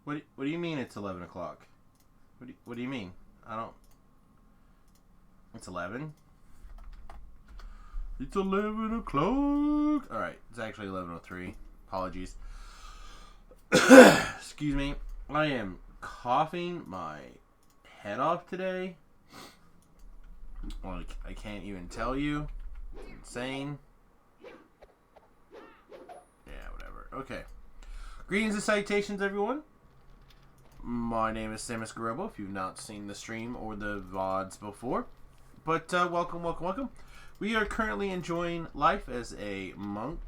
What do you mean it's 11 o'clock? What do you mean? I don't... It's 11? It's 11 o'clock! Alright, it's actually 11:03. Apologies. Excuse me. I am coughing my head off today. Like, I can't even tell you. It's insane. Yeah, whatever. Okay. Greetings and salutations, everyone. My name is Samius if you've not seen the stream or the VODs before. But welcome. We are currently enjoying life as a monk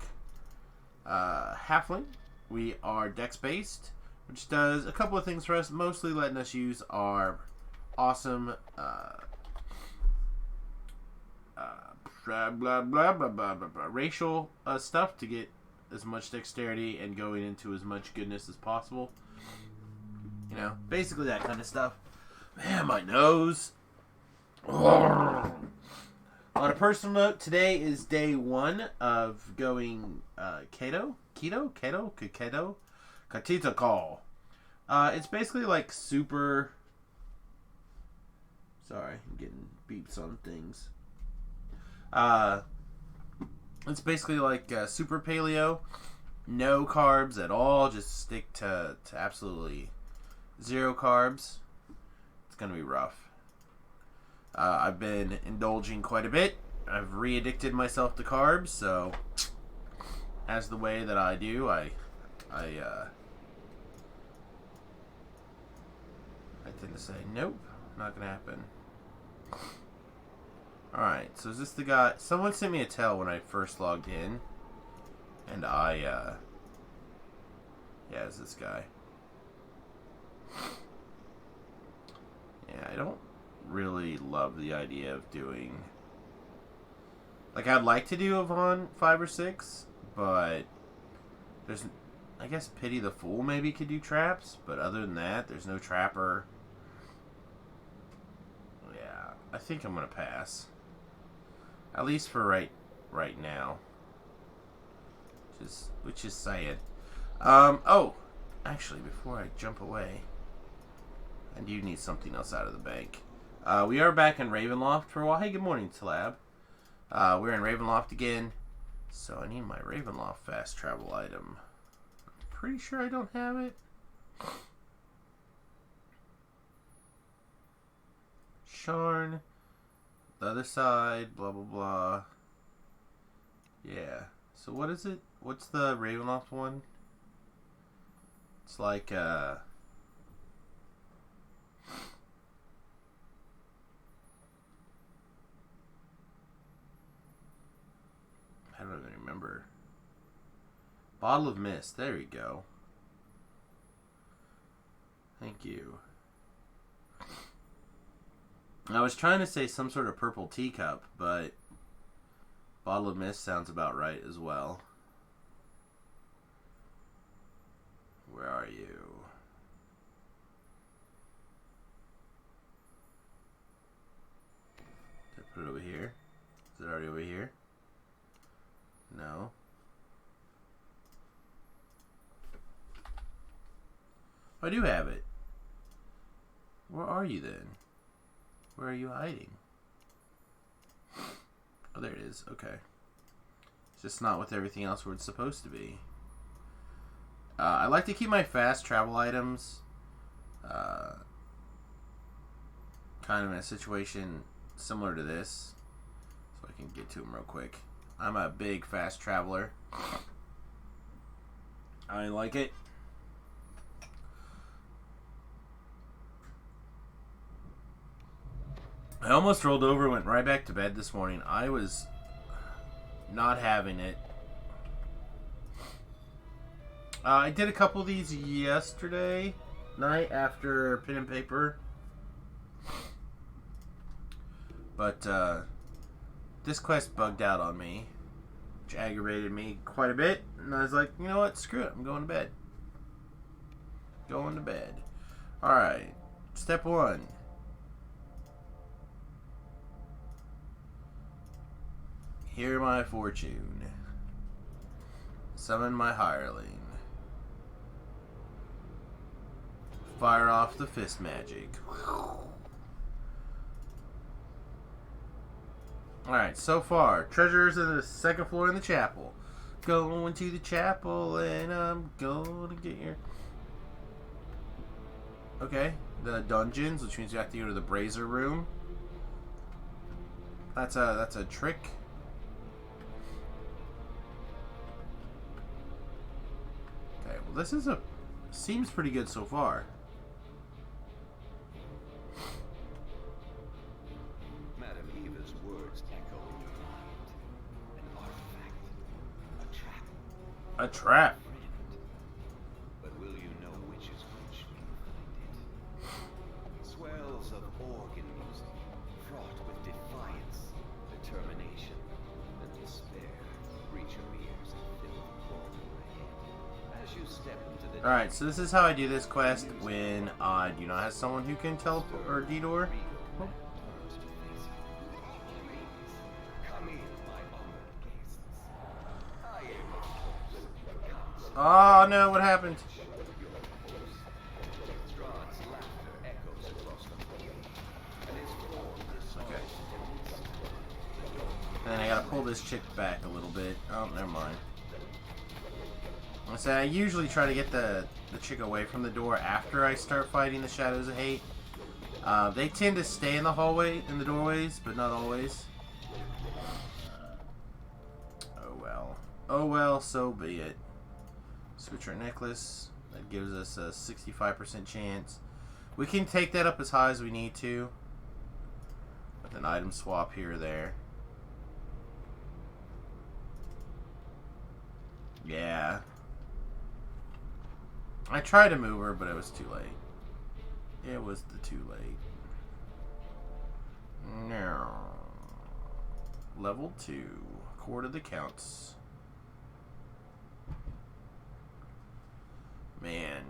halfling. We are dex-based, which does a couple of things for us, mostly letting us use our awesome racial stuff to get as much dexterity and going into as much goodness as possible. You know, basically that kind of stuff. Man, my nose. On a personal note, today is day 1 of going keto. Call. It's basically like super... Sorry, I'm getting beeps on things. It's basically like super paleo. No carbs at all. Just stick to absolutely 0 carbs. It's going to be rough. I've been indulging quite a bit. I've re-addicted myself to carbs, so as the way that I do, I tend to say, nope, not going to happen. Alright, so is this the guy? Someone sent me a tell when I first logged in, and yeah, it's this guy. Yeah, I don't really love the idea of doing... Like, I'd like to do Avon 5 or 6, but there's... I guess Pity the Fool maybe could do traps, but other than that, there's no trapper. Yeah, I think I'm going to pass. At least for right now. Which is sad. Oh, actually, before I jump away, I do need something else out of the bank. We are back in Ravenloft for a while. Hey, good morning, Talab. We're in Ravenloft again, so I need my Ravenloft fast travel item. Pretty sure I don't have it. Sharn. The other side, blah, blah, blah. Yeah. So what is it? What's the Ravenloft one? It's like, I don't even remember. Bottle of Mist. There we go. Thank you. I was trying to say some sort of purple teacup, but Bottle of Mist sounds about right as well. Where are you? Did I put it over here? Is it already over here? No. I do have it. Where are you then? Where are you hiding? Oh, there it is. Okay. It's just not with everything else where it's supposed to be. I like to keep my fast travel items kind of in a situation similar to this, so I can get to them real quick. I'm a big fast traveler. I like it. I almost rolled over and went right back to bed this morning. I was not having it. I did a couple of these yesterday night after pen and paper. But this quest bugged out on me, which aggravated me quite a bit. And I was like, you know what? Screw it. I'm going to bed. Going to bed. Alright. Step 1. Hear my fortune. Summon my hireling. Fire off the fist magic. Alright, so far, treasures in the second floor in the chapel. Going to the chapel and I'm going to get your... Okay, the dungeons, which means you have to go to the brazier room. That's a trick. Okay, well this is seems pretty good so far. Madam Eva's words echo in your mind. An artifact. A trap. A trap. But will you know which is which when you find it? Swells of organ music, fraught with defiance, determination, and despair, reach your ears and fill the corridor ahead. As you step into the... Alright, so this is how I do this quest when I do not have someone who can teleport or detour. Oh no, what happened? Okay. And then I gotta pull this chick back a little bit. Oh, never mind. I usually try to get the chick away from the door after I start fighting the Shadows of Hate. They tend to stay in the hallway, in the doorways, but not always. Oh well. Oh well, so be it. Switcher necklace. That gives us a 65% chance. We can take that up as high as we need to. With an item swap here or there. Yeah. I tried to move her, but it was too late. It was too late. No. Level 2. Court of the Counts. Man.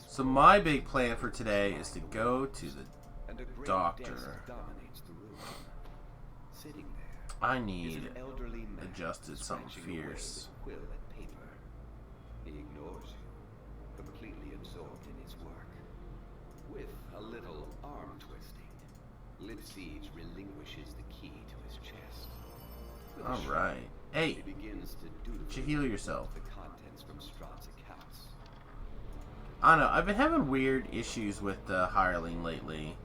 So my big plan for today is to go to the doctor. I need adjusted something fierce. He ignores you, completely absorbed in his work. With a little arm twisting, Lipsiege relinquishes the key to his chest. Alright. Hey, he begins to did you heal yourself? The contents from Strahd's accounts. I don't know, I've been having weird issues with the hireling lately.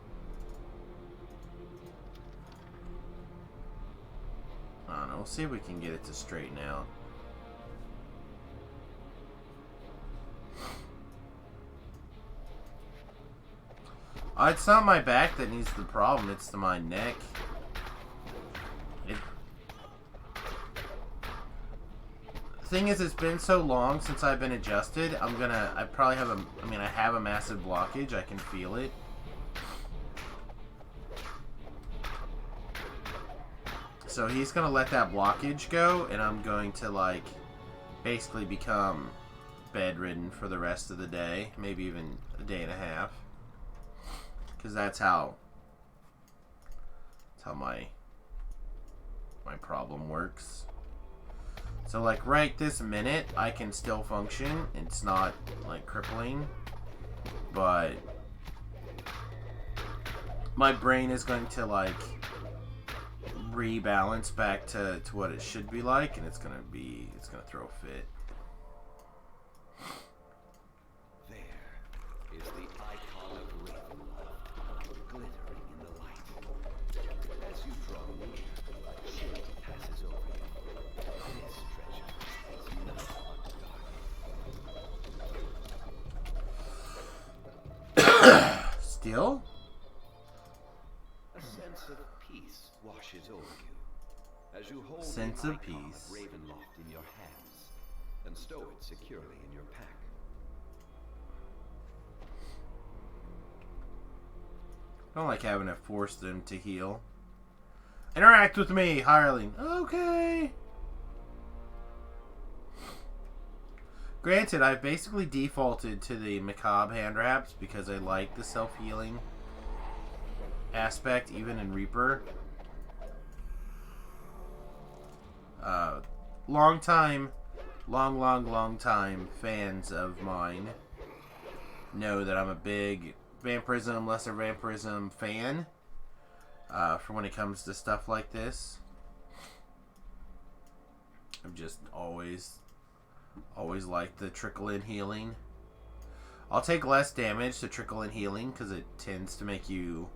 I don't know, we'll see if we can get it to straighten out. It's not my back that needs the problem, it's my neck. Thing is, it's been so long since I've been adjusted, I have a massive blockage, I can feel it. So he's gonna let that blockage go, and I'm going to, like, basically become bedridden for the rest of the day, maybe even a day and a half. Because that's how my problem works. So like right this minute I can still function. It's not like crippling, but my brain is going to like rebalance back to what it should be like, and it's gonna throw a fit. Still? A sense of peace washes over you as you hold sense the of icon peace. of Ravenloft in your hands and stow it securely in your pack. I don't like having to force them to heal. Interact with me, hireling. Okay. Granted, I've basically defaulted to the macabre hand wraps because I like the self-healing aspect, even in Reaper. Long time long time fans of mine know that I'm a big vampirism, lesser vampirism fan for when it comes to stuff like this. I've just always liked the trickle-in healing. I'll take less damage to trickle-in healing because it tends to make you...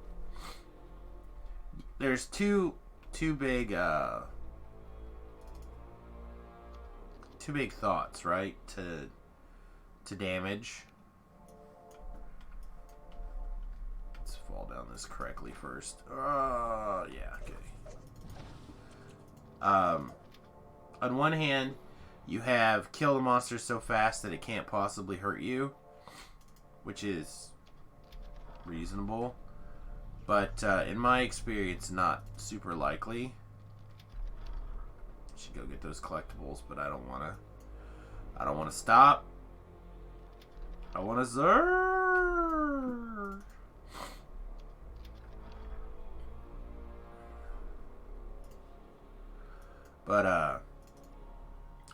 There's two big thoughts, right? To damage. Let's fall down this correctly first. Yeah, okay. On one hand, you have kill the monster so fast that it can't possibly hurt you, which is reasonable, but in my experience, not super likely. Should go get those collectibles, but I don't want to stop. I want to zerr. But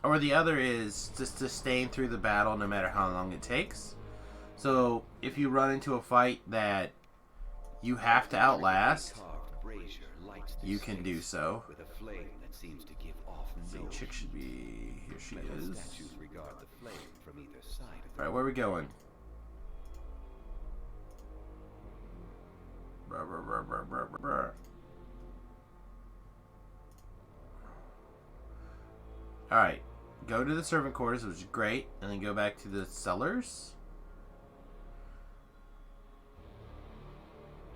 or the other is just to sustain through the battle no matter how long it takes. So if you run into a fight that you have to outlast, you can do so. The chick should be... Here she is. Alright, where are we going? Alright. Go to the servant quarters, which is great, and then go back to the cellars.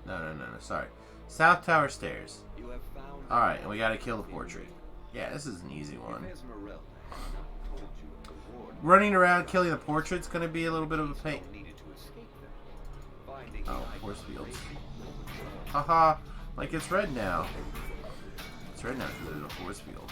No, sorry. South Tower Stairs. Alright, and we gotta kill the portrait. Yeah, this is an easy one. Running around killing the portrait's gonna be a little bit of a pain. Oh, force fields. Haha, like it's red now. It's red now because there's a force field.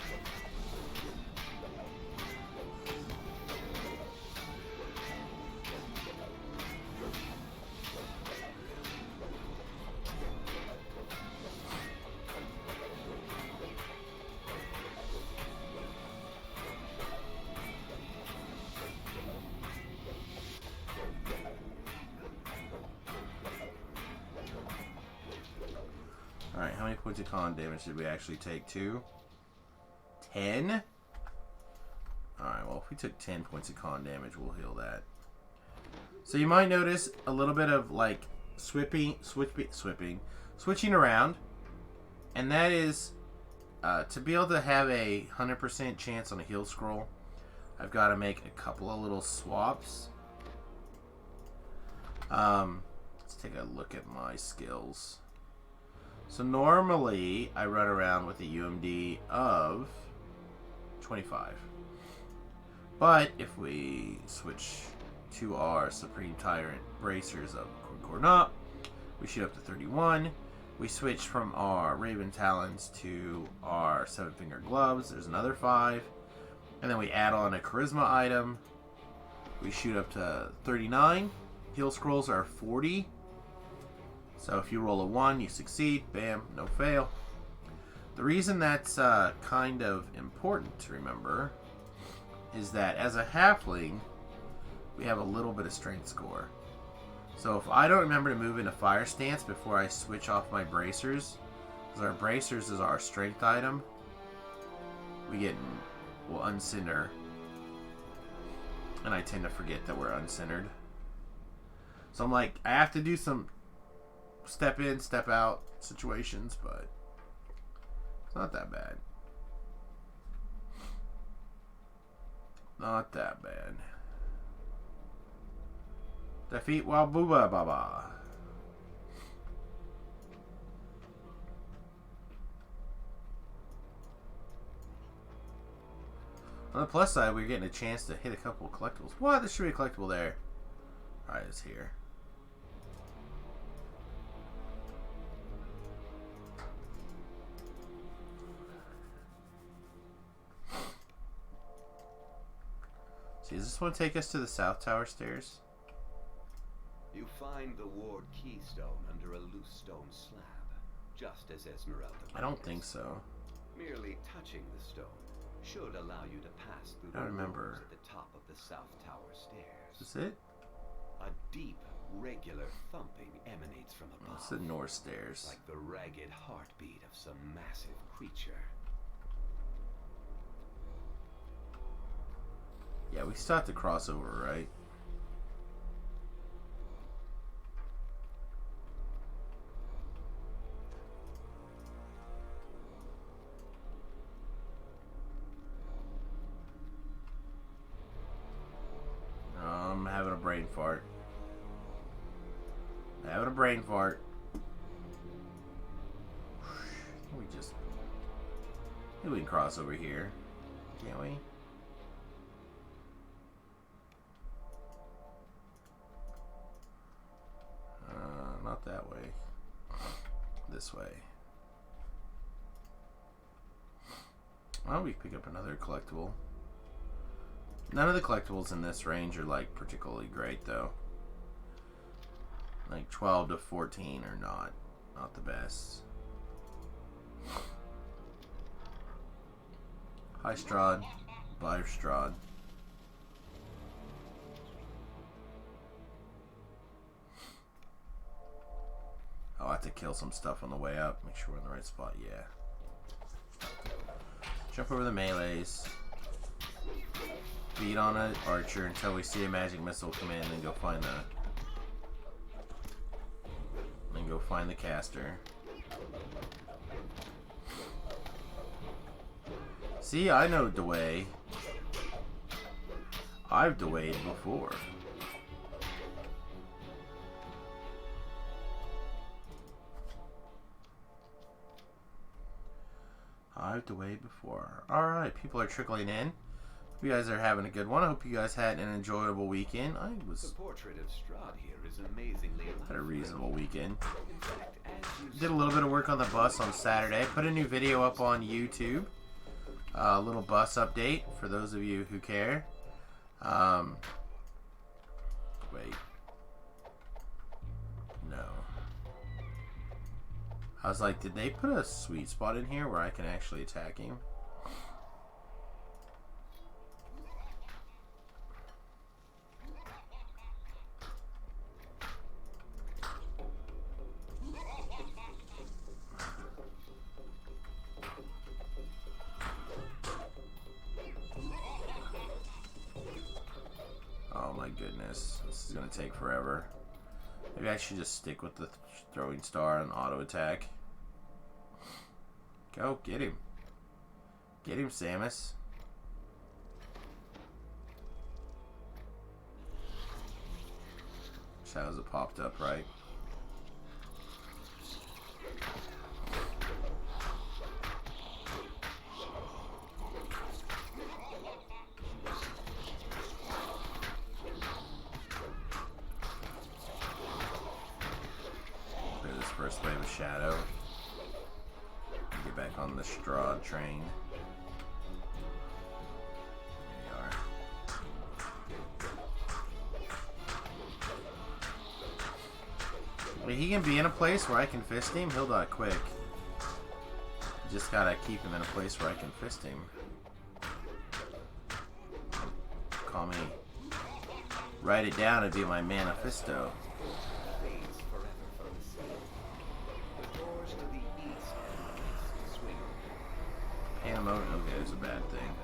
Alright, how many points of con damage did we actually take? 2? 10? Alright, well, if we took 10 points of con damage, we'll heal that. So you might notice a little bit of, like, switching around. And that is, to be able to have a 100% chance on a heal scroll, I've got to make a couple of little swaps. Let's take a look at my skills. So normally, I run around with a UMD of 25. But if we switch to our Supreme Tyrant Bracers of Corncornop, we shoot up to 31. We switch from our Raven Talons to our Seven Finger Gloves. There's another 5. And then we add on a Charisma item. We shoot up to 39. Heal Scrolls are 40. So if you roll a 1, you succeed. Bam, no fail. The reason that's kind of important to remember is that as a halfling, we have a little bit of strength score. So if I don't remember to move into fire stance before I switch off my bracers, because our bracers is our strength item, we'll uncinder. And I tend to forget that we're uncindered. So I'm like, I have to do some step in, step out situations, but it's not that bad. Not that bad. Defeat Wabuba Baba. On the plus side, we're getting a chance to hit a couple of collectibles. What? There should be a collectible there. Alright, it's here. See, does this one take us to the South Tower Stairs? You find the ward keystone under a loose stone slab, just as Esmeralda. I don't think so. Merely touching the stone should allow you to pass through I the remember. rooms at the top of the South Tower stairs. Is this it? A deep, regular thumping emanates from above. It's the north stairs. Like the ragged heartbeat of some massive creature. Yeah, we still have to cross over, right? I'm having a brain fart. Having a brain fart. We can cross over here, can't we? Not that way. This way. Why don't we pick up another collectible? None of the collectibles in this range are like particularly great though. Like 12 to 14 are not the best. Hi Strahd. Bye Strahd. I'll have to kill some stuff on the way up. Make sure we're in the right spot. Yeah. Jump over the melees. Beat on an archer until we see a magic missile come in, and then go find the caster. See, I know the way. I've dewayed before. I've dewayed before. Alright, people are trickling in. You guys are having a good one. I hope you guys had an enjoyable weekend. The portrait of Strahd here is amazingly had a reasonable weekend. In fact, as you Did a little bit of work on the bus on Saturday. Put a new video up on YouTube. A little bus update for those of you who care. Wait. No. I was like, did they put a sweet spot in here where I can actually attack him? Oh my goodness, this is gonna take forever. Maybe I should just stick with the throwing star and auto attack. Go, get him. Get him, Samius. Shadows have popped up, right? Clear this first wave of shadow. Get back on the Strahd train. There we are. But he can be in a place where I can fist him, he'll die quick. Just gotta keep him in a place where I can fist him. Call me. Write it down and be my manifesto. Ammo. Okay, there's a bad thing.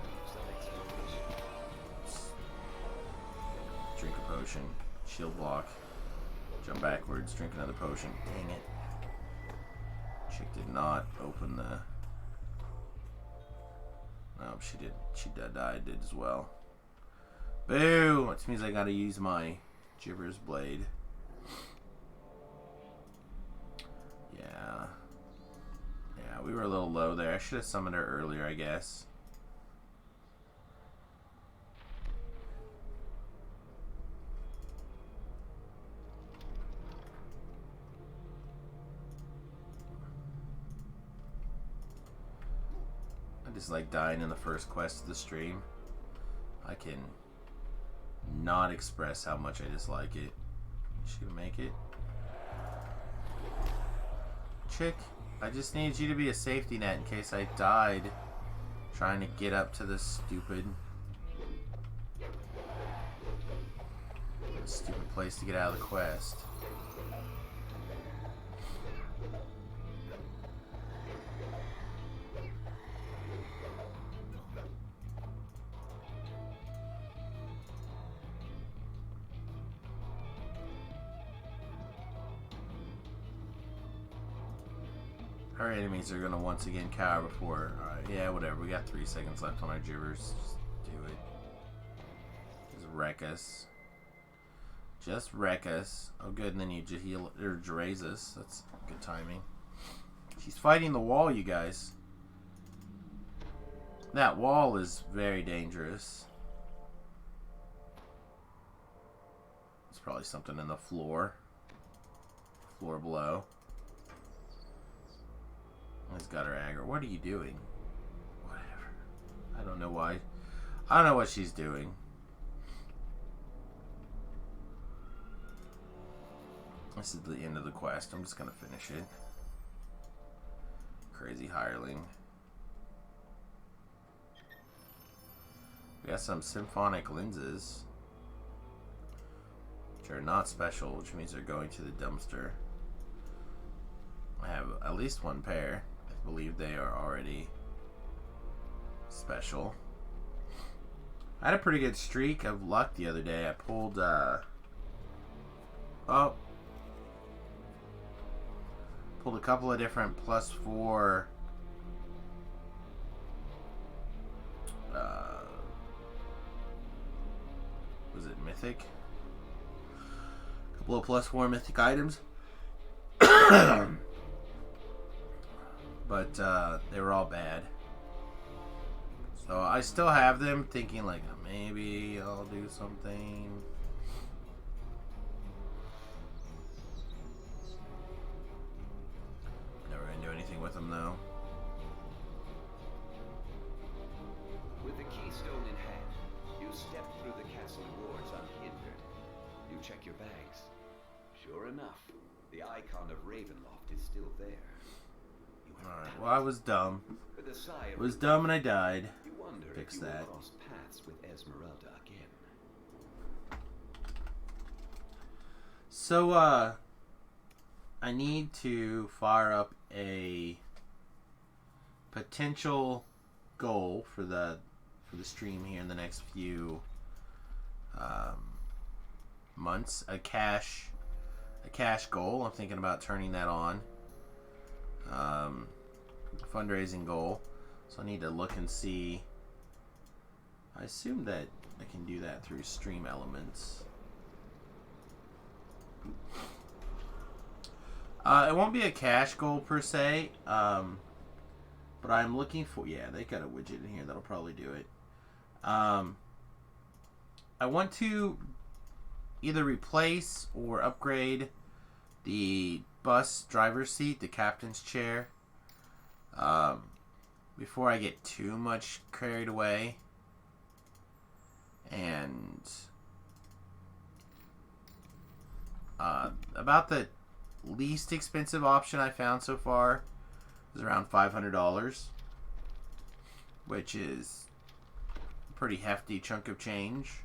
Drink a potion. Shield block. Jump backwards. Drink another potion. Dang it. Chick did not open the... No, she did. She died. Did as well. Boo! Which means I gotta use my Gibber's Blade. Yeah. Yeah, we were a little low there. I should have summoned her earlier, I guess. I just like dying in the first quest of the stream. I can not express how much I dislike it. Is she gonna make it? Chick, I just need you to be a safety net in case I died Trying to get up to this stupid place to get out of the quest. Our enemies are gonna once again cower before. Alright, yeah, whatever. We got 3 seconds left on our gibbers. Just do it. Just wreck us. Just wreck us. Oh, good. And then you just heal or raise us. That's good timing. She's fighting the wall, you guys. That wall is very dangerous. There's probably something in the floor. Floor below. He's got her aggro. What are you doing? Whatever. I don't know why. I don't know what she's doing. This is the end of the quest. I'm just gonna finish it. Crazy hireling. We got some symphonic lenses, which are not special, which means they're going to the dumpster. I have at least 1 pair. I believe they are already special. I had a pretty good streak of luck the other day. I pulled pulled a couple of different +4 was it mythic? A couple of +4 mythic items. But they were all bad. So I still have them, thinking like maybe I'll do something. Never gonna do anything with them though. With the keystone in hand, you step through the castle wards unhindered. You check your bags. Sure enough, the icon of Ravenloft is still there. Alright, well I was dumb. With a sigh It was dumb and I died. you wonder Fix if you that. will cross paths with Esmeralda again. So, I need to fire up a potential goal for the stream here in the next few months. A cash goal. I'm thinking about turning that on. Fundraising goal. So I need to look and see. I assume that I can do that through Stream Elements. It won't be a cash goal per se, but I'm looking for. Yeah, they got a widget in here that'll probably do it. I want to either replace or upgrade the bus driver's seat, the captain's chair, before I get too much carried away. And about the least expensive option I found so far is around $500, which is a pretty hefty chunk of change.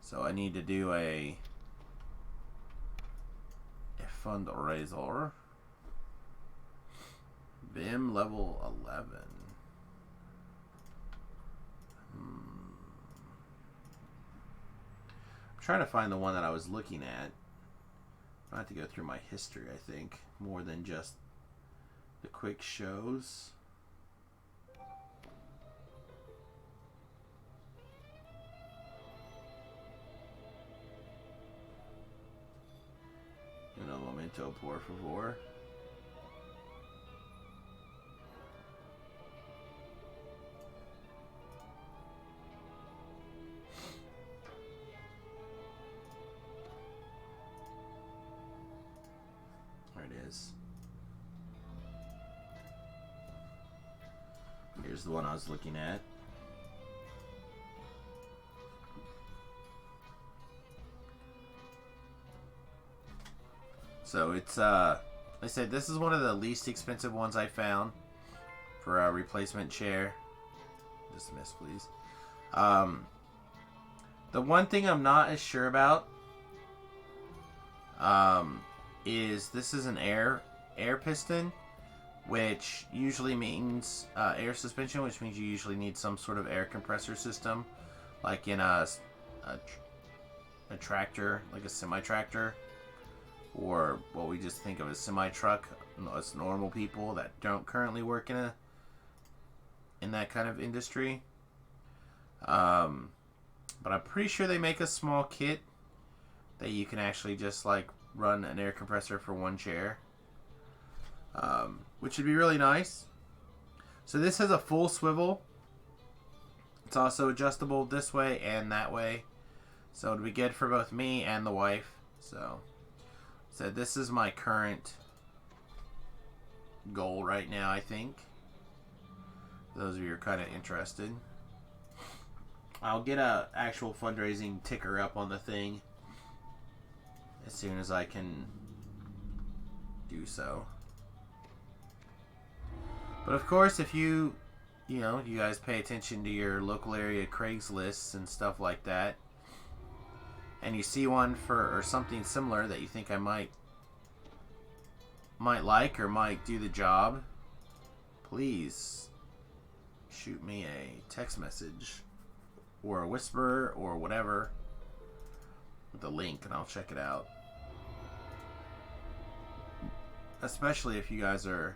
So I need to do a fundraiser. Vim level 11. I'm trying to find the one that I was looking at. I have to go through my history, I think, more than just the quick shows. Un momento, por favor. There it is. Here's the one I was looking at. So it's, I said this is one of the least expensive ones I found for a replacement chair. dismiss, please. The one thing I'm not as sure about is this is an air piston, which usually means air suspension, which means you usually need some sort of air compressor system, like in a tractor, like a semi-tractor, or what we just think of as semi-truck. Us normal people that don't currently work in that kind of industry. But I'm pretty sure they make a small kit that you can actually just like run an air compressor for one chair, which would be really nice. So this has a full swivel. It's also adjustable this way and that way, so it'd be good for both me and the wife. So this is my current goal right now, I think. For those of you who are kind of interested, I'll get a actual fundraising ticker up on the thing as soon as I can do so. But of course, if you guys pay attention to your local area Craigslists and stuff like that, and you see one or something similar that you think I might like or might do the job, please shoot me a text message or a whisper or whatever with a link, and I'll check it out. Especially if you guys are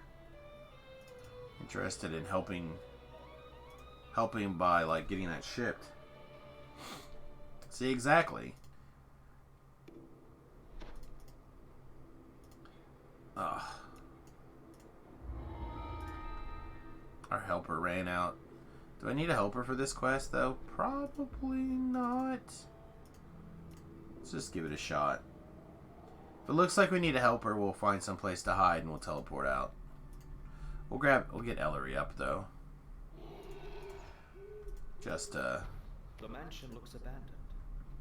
interested in helping by like getting that shipped. See, exactly. Our helper ran out. Do I need a helper for this quest, though? Probably not. Let's just give it a shot. If it looks like we need a helper, we'll find some place to hide and we'll teleport out. We'll get Ellery up, though. Just, The mansion looks abandoned.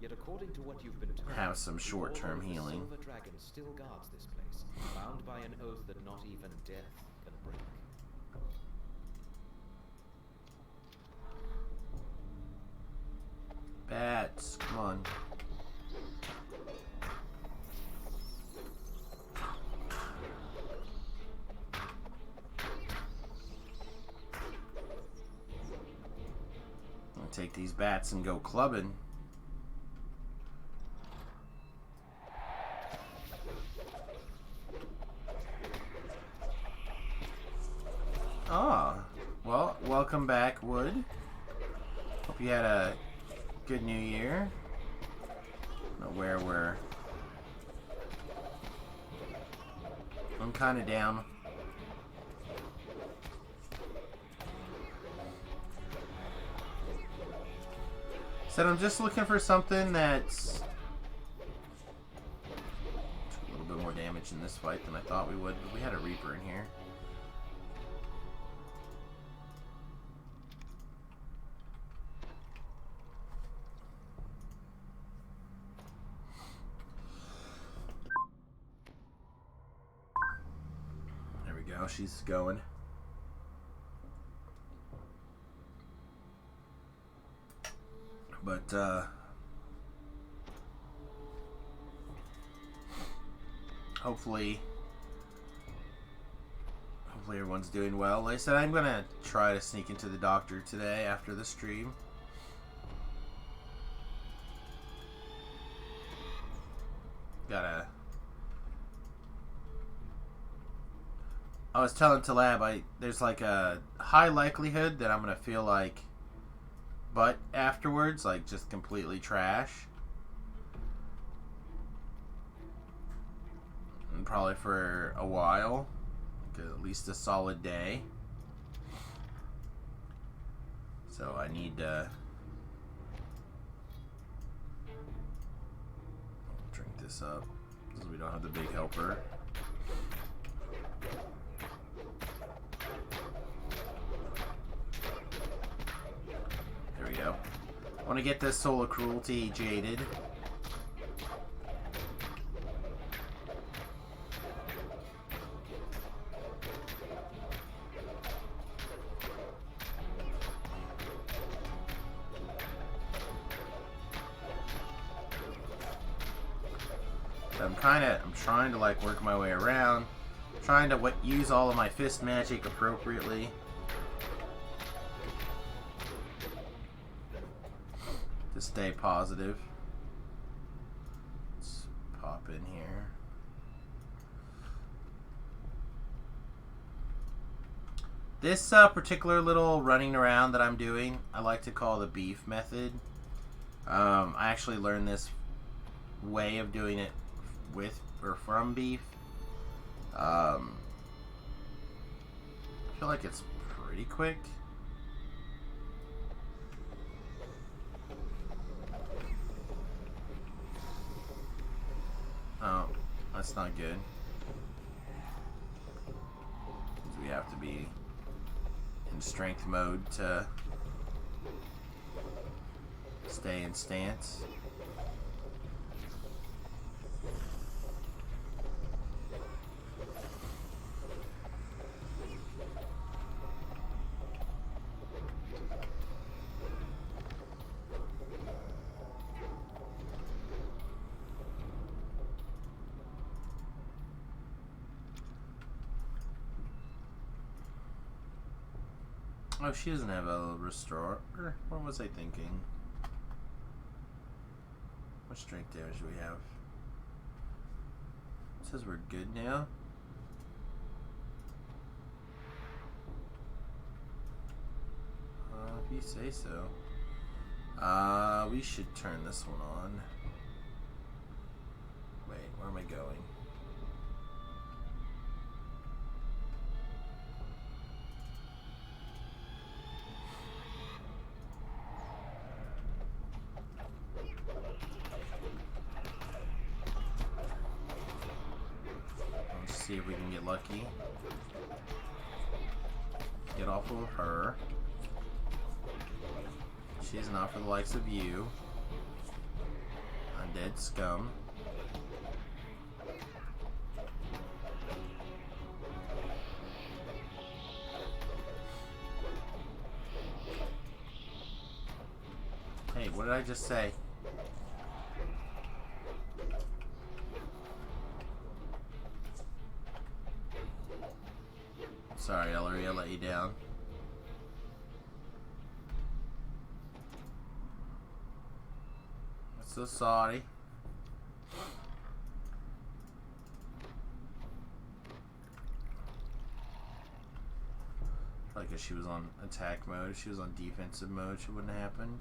Yet according to what you've been told, have some short-term healing. The silver dragon still guards this place, bound by an oath that not even death can break. Bats, come on. I'll take these bats and go clubbing. Well, welcome back, Wood. Hope you had a good New Year. I don't know where I'm kind of down. Said I'm just looking for something that's a little bit more damage in this fight than I thought we would, but we had a Reaper in here. She's going. But hopefully everyone's doing well. Like I said, I'm gonna try to sneak into the doctor today after the stream. I was telling Talab, there's like a high likelihood that I'm gonna feel like butt afterwards, like just completely trash. And probably for a while, like at least a solid day. So I need to drink this up because we don't have the big helper. I want to get this Soul of Cruelty jaded. I'm trying to like work my way around, trying to use all of my fist magic appropriately. To stay positive. Let's pop in here. This particular little running around that I'm doing, I like to call the beef method. I actually learned this way of doing it with or from beef. I feel like it's pretty quick. Oh, that's not good. We have to be in strength mode to stay in stance. Oh, she doesn't have a restore. What was I thinking? What strength damage do we have? It says we're good now. If you say so. We should turn this one on. Wait, where am I going? See if we can get lucky. Get off of her. She's not for the likes of you. Undead scum. Hey, what did I just say? Sorry, Ellery, I let you down. I'm so sorry. Like if she was on attack mode, if she was on defensive mode, she wouldn't have happened.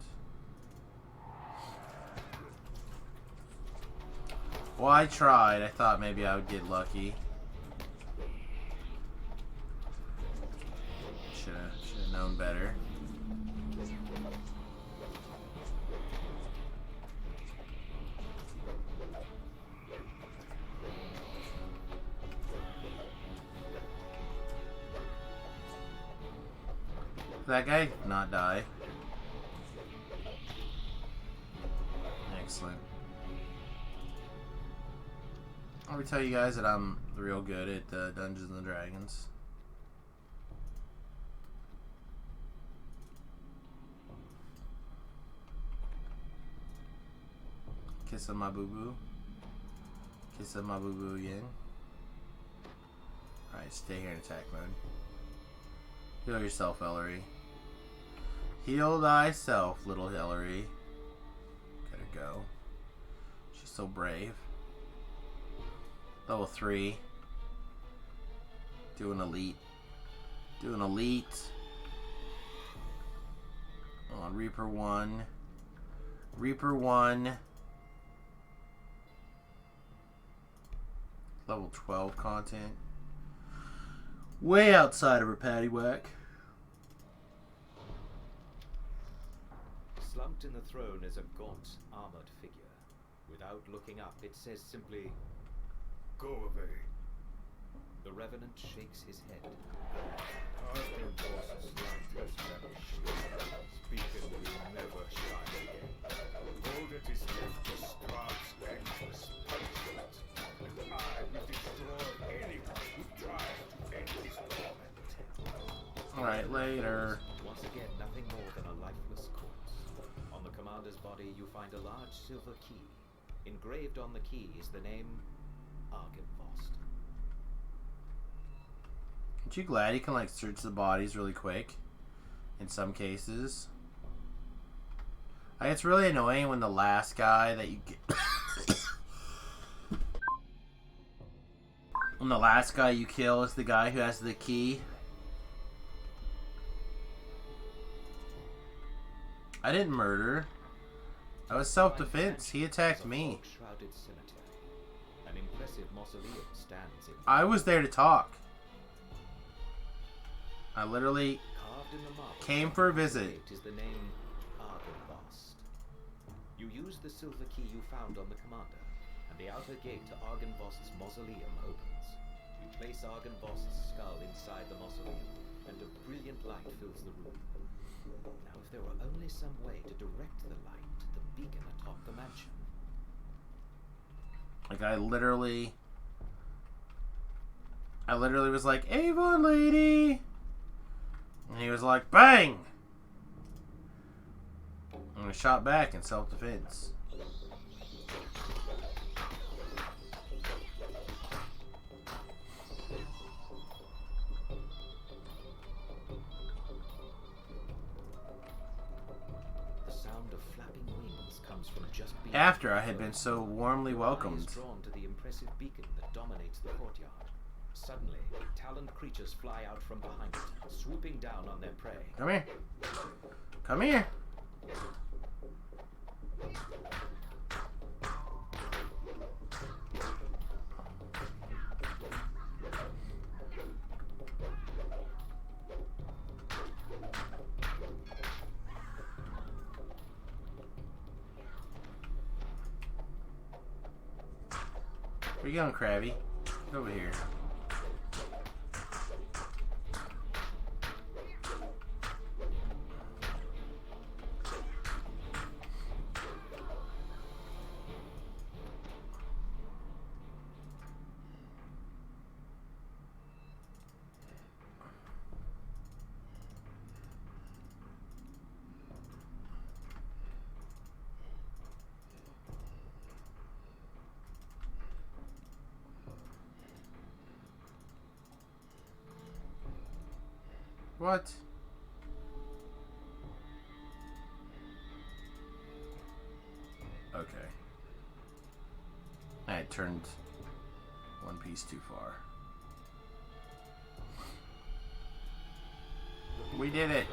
Well, I tried. I thought maybe I would get lucky. Should have known better. That guy not die. Excellent. Let me tell you guys that I'm real good at Dungeons and Dragons. Kiss on my boo boo. Kiss on my boo boo again. Alright, stay here in attack mode. Heal yourself, Ellery. Heal thyself, little Ellery. Gotta go. She's so brave. Level 3. Do an elite. Do an elite. On Reaper 1. Reaper 1. Level 12 content. Way outside of her paddywhack. Slumped in the throne is a gaunt, armored figure. Without looking up, it says simply, "Go away." The Revenant shakes his head. Our bosses like us never shine. Speaking will never shine again. All that is left is Strahd's endless punishment. And I will destroy anyone who tries to end his torment. Alright, later. Once again, nothing more than a lifeless corpse. On the commander's body, you find a large silver key. Engraved on the key is the name Argynvost. Aren't you glad you can like search the bodies really quick? In some cases. Like, it's really annoying when the last guy that you get when the last guy you kill is the guy who has the key. I didn't murder. I was self-defense. He attacked me. Shrouded cemetery. An impressive mausoleum stands in. I was there to talk. I literally Carved in the marble came for a visit. is the name Argynvost. You use the silver key you found on the commander, and the outer gate to Argynvost's mausoleum opens. You place Argynvost's skull inside the mausoleum, and a brilliant light fills the room. Now, if there were only some way to direct the light to the beacon atop the mansion. Like, I literally was like, Avon lady! And he was like, bang! And I shot back in self-defense. The sound of flapping wings comes from just beyond. After I had been so warmly Eye welcomed. is drawn to the impressive beacon that dominates the courtyard. Suddenly, taloned creatures fly out from behind it, swooping down on their prey. Come here. Come here. Where you going, Krabby? Get over here. What? Okay. I turned one piece too far. We did it.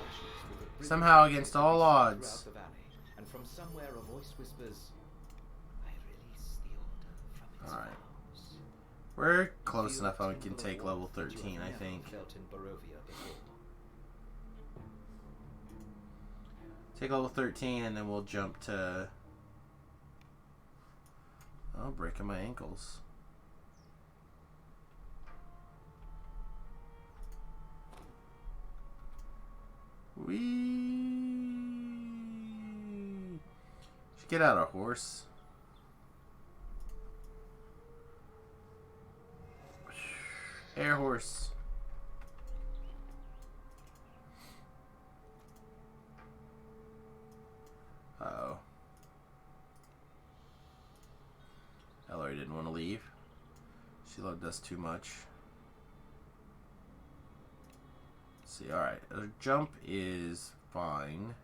Somehow against all odds. Throughout the valley, and from somewhere a voice whispers, I release the order from its Alright. vows. We're close enough I can take level 13, I think. Felt in Barovia before. Take level 13 and then we'll jump to... Oh, breaking my ankles. Whee! Should get out a horse. Air horse. Uh-oh. Ellery didn't want to leave. She loved us too much. Let's see, alright. Our jump is fine.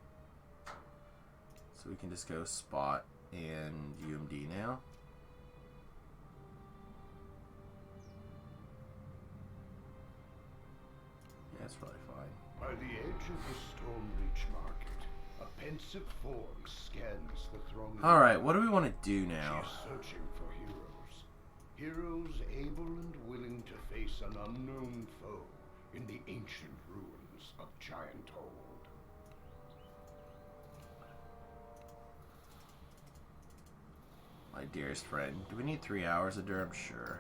So we can just go spot and UMD now. Yeah, that's probably fine. By the edge of the Stormreach Market, a pensive form scans the throng. Alright, what do we want to do now? She's searching for heroes. Heroes able and willing to face an unknown foe in the ancient ruins of Giant Hold. My dearest friend. Do we need 3 hours of Durham? Sure.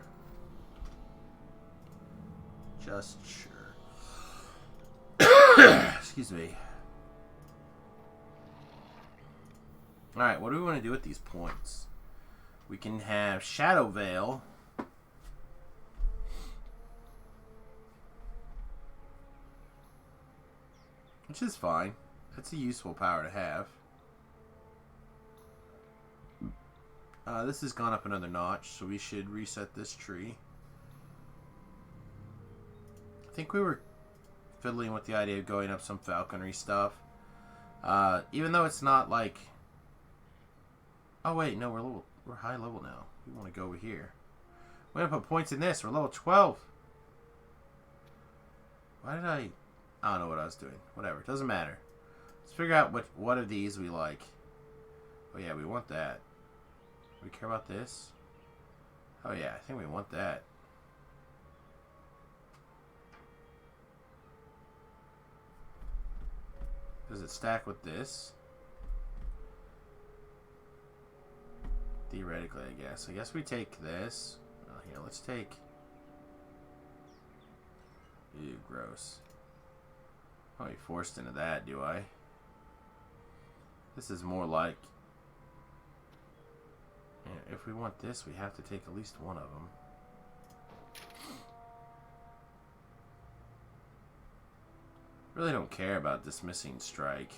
Just sure. Excuse me. Alright, what do we want to do with these points? We can have Shadow Veil. Which is fine. That's a useful power to have. This has gone up another notch, so we should reset this tree. I think we were fiddling with the idea of going up some falconry stuff. Even though it's not like... Oh wait, no, we're high level now. We want to go over here. We're going to put points in this. We're level 12. Why did I don't know what I was doing. Whatever, it doesn't matter. Let's figure out what of these we like. Oh yeah, we want that. Do we care about this? Oh yeah, I think we want that. Does it stack with this? Theoretically, I guess. I guess we take this. Oh, here, let's take... Ew, gross. I'll be forced into that, do I? This is more like... Yeah, if we want this, we have to take at least one of them. Really don't care about dismissing strike.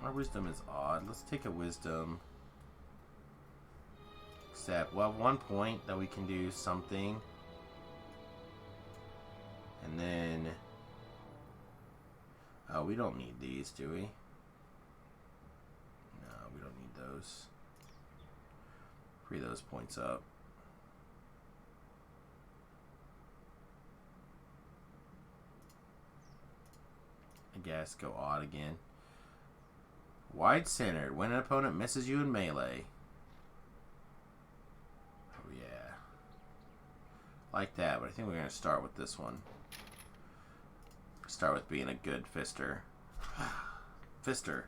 Our wisdom is odd. Let's take a wisdom. Except, well, 1 point that we can do something. And then... Oh, we don't need these, do we? No, we don't need those. Free those points up. I guess go odd again. Wide centered. When an opponent misses you in melee. Oh yeah. Like that, but I think we're going to start with this one. Start with being a good fister. Fister.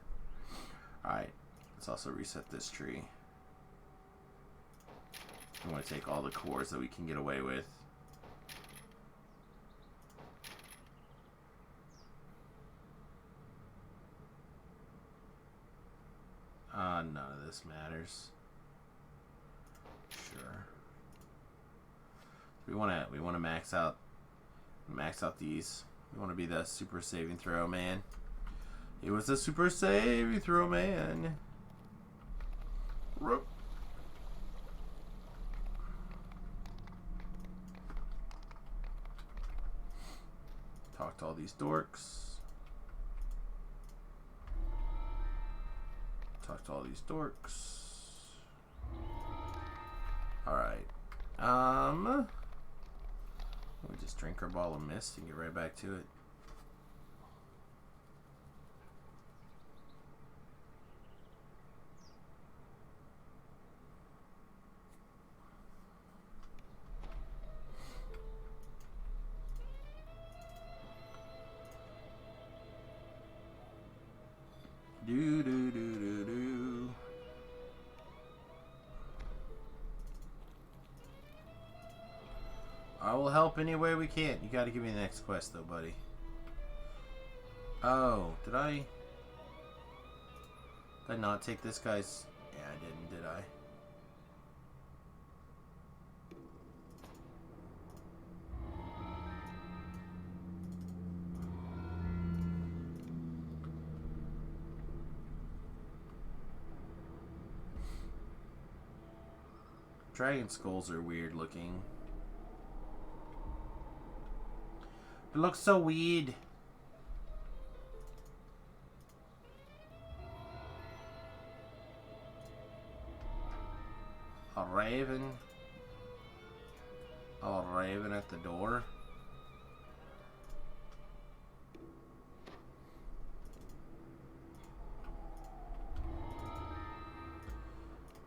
Alright. Let's also reset this tree. I want to take all the cores that we can get away with. None of this matters. Sure. We want to max out these. We want to be the super saving throw man. It was a super saving throw man. Rope. Talk to all these dorks. Talk to all these dorks. Alright. We just drink our ball of mist and get right back to it. Do do do do do. I will help any way we can. You gotta give me the next quest though, buddy. Oh, did I not take this guy's... Yeah, I didn't, did I? Dragon skulls are weird looking. It looks so weird. A raven. Oh, a raven at the door.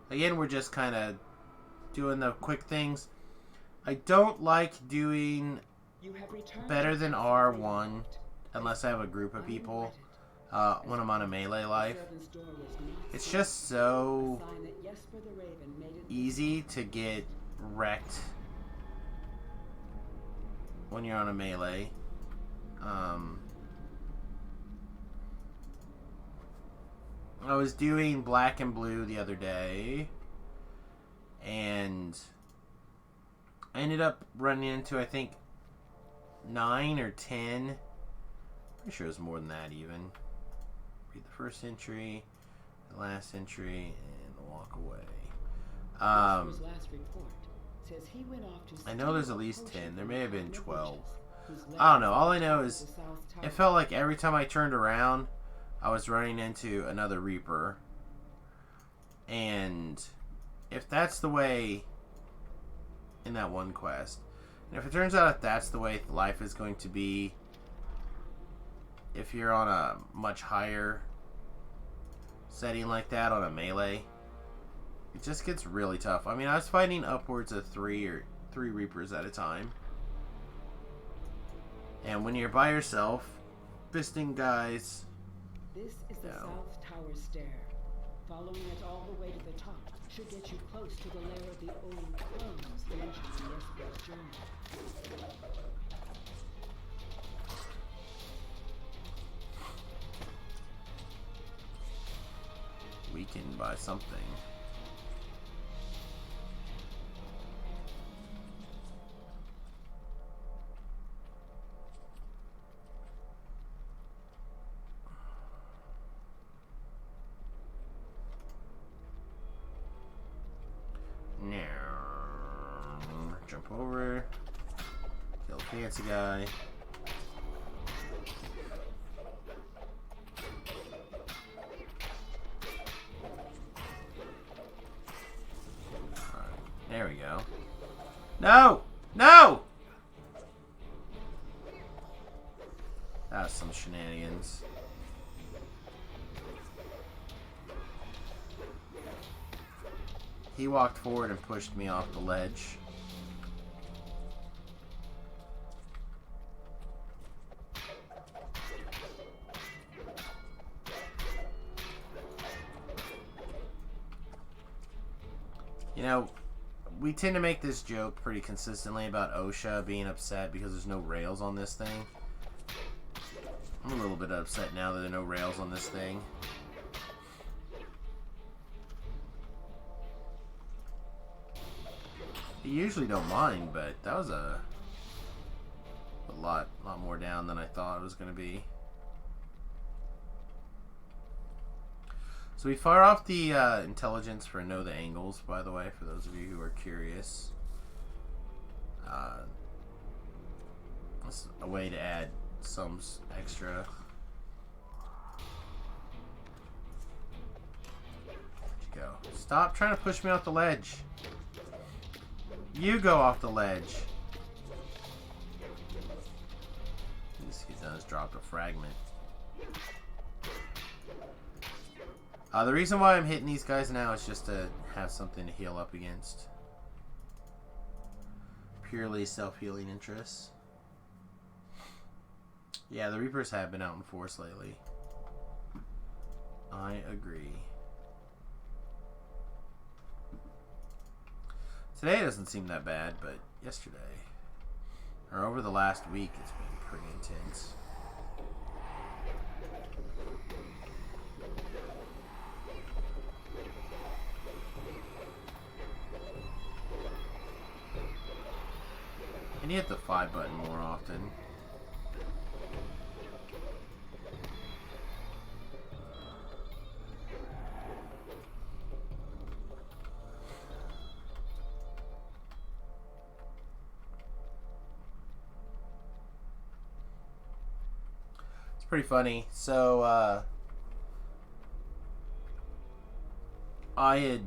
Again, we're just kind of doing the quick things. I don't like doing better than R1 unless I have a group of people when I'm on a melee life. It's just so easy to get wrecked when you're on a melee. I was doing black and blue the other day, and I ended up running into, I think, 9 or 10. Pretty sure it was more than that even. Read the first entry, the last entry, and walk away. I know there's at least 10. There may have been 12. I don't know. All I know is it felt like every time I turned around, I was running into another Reaper. And if that's the way in that one quest, and if it turns out that that's the way life is going to be if you're on a much higher setting like that on a melee, it just gets really tough. I mean, I was fighting upwards of three Reapers at a time. And when you're by yourself, fisting guys... This is the South Tower stair. Following it all the way to the top should get you close to the lair of the old crones mentioned in yesterday's journey. Weakened by something. Jump over. Kill the fancy guy. There we go. No! No! That was some shenanigans. He walked forward and pushed me off the ledge. You know, we tend to make this joke pretty consistently about OSHA being upset because there's no rails on this thing. I'm a little bit upset now that there are no rails on this thing. You usually don't mind, but that was a lot more down than I thought it was going to be. So we fire off the intelligence for know the angles, by the way, for those of you who are curious. That's a way to add some extra. Where'd you go? Stop trying to push me off the ledge. You go off the ledge. This kid does drop a fragment. The reason why I'm hitting these guys now is just to have something to heal up against. Purely self-healing interests. Yeah, the Reapers have been out in force lately. I agree. Today doesn't seem that bad, but yesterday, or over the last week, it's been pretty intense. And you hit the 5 button more often. It's pretty funny. So, I had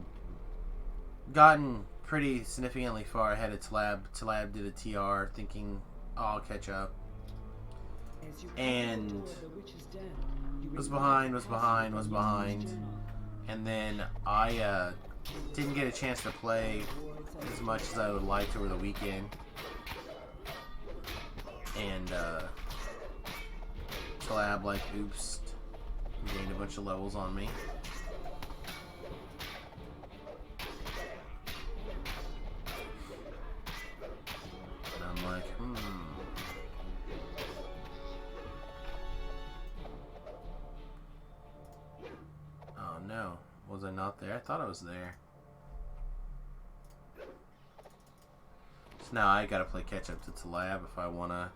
gotten pretty significantly far ahead of Talab. Talab did a TR thinking, oh, I'll catch up. And was behind. And then I didn't get a chance to play as much as I would like over the weekend. And Talab, like, oops, gained a bunch of levels on me. Like, Oh no, was I not there? I thought I was there. So now I gotta play catch up to Talab if I wanna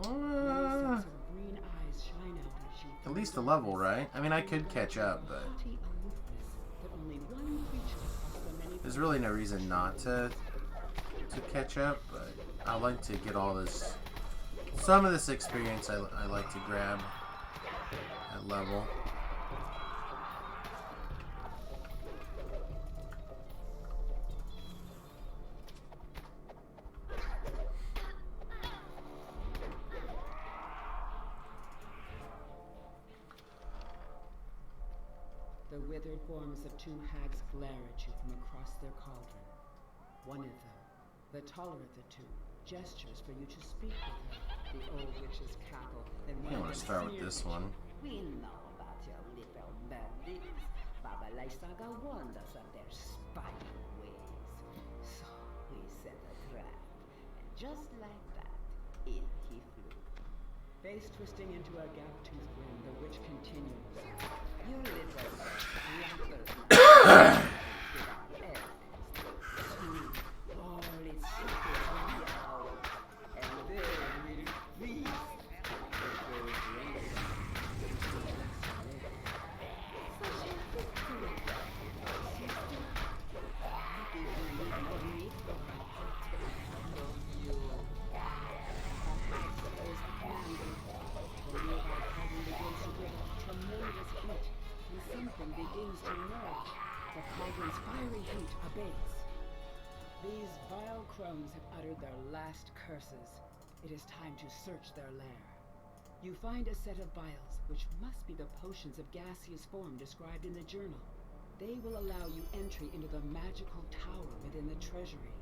Many sets of green eyes shine out at you. At least a level, right? I mean, I could catch up, but Haughty aloofness that only one creature across the many there's really no reason not to catch up. But I like to get all this, some of this experience. I like to grab at level. The withered forms of two hags glare at you from across their cauldron. One of them, the taller of the two, gestures for you to speak with her. The old witches cackle, and I want to start with this one. We know about your little birdies. Baba Lysaga warned us of their spying ways. So we set a trap. And just like that, in he flew. Face twisting into a gap-toothed grin, the witch continues. You little blackbird. All its secrets will be ours. And then we'll feast. Begins to emerge. The cauldron's fiery heat abates. These vile crones have uttered their last curses. It is time to search their lair. You find a set of vials, which must be the potions of gaseous form described in the journal. They will allow you entry into the magical tower within the treasury.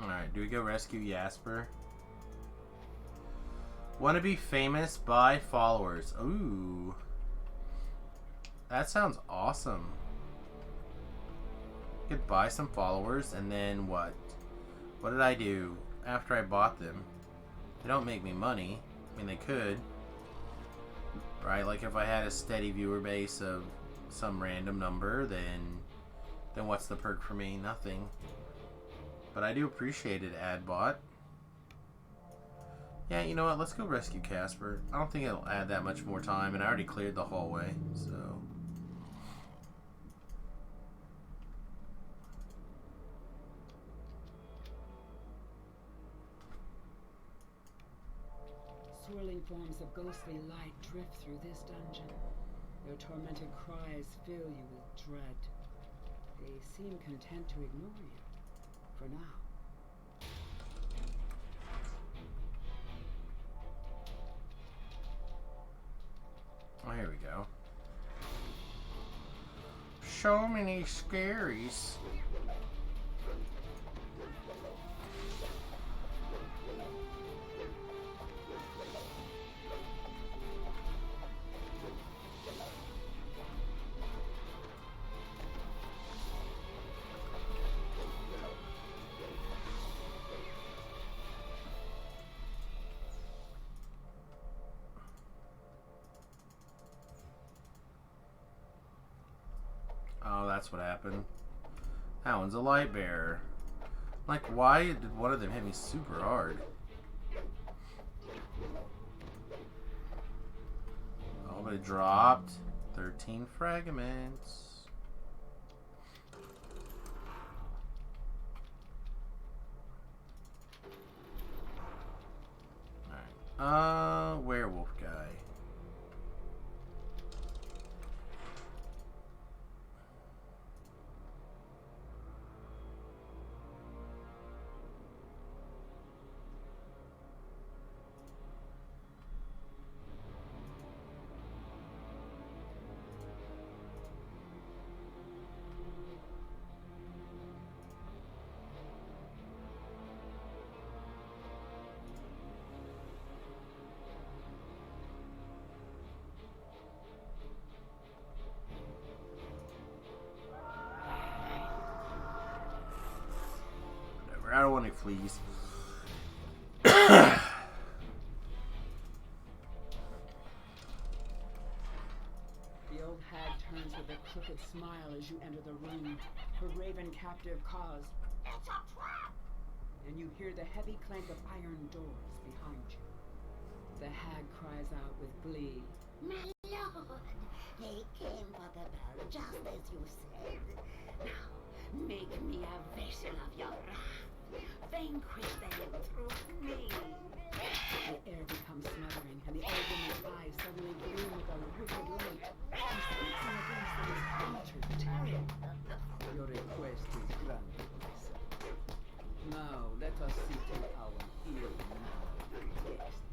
Alright, do we go rescue Jasper? Want to be famous by followers. Ooh. That sounds awesome. Could buy some followers and then what? What did I do after I bought them? They don't make me money. I mean, they could. Right? Like if I had a steady viewer base of some random number, then what's the perk for me? Nothing. But I do appreciate it, AdBot. Yeah, you know what? Let's go rescue Casper. I don't think it'll add that much more time, and I already cleared the hallway, so... Swirling forms of ghostly light drift through this dungeon. Their tormented cries fill you with dread. They seem content to ignore you. For now. Oh, here we go. So many scaries. Oh, that's what happened. That one's a light bearer. Like, why did one of them hit me super hard? Oh, but it dropped 13 fragments. Alright. Werewolf guy. I don't want any fleas. The old hag turns with a crooked smile as you enter the room. Her raven captive caws, "It's a trap!" and you hear the heavy clank of iron doors behind you. The hag cries out with glee. My lord, they came for the bell just as you said. Now, make me a vessel of your wrath. Vanquish them through me. The air becomes smothering, and the old woman's eyes suddenly gleam with a wicked light. She speaks in a voice that is utter terror. Your request is granted, my son. Now, let us see to our ill-mannered guests.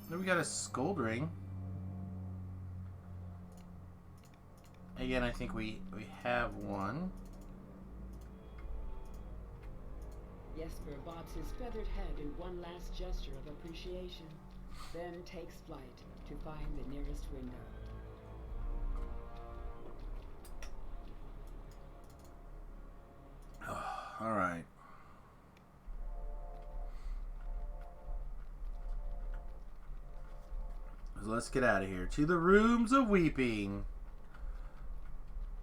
Then we got a Scold Ring. Again, I think we have one. Jesper bobs his feathered head in one last gesture of appreciation, then takes flight to find the nearest window. All right. Let's get out of here. To the Rooms of Weeping.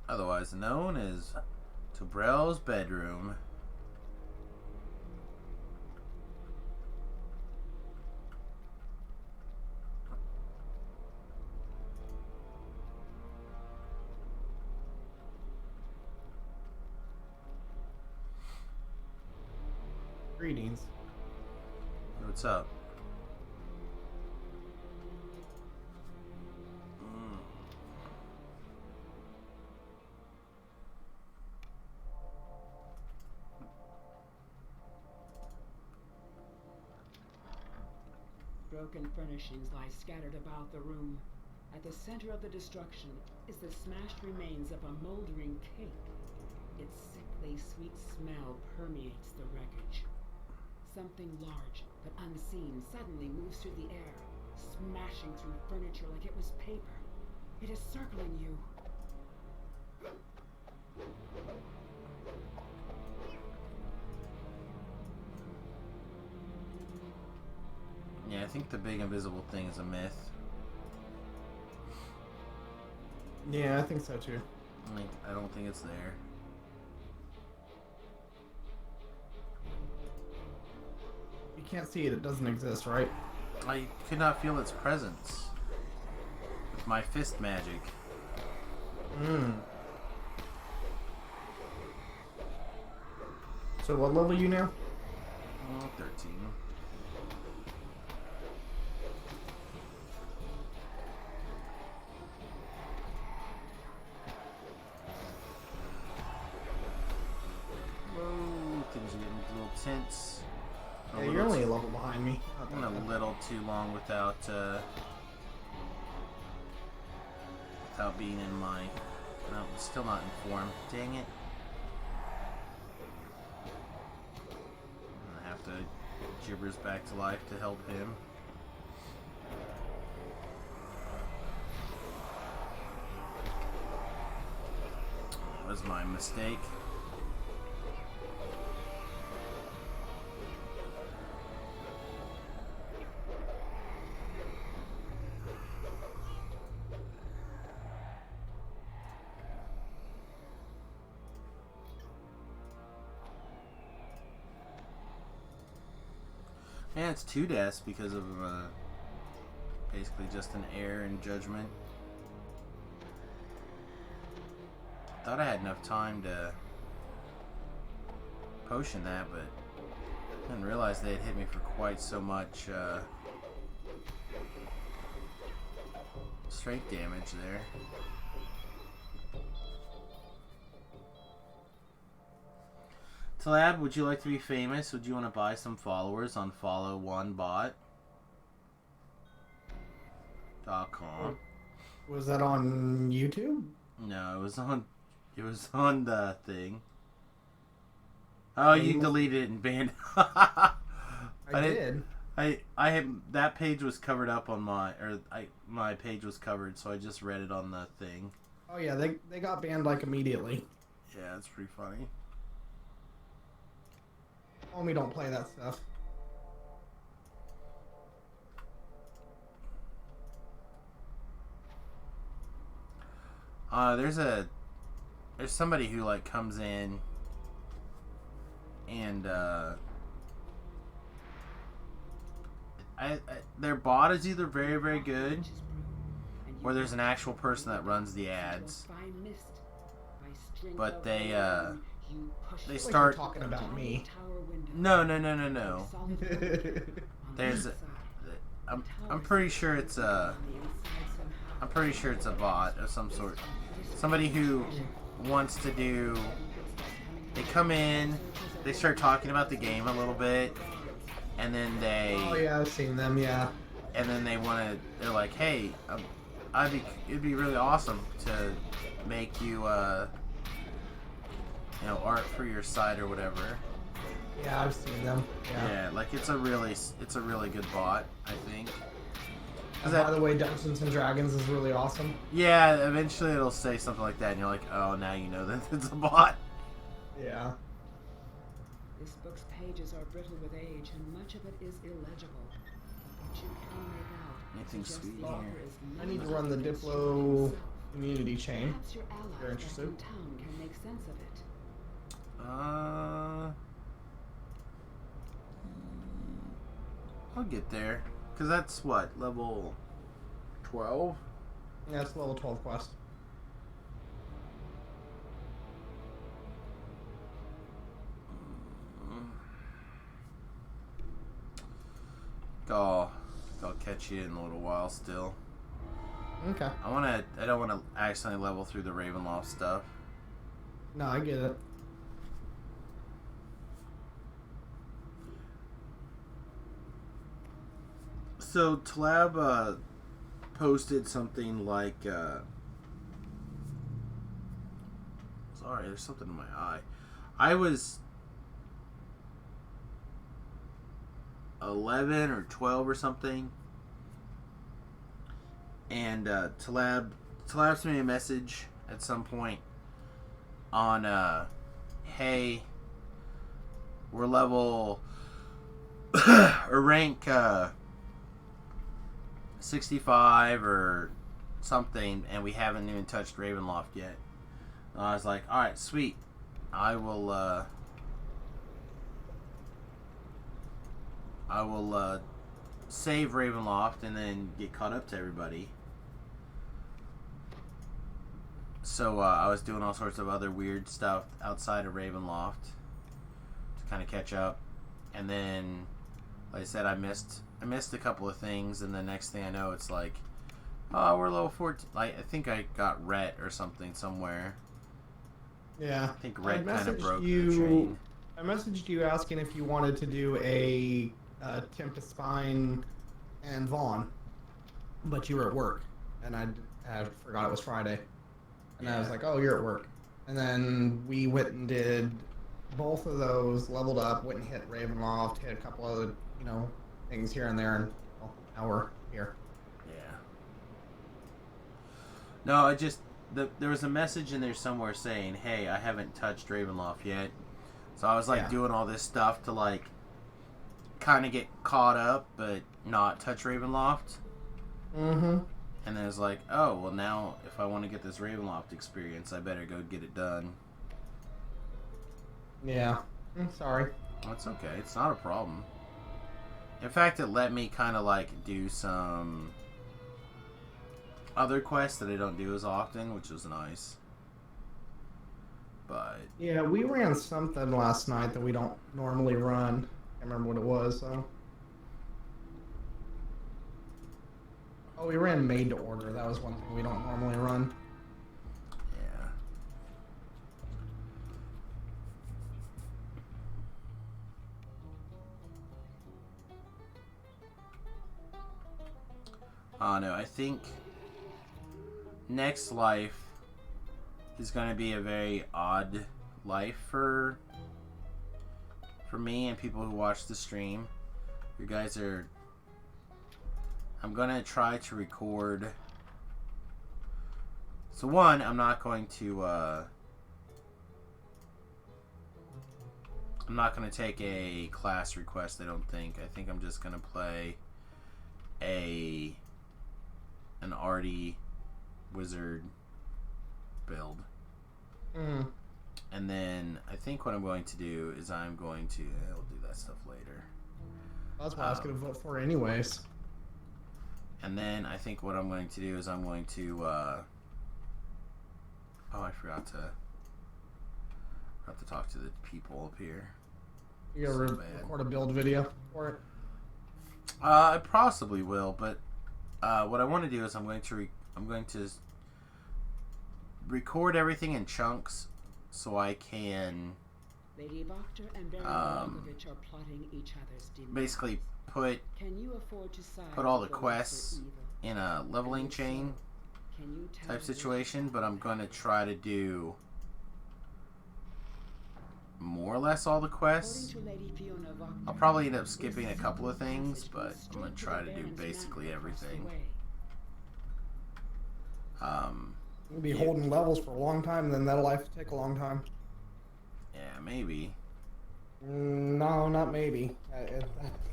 Otherwise known as Tobrel's bedroom. Greetings. What's up? Broken furnishings lie scattered about the room. At the center of the destruction is the smashed remains of a moldering cake. Its sickly sweet smell permeates the wreckage. Something large but unseen suddenly moves through the air, smashing through furniture like it was paper. It is circling you. Yeah, I think the big invisible thing is a myth. Yeah, I think so too. I don't think it's there. You can't see it, it doesn't exist, right? I could not feel its presence with my fist magic. So what level are you now? 13. Whoa, things are getting a little tense. Yeah, you're only a level behind me. Went a little too long without being in my... No, still not in form. Dang it. I have to gibbers back to life to help him. That was my mistake. Yeah, it's 2 deaths because of basically just an error in judgment. Thought I had enough time to potion that, but didn't realize they had hit me for quite so much strength damage there. Talab, would you like to be famous? Would you want to buy some followers on follow1bot.com? Was that on YouTube? No, it was on the thing. Oh, you deleted it and banned. I did. I had that page was covered up on my page was covered, so I just read it on the thing. Oh yeah, they got banned like immediately. Yeah, it's pretty funny. Homie, don't play that stuff. There's somebody who like comes in and their bot is either very very good, or there's an actual person that runs the ads. But they Like start you're talking about me. no. There's I'm pretty sure it's a bot of some sort. Somebody who wants to do. They come in, they start talking about the game a little bit, and then they. Oh yeah, I've seen them. Yeah. And then they're like, hey, it'd be really awesome to make you, art for your site or whatever. Yeah, I've seen them. Yeah, like it's a really good bot, I think. And by the way, Dungeons and Dragons is really awesome. Yeah, eventually it'll say something like that, and you're like, oh, now you know that it's a bot. Yeah. This book's pages are brittle with age, and much of it is illegible. What you can make out Anything suggests sweet the here? author is I need to not run the even Diplo community chain. Perhaps your allies You're back interested? in town can make sense of it. I'll get there. Because that's what, level 12? Yeah, it's level 12 quest. I'll catch you in a little while still. Okay. I don't wanna accidentally level through the Ravenloft stuff. No, I get it. So Tlab posted something like sorry, there's something in my eye. I was 11 or 12 or something, and Tlab sent me a message at some point on hey, we're level or rank 65 or something, and we haven't even touched Ravenloft yet. And I was like, alright, sweet. I will save Ravenloft and then get caught up to everybody. So I was doing all sorts of other weird stuff outside of Ravenloft to kind of catch up, and then, like I said, I missed a couple of things, and the next thing I know, it's like, oh, we're level 14. Like, I think I got Rhett or something somewhere. Yeah. I think Rhett kind of messaged broke the you- train. I messaged you asking if you wanted to do a Tempest Spine and Vaughn, but you were at work, and I forgot it was Friday, and I was Yeah. like, oh, you're at work, and then we went and did both of those, leveled up, went and hit Ravenloft, hit a couple other, things here and there, and now we're here. Yeah. No, there was a message in there somewhere saying, hey, I haven't touched Ravenloft yet. So I was like doing all this stuff to like kind of get caught up, but not touch Ravenloft. Mm-hmm. And then it's like, oh, well now if I want to get this Ravenloft experience, I better go get it done. Yeah. Sorry. That's okay. It's not a problem. In fact, it let me kind of like do some other quests that I don't do as often, which was nice. But Yeah, we ran something last night that we don't normally run. I can't remember what it was, though. Oh, we ran Made to Order. That was one thing we don't normally run. yeah. No, I think next life is going to be a very odd life for me and people who watch the stream. You guys are... I'm going to try to record... So one, I'm not going to... I'm not going to take a class request, I don't think. I think I'm just going to play an arty wizard build. Mm. And then I think what I'm going to do is I'm going to... I'll do that stuff later. That's what I was going to vote for anyways. And then I think what I'm going to do is I'm going to... oh, I forgot to talk to the people up here. You got to record a build video for it? I possibly will, but what I want to do is I'm going to record everything in chunks so I can Lady Boctor and Baron Volkovich are plotting each other's demise. basically put Can you afford to side all the with quests lesser evil? in a leveling And if chain so, can you tell type us situation, but about I'm going to that? try to do more or less all the quests. According to Lady Fiona Vaughn, I'll probably end up skipping a couple of things, but I'm going to try to do basically everything. You'll be Yeah. holding levels for a long time, then that'll take a long time. Yeah, maybe. No, not maybe.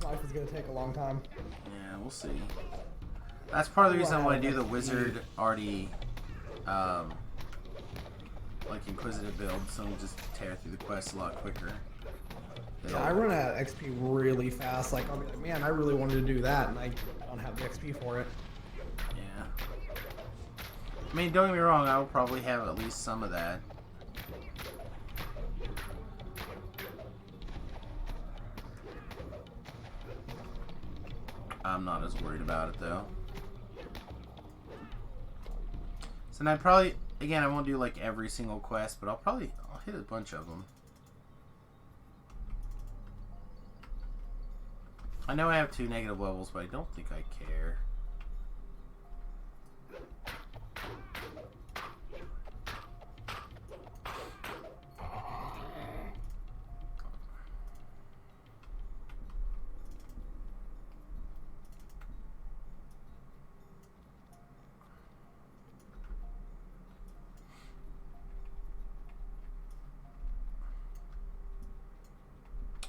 Life is going to take a long time. Yeah, we'll see. That's part of the reason I want to do the wizard already, like inquisitive build, so we'll just tear through the quests a lot quicker. Yeah, I run out of XP really fast. Like, I'll be like, man, I really wanted to do that, and I don't have the XP for it. Yeah. I mean, don't get me wrong, I will probably have at least some of that. I'm not as worried about it, though. So then I probably, again, I won't do like every single quest, but I'll hit a bunch of them. I know I have 2 negative levels, but I don't think I care.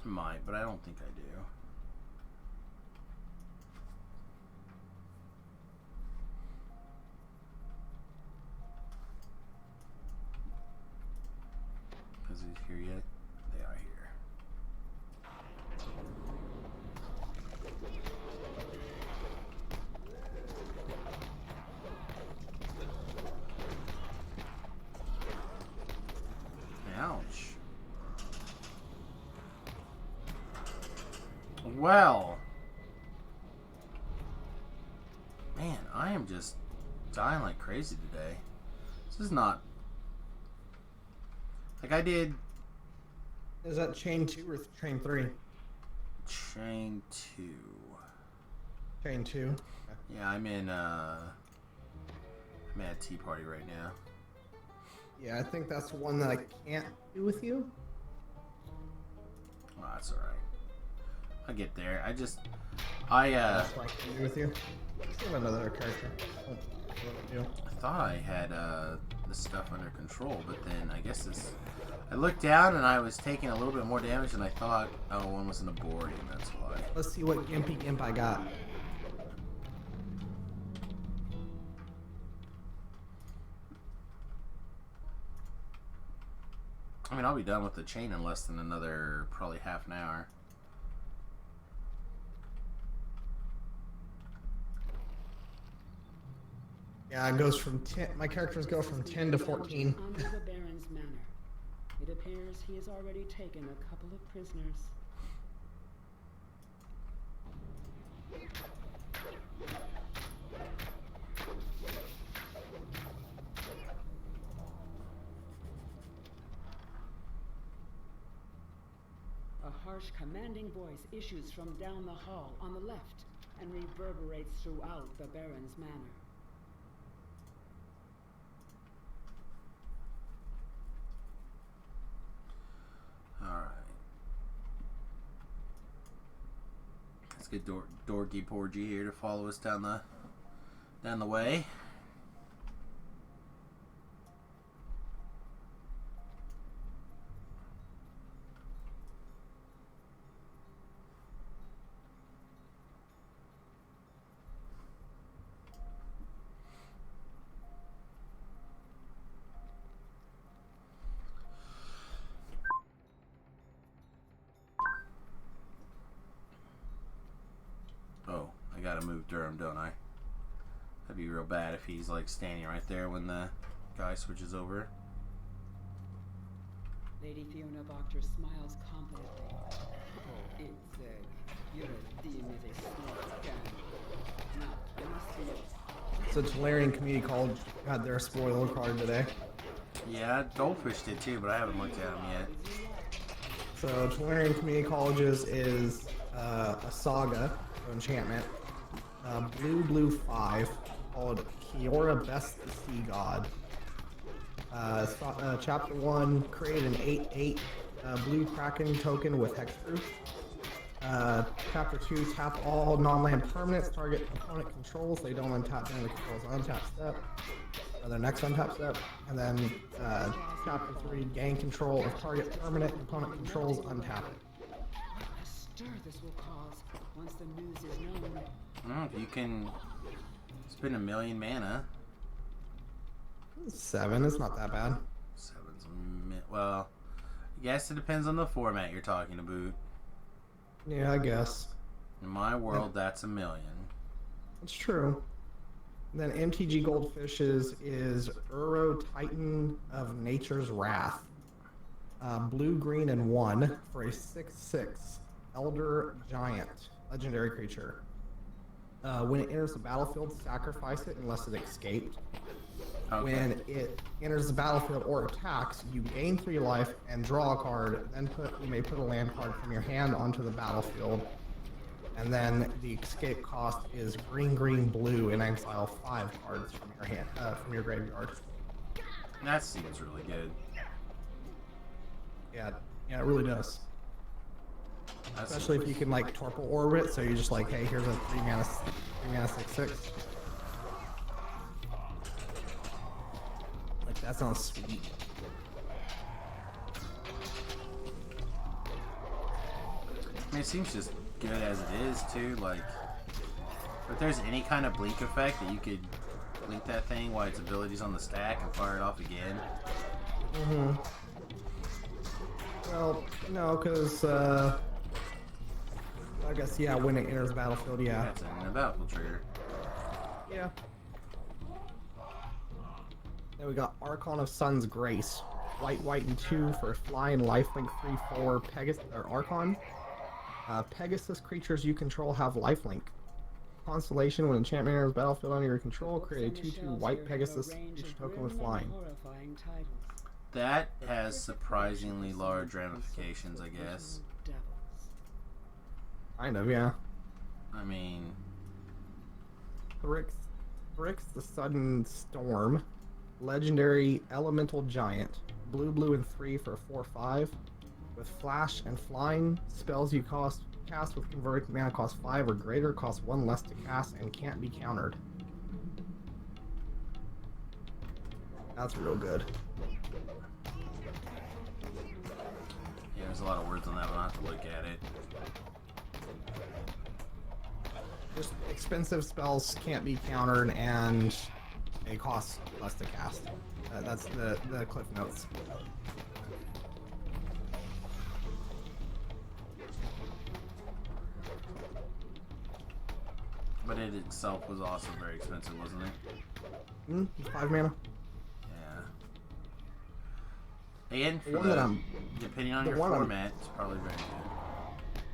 Might, but I don't think I do. Is it here yet? They are here. Ouch. Well, man, I am just dying like crazy today. This is not like I did Is that chain 2 or chain 3? chain 2. Chain 2. Yeah, I'm at Tea Party right now. Yeah, I think that's the one that I can't do with you. Oh, that's all right. I'll get there. That's what I can do with you. Let's have another character. What do? I thought I had this stuff under control, but then I guess I looked down and I was taking a little bit more damage than I thought. Oh, one was in the board, and that's why. Let's see what Gimpy Gimp I got. I mean, I'll be done with the chain in less than another probably half an hour. Yeah, it goes from 10. My characters go from 10 to 14. Under the Baron's manor. It appears he has already taken a couple of prisoners. A harsh, commanding voice issues from down the hall on the left and reverberates throughout the Baron's manor. Alright. Let's get Dorky Porgy here to follow us down the way. gotta move Durham, don't I? That'd be real bad if he's like standing right there when the guy switches over. Lady Fiona Boctor smiles confidently. Oh, it's you're a demon with a smart gun. Now, let me see it. So Tolarian Community College had their spoiler card today. Yeah, Goldfish did too, but I haven't looked at him yet. So Tolarian Community Colleges is a saga of enchantment. Blue 5 called Kiora Best the Sea God. Chapter 1, create an 8/8 blue Kraken token with hexproof. Chapter 2, tap all non-land permanents target opponent controls. They don't untap during the control's untap step. Or their next untap step. And then Chapter 3, gain control of target permanent opponent controls untap it. What a stir this will cause once the news is known. If you can spend 1 million mana. 7 is not that bad. 7's well, I guess it depends on the format you're talking about. Yeah, I guess. In my world, that's 1 million. That's true. Then MTG Goldfishes is Uro Titan of Nature's Wrath. Blue, green, and 1 for a 6/6 Elder Giant legendary creature. When it enters the battlefield, sacrifice it unless it escaped. Okay. When it enters the battlefield or attacks, you gain 3 life and draw a card. Then you may put a land card from your hand onto the battlefield. And then the escape cost is green, green, blue, and exile 5 cards from your hand, from your graveyard. That seems really good. Yeah, it really does. Especially if you can like Torpor Orbit, so you're just like, hey, here's a 3 mana 6/6. Like that sounds sweet. I mean, it seems just good as it is too. Like, if there's any kind of blink effect that you could blink that thing while its ability's on the stack and fire it off again. Well, no, because I guess yeah, when it enters the battlefield, yeah. That's a battlefield trigger. Yeah. Then we got Archon of Sun's Grace. White, and 2 for flying lifelink 3/4 Pegasus or Archon. Pegasus creatures you control have lifelink. Constellation, when enchantment enters battlefield under your control, create a 2/2 white Pegasus creature token with flying. That has surprisingly large ramifications, I guess. Kind of, yeah. I mean, Thrix the Sudden Storm. Legendary Elemental Giant. Blue, and 3 for 4/5. With flash and flying, spells you cast with converted mana cost 5 or greater cost 1 less to cast and can't be countered. That's real good. yeah, there's a lot of words on that one. I have to look at it. Just expensive spells can't be countered and they cost less to cast. That's the cliff notes. But it itself was also very expensive, wasn't it? 5 mana. Yeah. And for The one that depending on the your one I'm- format, it's probably very good.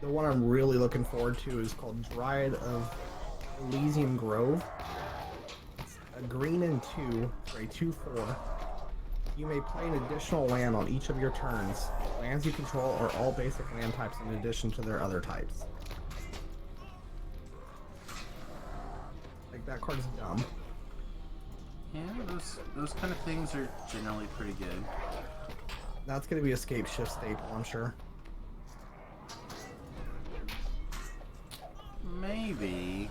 The one I'm really looking forward to is called Dryad of Elysian Grove. It's a green and 2 for a 2/4. You may play an additional land on each of your turns. Lands you control are all basic land types in addition to their other types. Like, that card's dumb. Yeah, those kind of things are generally pretty good. That's gonna be a Scape Shift staple, I'm sure. Maybe.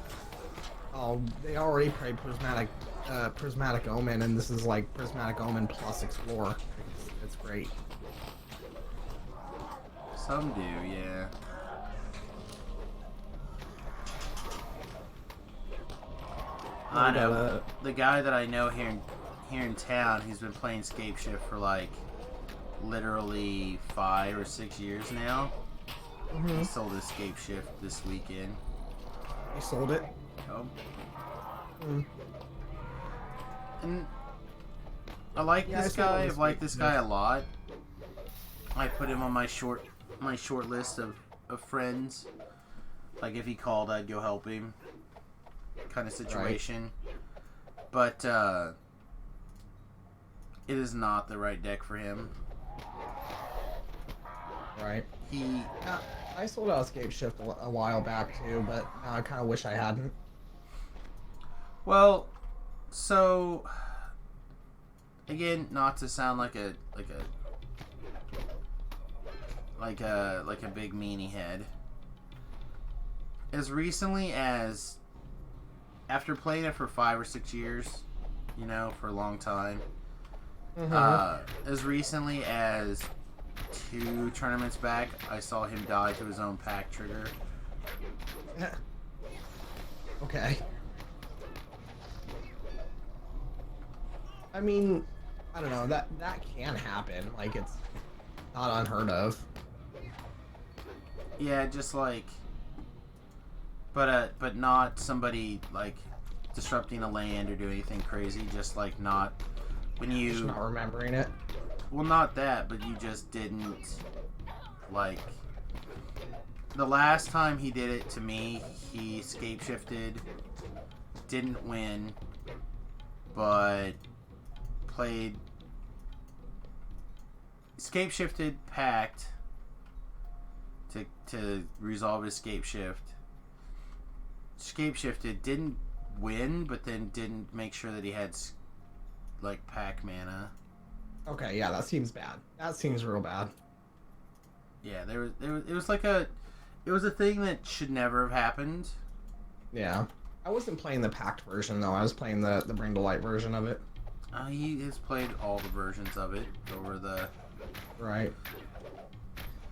Oh, they already played Prismatic Omen, and this is like Prismatic Omen plus Explore. It's great. Some do, yeah. I know. The guy that I know here in town, he's been playing Scape Shift for like literally 5 or 6 years now. He sold his Scape Shift this weekend. You sold it? go. Mm. And I like Yeah, this I feel guy. it I've was liked good. this guy a lot. I put him on my short list of friends. Like if he called, I'd go help him. Kind of situation. But it is not the right deck for him. Right. He I sold out Escape Shift a while back too, but now I kind of wish I hadn't. well, so again, not to sound like a big meanie head. As recently as after playing it for 5 or 6 years, you know, for a long time. As recently as 2 tournaments back, I saw him die to his own pack trigger. Okay. I mean, I don't know, that can happen. Like, it's not unheard of. Yeah, just like, but not somebody like disrupting a land or doing anything crazy. Just like not when you Just not remembering it. well, not that, but you just didn't like. The last time he did it to me, he escape shifted, didn't win, but played escape shifted, packed to resolve his escape shift. Escape shifted, didn't win, but then didn't make sure that he had like pack mana. Okay, yeah, that seems bad. That seems real bad. Yeah, it was like a thing that should never have happened. Yeah. I wasn't playing the packed version though. I was playing the Bring to Light version of it. He has played all the versions of it over the. Right.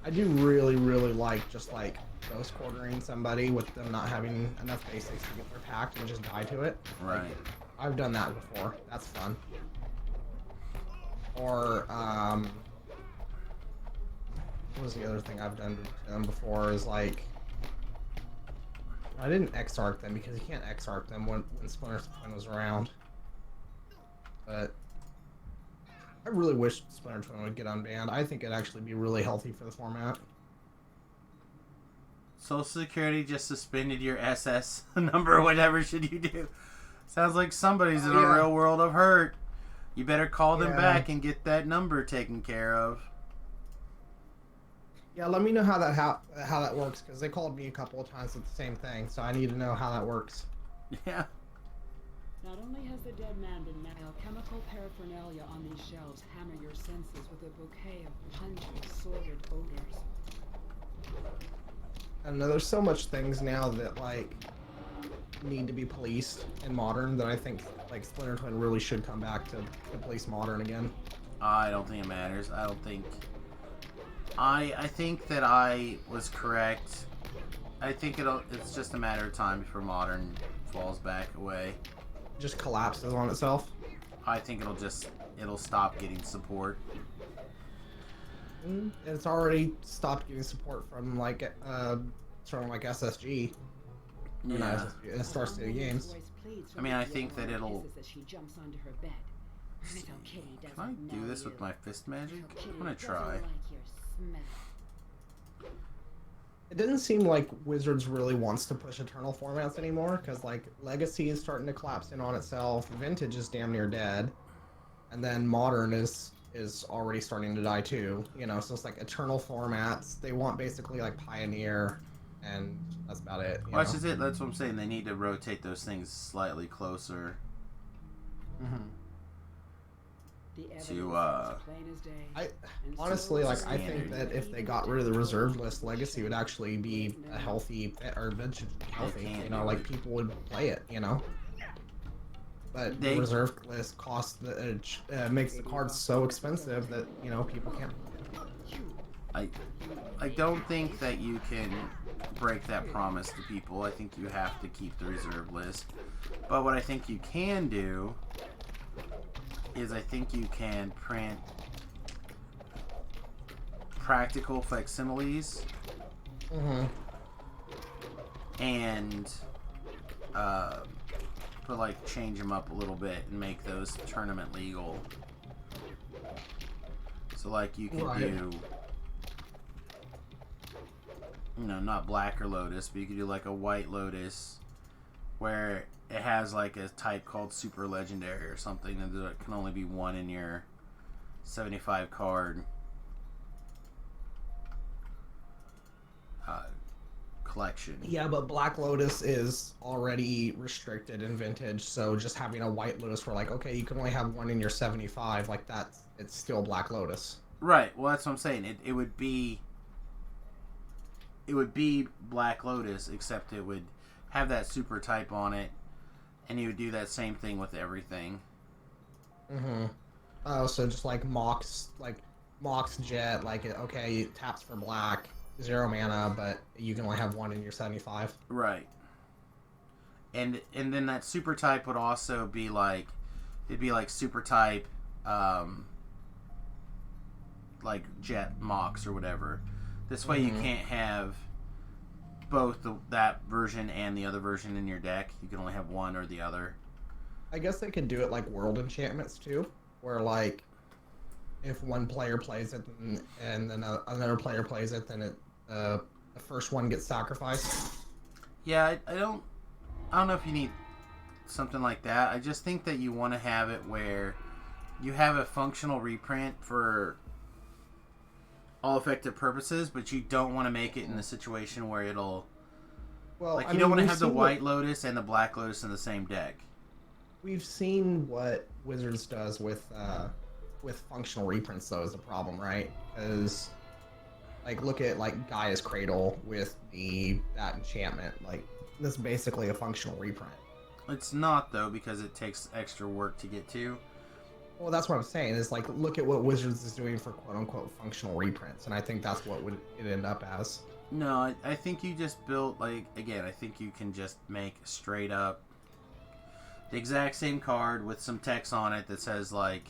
I do really, really like just like ghost quartering somebody with them not having enough basics to get their packed and just die to it. Right. Like, I've done that before. That's fun. Or what was the other thing I've done to them before is like I didn't X-Arc them because you can't X-Arc them when Splinter Twin was around. But I really wish Splinter Twin would get unbanned. I think it'd actually be really healthy for the format. Social Security just suspended your SS number. Whatever should you do? Sounds like somebody's in a real world of hurt. You better call them back and get that number taken care of. Yeah, let me know how that works because they called me a couple of times with the same thing, so I need to know how that works. Yeah. Not only has the dead man been alchemical paraphernalia on these shelves hammer your senses with a bouquet of pungent, sordid odors. I don't know, there's so much things now that like need to be policed in Modern that I think like Splinter Twin really should come back to police Modern again. I don't think it matters. I don't think. I think that I was correct. I think it's just a matter of time before Modern falls back away. Just collapses on itself. I think it'll stop getting support. It's already stopped getting support from like SSG. Yeah. Not SSG, Star City Games. I mean, I think that it'll. She jumps onto her bed. Little kitty Can doesn't I do know this you. with my fist magic? Little kitty I'm gonna doesn't try. like your smell. It doesn't seem like Wizards really wants to push Eternal formats anymore, because like Legacy is starting to collapse in on itself, Vintage is damn near dead, and then Modern is already starting to die too. You know, so it's like Eternal formats. They want basically like Pioneer, and that's about it. Well, that's just it. That's what I'm saying. They need to rotate those things slightly closer. To I honestly like. I think that if they got rid of the reserved list, Legacy would actually be a healthy, or Vintage would be healthy. You know, like people would play it. You know. But the reserved list costs makes the cards so expensive that you know people can't. I don't think that you can break that promise to people. I think you have to keep the reserve list. But what I think you can do is I think you can print practical facsimiles and but like change them up a little bit and make those tournament legal. So like you can do, you know, not black or lotus, but you could do like a white lotus where it has like a type called super legendary or something, and there can only be one in your 75 card collection. Yeah, but Black Lotus is already restricted in Vintage, so just having a White Lotus where like, okay, you can only have one in your 75, like that's, it's still Black Lotus. Right, well that's what I'm saying. It would be Black Lotus, except it would have that super type on it, and you would do that same thing with everything. Mm-hmm. Oh, so just like Mox Jet, like, okay, it taps for black, 0 mana, but you can only have one in your 75. Right. And then that super type would also be like, it'd be like super type, like Jet Mox or whatever. This way you can't have both that version and the other version in your deck. You can only have one or the other. I guess they could do it like World Enchantments too, where like if one player plays it and then another player plays it, then the first one gets sacrificed. Yeah, I don't know if you need something like that. I just think that you want to have it where you have a functional reprint for all effective purposes, but you don't want to make it in the situation where it'll... Well, like, you don't want to have the White Lotus and the Black Lotus in the same deck. We've seen what Wizards does with functional reprints, though, is the problem, right? Because, like, look at, like, Gaia's Cradle with that enchantment. Like, that's basically a functional reprint. It's not, though, because it takes extra work to get to. Well, that's what I'm saying, is, like, look at what Wizards is doing for quote-unquote functional reprints, and I think that's what would it end up as. No, I think you just built, like, again, I think you can just make straight up the exact same card with some text on it that says, like,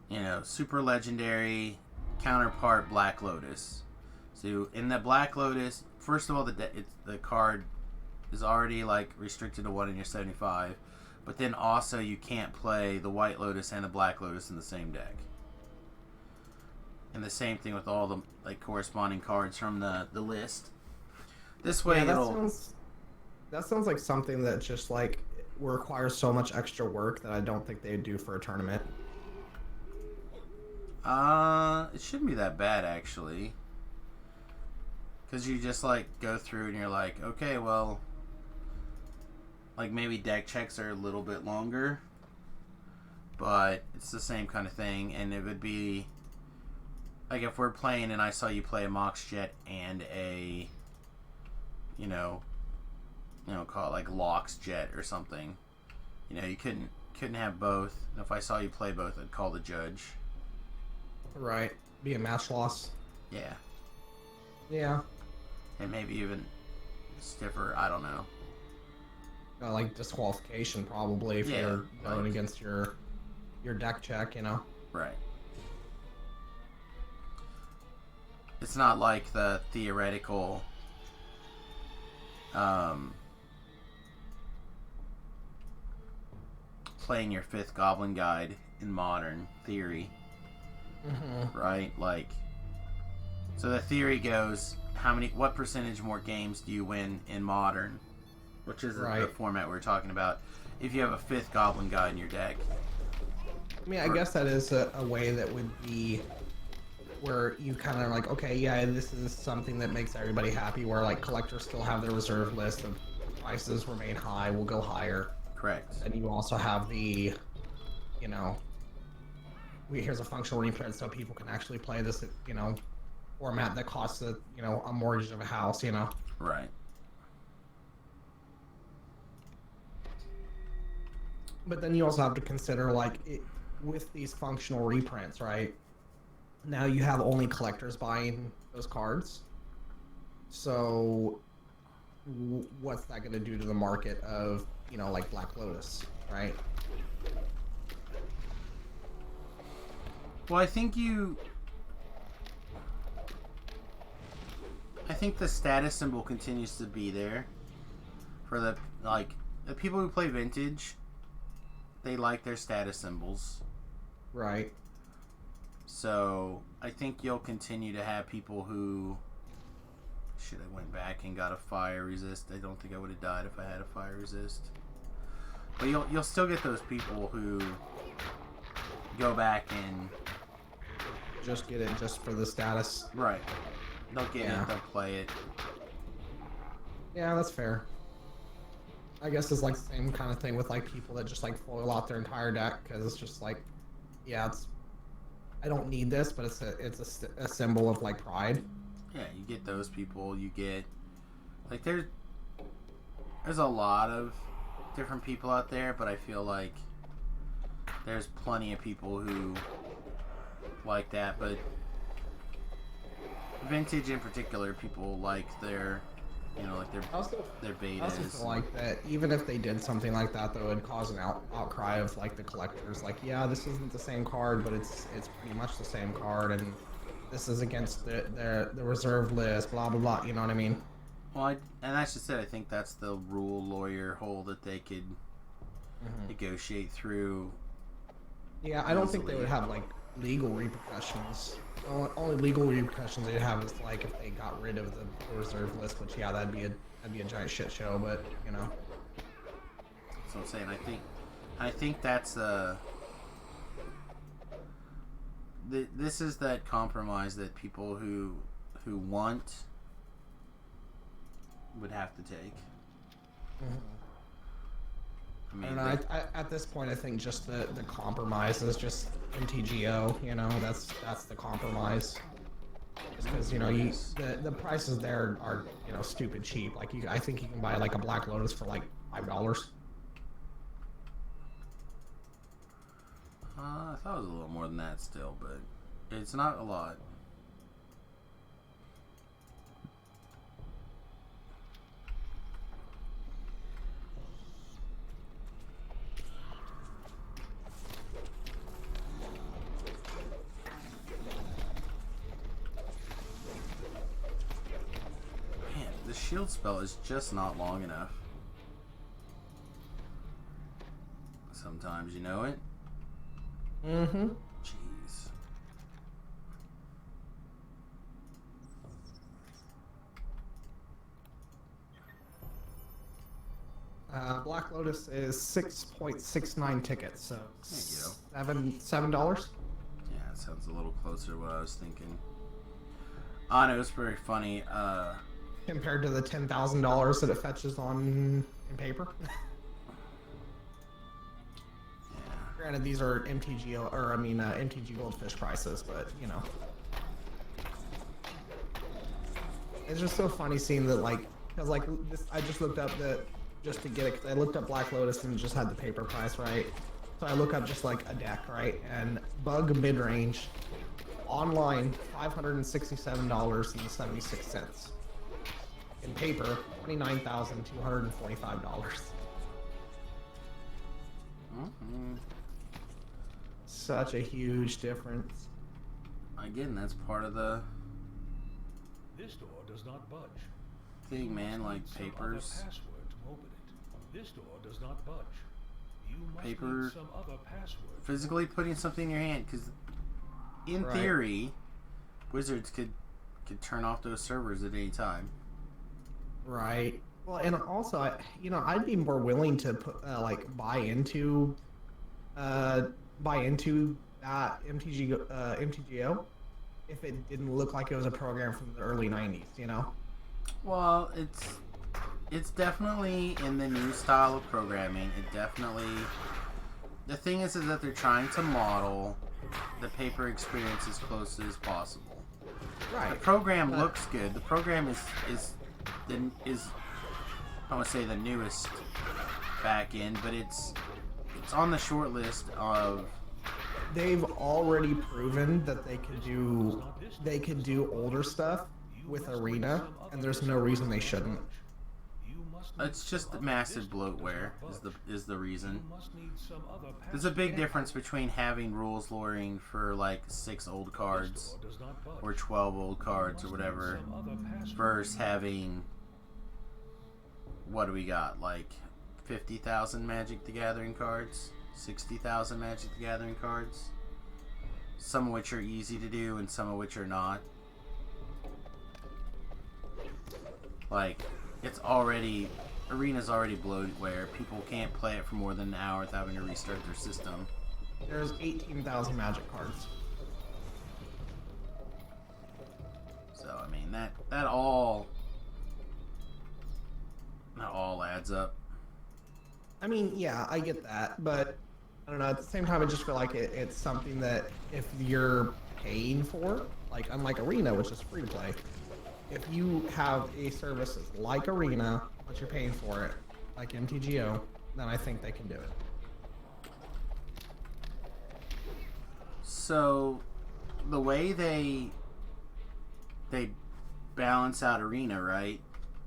you know, super legendary counterpart Black Lotus. So in the Black Lotus, first of all, the card is already, like, restricted to 1 in your 75, but then also you can't play the White Lotus and the Black Lotus in the same deck. And the same thing with all the, like, corresponding cards from the list. This way, yeah, that sounds like something that just, like, requires so much extra work that I don't think they'd do for a tournament. It shouldn't be that bad, actually. Because you just, like, go through and you're like, okay, well, like, maybe deck checks are a little bit longer, but it's the same kind of thing, and it would be, like, if we're playing and I saw you play a Mox Jet and a, you know, call it, like, Lox Jet or something, you know, you couldn't have both, and if I saw you play both, I'd call the judge. Right. Be a match loss. Yeah. Yeah. And maybe even stiffer, I don't know. Like disqualification, probably, if you're going against your deck check, you know? Right. It's not like the theoretical playing your 5th Goblin Guide in Modern theory. Mm-hmm. Right? Like, so the theory goes, what percentage more games do you win in Modern? Which is the format we're talking about. If you have a 5th Goblin Guide in your deck. I mean, I guess that is a way that would be where you kind of like, okay, yeah, this is something that makes everybody happy, where like collectors still have their reserve list of prices remain high, will go higher. Correct. And you also have the, you know, here's a functional reprint so people can actually play this, you know, format that costs a mortgage of a house, you know. Right. But then you also have to consider, like, with these functional reprints, right? Now you have only collectors buying those cards. So what's that going to do to the market of, you know, like Black Lotus, right? Well, I think the status symbol continues to be there For the people who play Vintage, they like their status symbols. Right. So I think you'll continue to have people who... Shit, I went back and got a fire resist. I don't think I would have died if I had a fire resist. But you'll still get those people who go back and just get it just for the status. Right. They'll get it, they'll play it. Yeah, that's fair. I guess it's like the same kind of thing with like people that just like foil out their entire deck because it's just like, yeah, it's I don't need this, but it's a symbol of like pride. Yeah, you get those people. You get like there's a lot of different people out there, but I feel like there's plenty of people who like that. But Vintage in particular, people like their, you know, like their betas. I also feel like that even if they did something like that, though, it would cause an outcry of like the collectors. Like, yeah, this isn't the same card, but it's pretty much the same card, and this is against the reserve list. Blah blah blah. You know what I mean? Well, and that's just it. I think that's the rule lawyer hole that they could negotiate through. Yeah, I don't think they would have like legal repercussions. Only legal repercussions they'd have is like if they got rid of the reserve list, which yeah, that'd be a giant shit show. But you know, that's what I'm saying. I think that's this is that compromise that people who want would have to take. I mean, I at this point, I think just the compromise is just MTGO. You know, that's the compromise. Just because you know the prices there are you know stupid cheap. Like I think you can buy like a Black Lotus for like $5. I thought it was a little more than that still, but it's not a lot. Man, the shield spell is just not long enough. Sometimes, you know it? Mm-hmm. Jeez. Black Lotus is 6.69 tickets, so There you $7. Yeah, it sounds a little closer to what I was thinking. No, it was very funny. Compared to the $10,000 that it fetches in paper. Granted, these are MTG Goldfish prices, but you know, it's just so funny seeing that like, because like this, I just looked up just to get it. Cause I looked up Black Lotus and it just had the paper price, right? So I look up just like a deck, right? And Bug mid-range online $567.76. In paper, $29,245. Such a huge difference. Again, that's part of the This door does not budge. thing, man. Like Some other papers. password to open it. This door does not budge. You must Paper. need some other password. Physically putting something in your hand, because in Right. theory, wizards could turn off those servers at any time. Right. Well, and also, I'd be more willing to put buy into that MTGO if it didn't look like it was a program from the early '90s. You know. Well, it's definitely in the new style of programming. It definitely. The thing is that they're trying to model the paper experience as close as possible. Right. The program looks good. The program is I want to say the newest back end, but it's on the short list of. They've already proven that they could do older stuff with Arena, and there's no reason they shouldn't. It's just massive bloatware is the reason. There's a big difference between having rules lawyering for like 6 old cards or 12 old cards or whatever versus having what do we got? Like 50,000 Magic the Gathering cards, 60,000 Magic the Gathering cards. Some of which are easy to do, and some of which are not. Like, Arena's already bloatware. People can't play it for more than an hour without having to restart their system. There's 18,000 Magic cards. So, I mean, that all adds up. I mean, yeah, I get that, but I don't know. At the same time, I just feel like it's something that if you're paying for, like unlike Arena, which is free to play, if you have a service that's like Arena, but you're paying for it, like MTGO, then I think they can do it. So, the way they balance out Arena, right?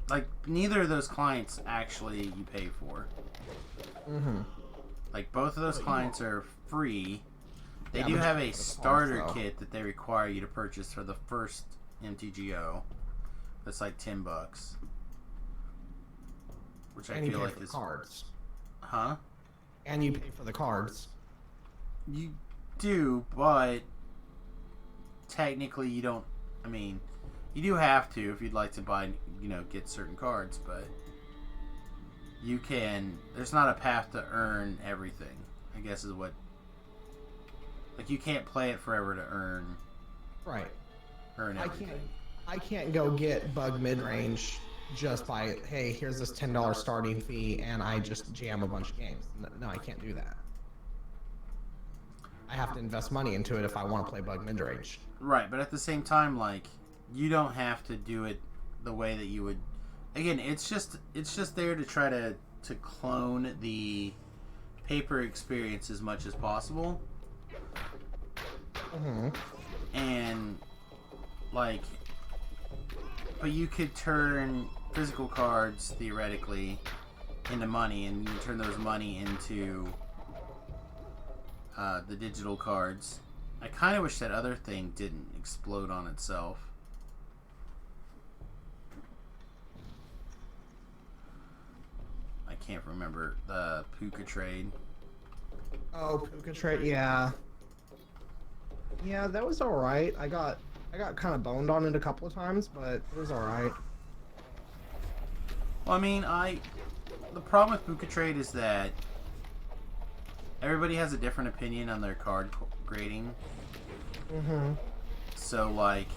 Like, neither of those clients actually you pay for. Mm-hmm. Like, both of those clients are free. They Yeah, do but have you a pay for the starter cards, though. kit that they require you to purchase for the first MTGO. That's like $10. Which I And you feel pay like for the is... cards. Huh? And you pay for the cards. You do, but technically you don't... I mean, you do have to if you'd like to buy, get certain cards, but you can... There's not a path to earn everything, I guess is what... Like, you can't play it forever to earn Right. everything. I can't go get bug mid-range just by, hey, here's this $10 starting fee, and I just jam a bunch of games. No, I can't do that. I have to invest money into it if I want to play bug mid-range. Right, but at the same time, like, you don't have to do it the way that you would... Again, it's just there to try to clone the paper experience as much as possible. Mm-hmm. And, like... But you could turn physical cards, theoretically, into money, and you turn those money into the digital cards. I kind of wish that other thing didn't explode on itself. I can't remember the Puka trade. Oh, Puka trade, yeah. Yeah, that was alright. I got kind of boned on it a couple of times, but it was alright. Well, I mean, the problem with Puka trade is that everybody has a different opinion on their card grading. Mm-hmm. So, like,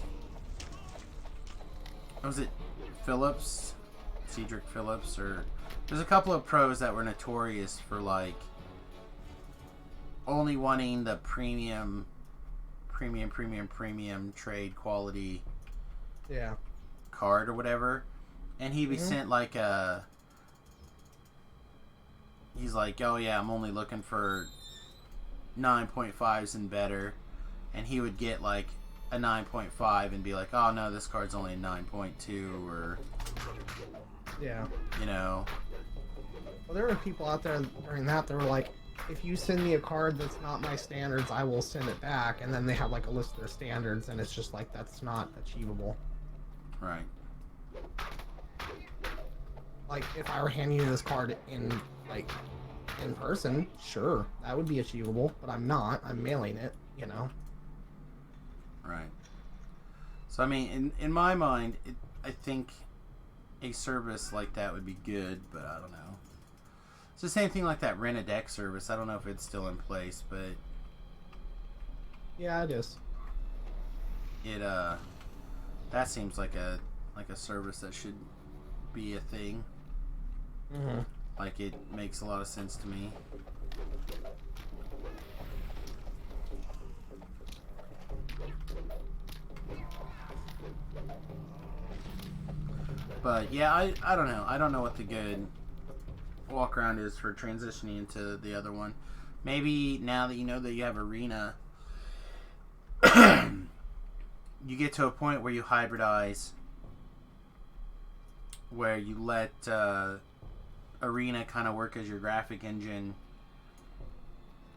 was it Phillips? Cedric Phillips? Or there's a couple of pros that were notorious for, like, only wanting the premium trade quality card or whatever. And he'd be sent, like, he's like, oh yeah, I'm only looking for 9.5s and better. And he would get, like, a 9.5 and be like, oh no, this card's only a 9.2, or... Yeah. Well, there were people out there during that were like, if you send me a card that's not my standards, I will send it back. And then they have, like, a list of their standards, and it's just like, that's not achievable. Right. Like, if I were handing you this card in person, sure, that would be achievable, but I'm not. I'm mailing it, Right. So, I mean, in my mind, I think a service like that would be good, but I don't know. It's the same thing like that rent a deck service. I don't know if it's still in place, but Yeah, it is. it that seems like a service that should be a thing. Mm-hmm. Like, it makes a lot of sense to me. But yeah, I don't know. I don't know what the good walk around is for transitioning into the other one. Maybe now that you know that you have Arena, you get to a point where you hybridize, where you let Arena kind of work as your graphic engine,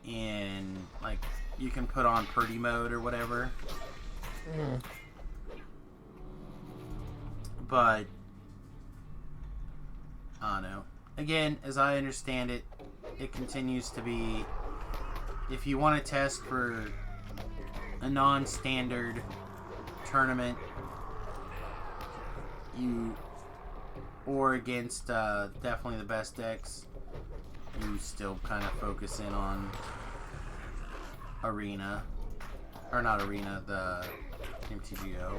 and like you can put on Purdy mode or whatever. Mm. But I don't know. Again, as I understand it, it continues to be, if you want to test for a non-standard tournament, or against definitely the best decks, you still kind of focus in on Arena. Or not Arena, the MTGO.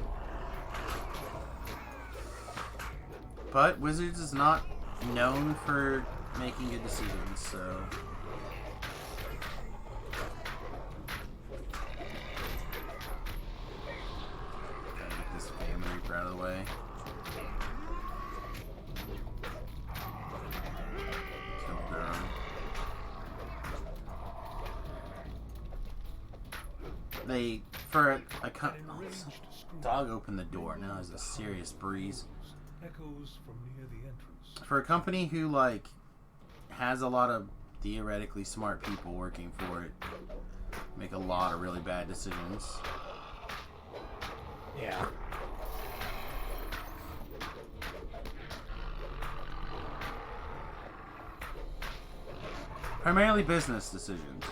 But Wizards is not known for making good decisions, so... Gotta get this Family Reaper out of the way. Dog opened the door. Now there's a serious breeze. Echoes from near the entrance. For a company who, like, has a lot of theoretically smart people working for it, make a lot of really bad decisions. Yeah. Primarily business decisions.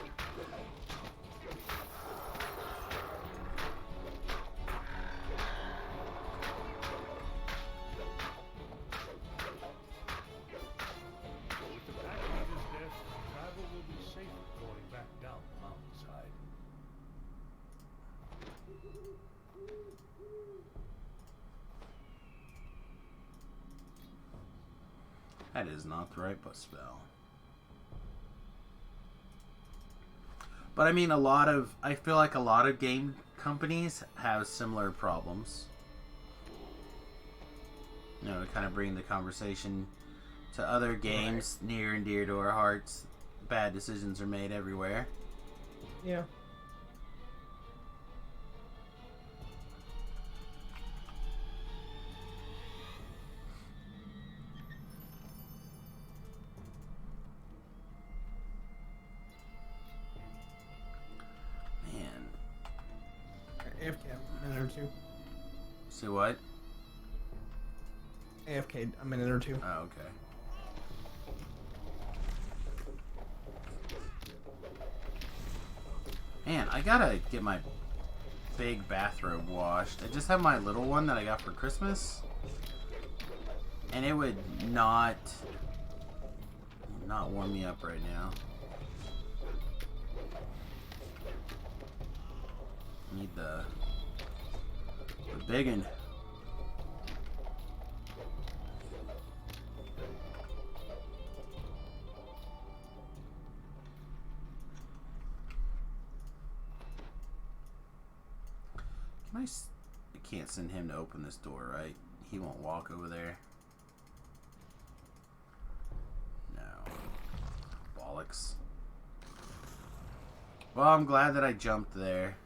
With the Pathfinder's death, travel will be safer going back down the mountainside. That is not the right spell. But I mean, I feel like a lot of game companies have similar problems. You know, to kind of bring the conversation to other games near and dear to our hearts. Bad decisions are made everywhere. Yeah. Man. AFK, a minute or two. See what? AFK, a minute or two. Oh, okay. Man, I gotta get my big bathrobe washed. I just have my little one that I got for Christmas. And it would not warm me up right now. Need the big one. I can't send him to open this door, right? He won't walk over there. No. Bollocks. Well, I'm glad that I jumped there.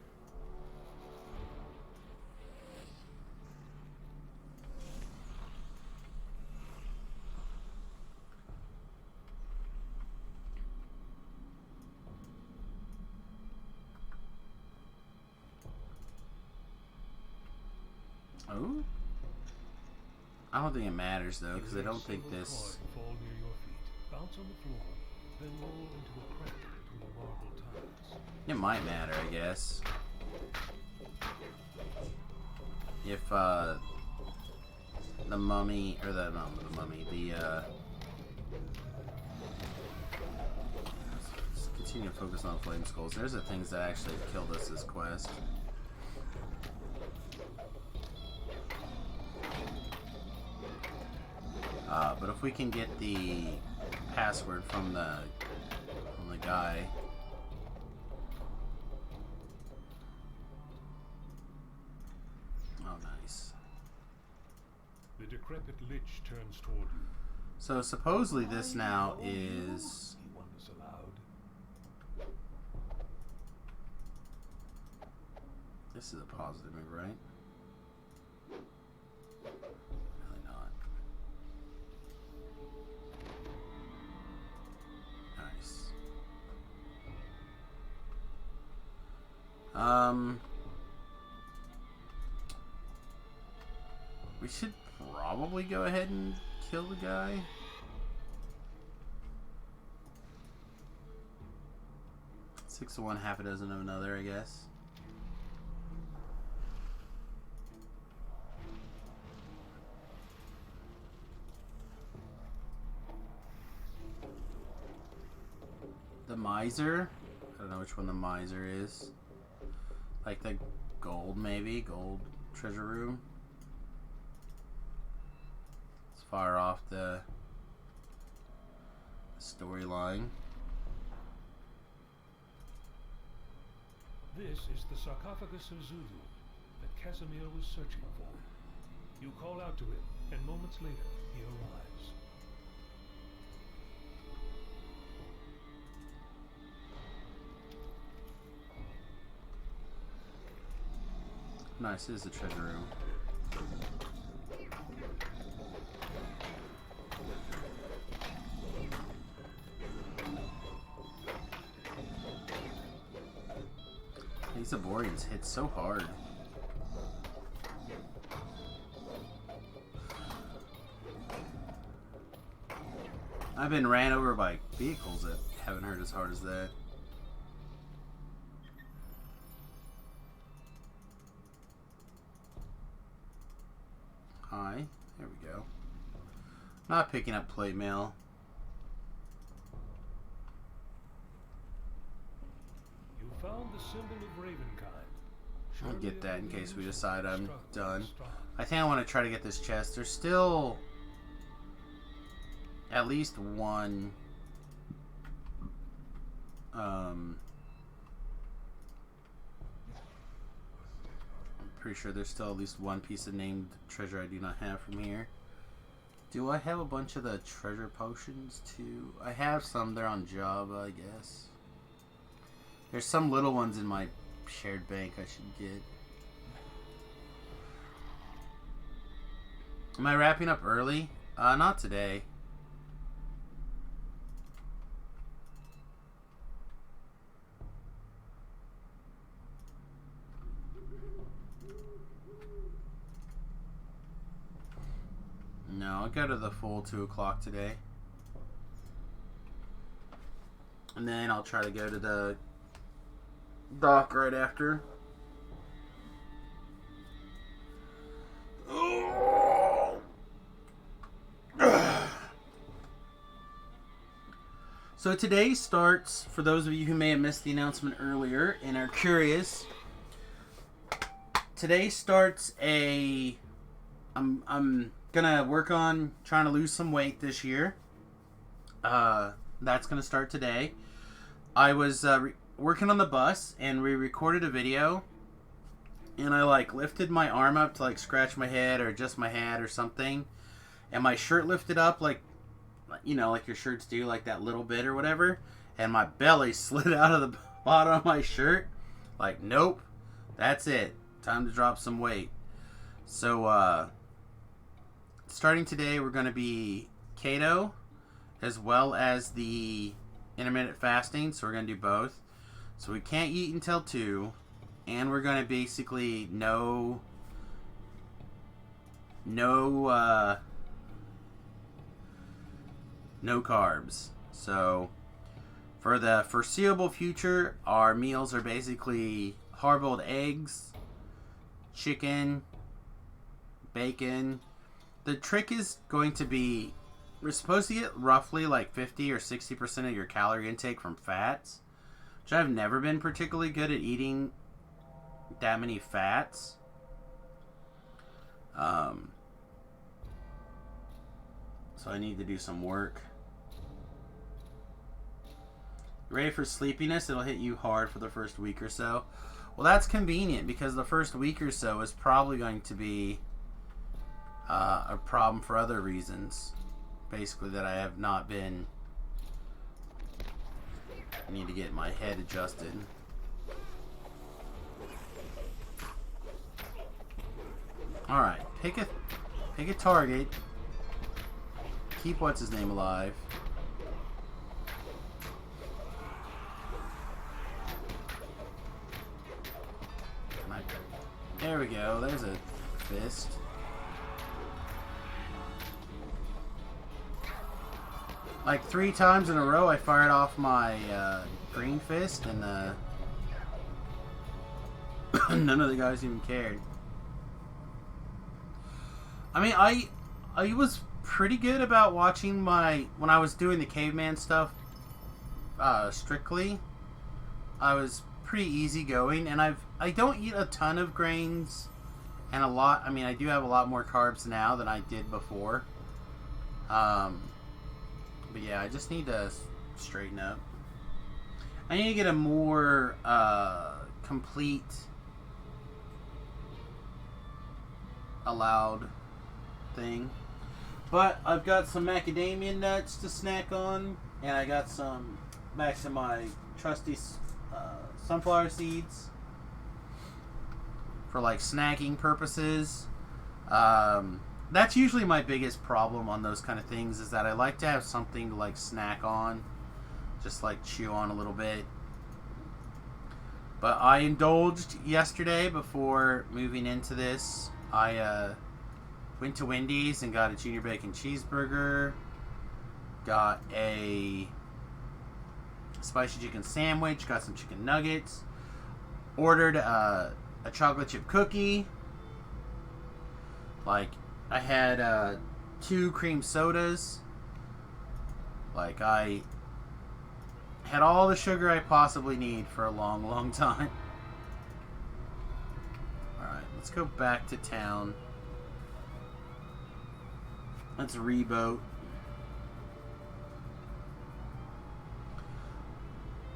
Oh? I don't think it matters though, because I don't think this. Fall near your feet, bounce on the floor, then roll into a crack between marble tiles. It might matter, I guess. If the mummy or the mummy, let's continue to focus on flame skulls. There's the things that actually killed us this quest. But if we can get the password from the guy. Oh, nice. The decrepit lich turns toward you. So supposedly this now is. He wonders aloud. This is a positive move, right? Really not. Nice. We should probably go ahead and kill the guy. 6 of one, half a dozen of another, I guess. The miser? I don't know which one the miser is. Like the gold, maybe? Gold treasure room? It's far off the storyline. This is the sarcophagus of Zulu that Casimir was searching for. You call out to him, and moments later, he arrives. Nice, this is the treasure room. These Aborians hit so hard. I've been ran over by vehicles that haven't hurt as hard as that. Hi, there we go. Not picking up plate mail. You found the symbol of Ravenkind. I'll get that in case we decide I'm done. I think I want to try to get this chest. There's still at least one I'm pretty sure there's still at least one piece of named treasure I do not have from here. Do I have a bunch of the treasure potions too? I have some. They're on Java, I guess. There's some little ones in my shared bank I should get. Am I wrapping up early? Not today. No, I'll go to the full 2 o'clock today. And then I'll try to go to the dock right after. So today starts, for those of you who may have missed the announcement earlier and are curious, today starts I'm gonna work on trying to lose some weight this year. That's gonna start today. I was working on the bus and we recorded a video, and I like lifted my arm up to like scratch my head or adjust my head or something, and my shirt lifted up like, you know, like your shirts do, like that little bit or whatever, and my belly slid out of the bottom of my shirt. Like, nope, that's it, time to drop some weight. So starting today, we're going to be keto as well as the intermittent fasting. So we're going to do both. So we can't eat until 2. And we're going to basically no carbs. So for the foreseeable future, our meals are basically hard-boiled eggs, chicken, bacon. The trick is going to be, we're supposed to get roughly like 50 or 60% of your calorie intake from fats, which I've never been particularly good at eating that many fats. So I need to do some work. Ready for sleepiness? It'll hit you hard for the first week or so. Well, that's convenient because the first week or so is probably going to be a problem for other reasons. Basically, that I have not been. I need to get my head adjusted. All right, pick a target. Keep what's his name alive. There we go. There's a fist. Like 3 times in a row, I fired off my green fist, and none of the guys even cared. I mean, I was pretty good about watching when I was doing the caveman stuff strictly. I was pretty easygoing, and I don't eat a ton of grains, and I mean, I do have a lot more carbs now than I did before. But yeah, I just need to straighten up. I need to get a more complete allowed thing. But I've got some macadamia nuts to snack on, and I got some back to my trusty sunflower seeds for like snacking purposes. That's usually my biggest problem on those kind of things, is that I like to have something to like snack on, just like chew on a little bit. But I indulged yesterday before moving into this. I went to Wendy's and got a junior bacon cheeseburger, got a spicy chicken sandwich, got some chicken nuggets, ordered a chocolate chip cookie. Like, I had 2 cream sodas. Like, I had all the sugar I possibly need for a long, long time. Alright, let's go back to town. Let's reboat.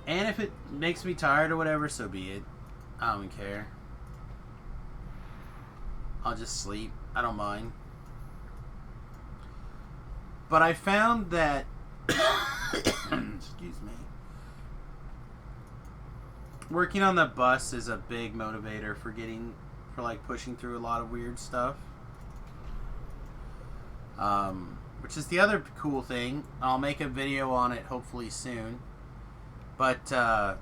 And if it makes me tired or whatever, so be it. I don't care. I'll just sleep. I don't mind. But I found that excuse me, working on the bus is a big motivator for like pushing through a lot of weird stuff. Which is the other cool thing. I'll make a video on it hopefully soon. But I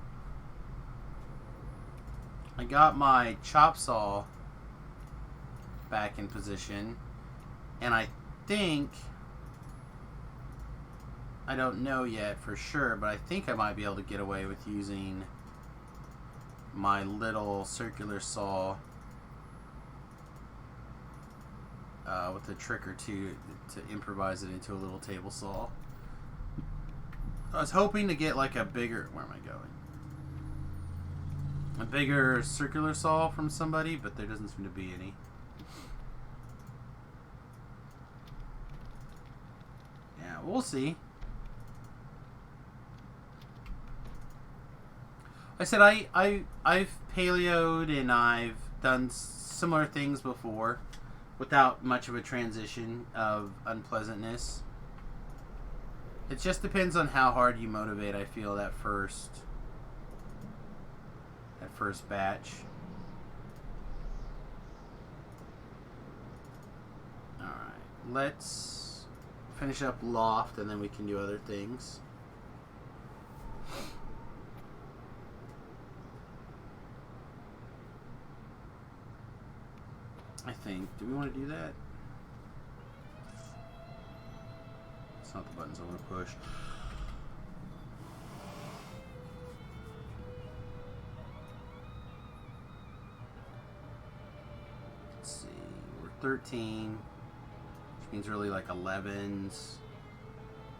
got my chop saw back in position, and I think, I don't know yet for sure, but I think I might be able to get away with using my little circular saw with a trick or two to improvise it into a little table saw. I was hoping to get like a bigger, where am I going? A bigger circular saw from somebody, but there doesn't seem to be any. Yeah, we'll see. I said I've paleoed and I've done similar things before without much of a transition of unpleasantness. It just depends on how hard you motivate, I feel, that first batch. Alright, let's finish up Loft and then we can do other things. I think. Do we want to do that? It's not the buttons I want to push. Let's see. We're 13, which means really like 11s.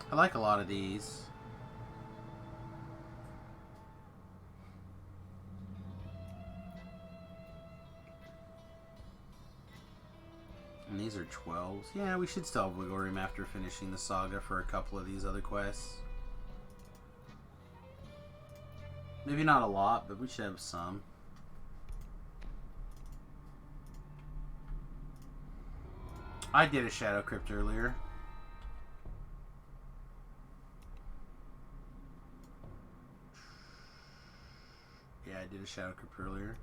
I like a lot of these. And these are 12s. Yeah, we should still have wiggle room after finishing the saga for a couple of these other quests. Maybe not a lot, but we should have some. I did a Shadow Crypt earlier. Yeah, I did a Shadow Crypt earlier.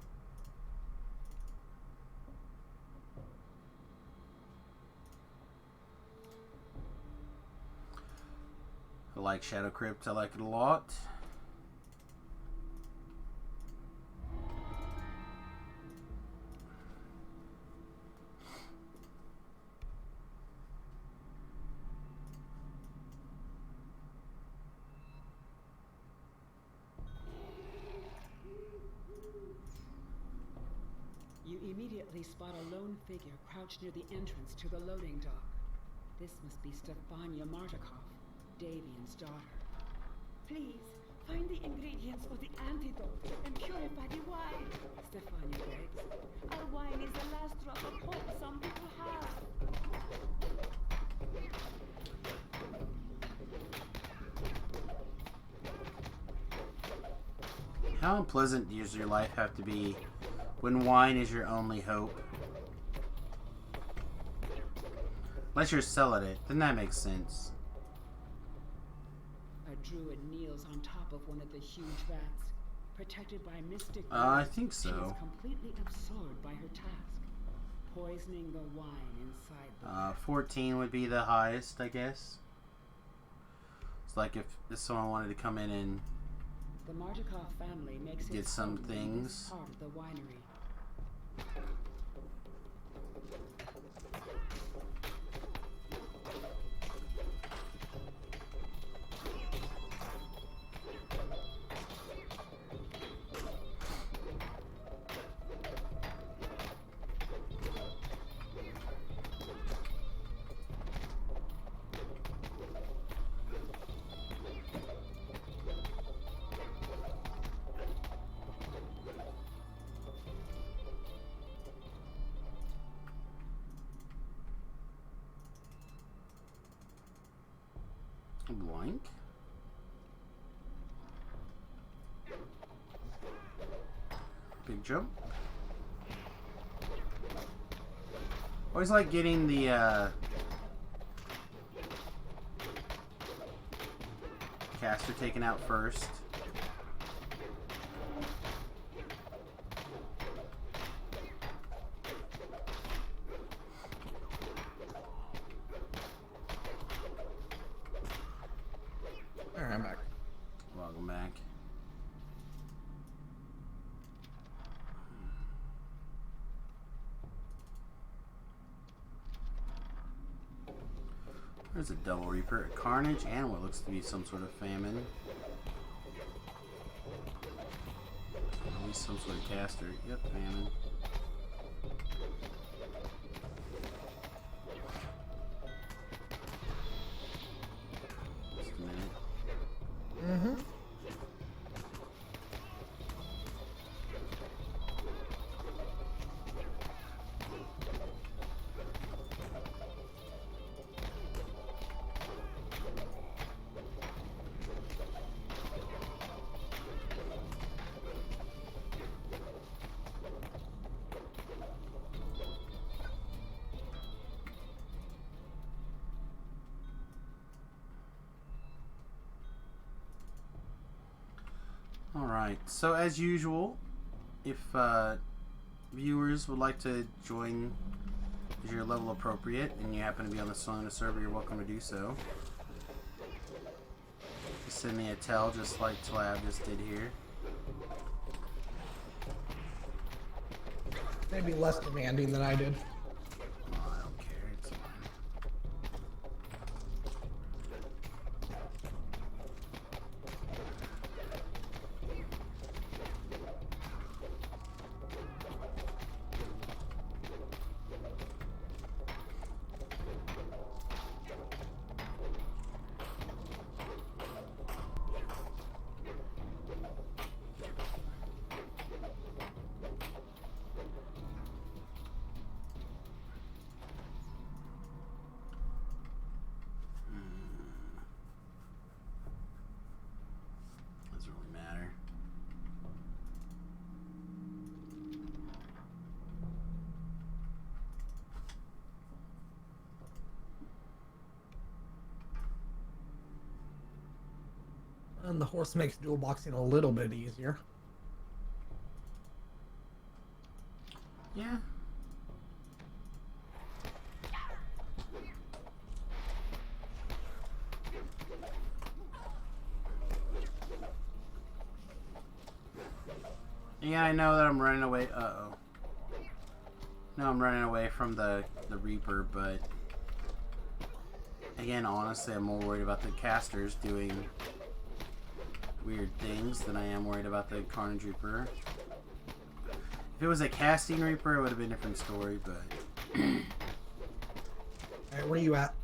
I like Shadow Crypt. I like it a lot. spot a lone figure crouched near the entrance to the loading dock. This must be Stefania Martikov, Davian's daughter. Please, find the ingredients for the antidote and purify the wine. Stefania begs. Our wine is the last drop of hope some people have. How unpleasant does your life have to be when wine is your only hope? Unless you're selling it, then that makes sense. A druid kneels on top of one of the huge vats, protected by mystic. I think She is so. completely absorbed by her task, poisoning the wine inside the vat. 14 would be the highest, I guess. It's like if someone wanted to come in and The Martikov family makes did its some home in things. this part of the winery. Blank. Big jump. Always like getting the caster taken out first. Alright, I'm back. Welcome back. There's a double reaper, a carnage, and what looks to be some sort of famine. At least some sort of caster. Yep, famine. Just a minute. Mm-hmm. Alright, so as usual, if viewers would like to join as your level appropriate and you happen to be on the Song server, you're welcome to do so. Just send me a tell just like Tlab just did here. Maybe less demanding than I did. Oh, I don't care, it's fine. Doesn't really matter. And the horse makes dual boxing a little bit easier. Yeah. Yeah, I know that I'm running away. Uh-oh. No, I'm running away from the Reaper, but again, honestly, I'm more worried about the casters doing weird things than I am worried about the Carnage Reaper. If it was a casting reaper, it would have been a different story, but... Alright, where are you at?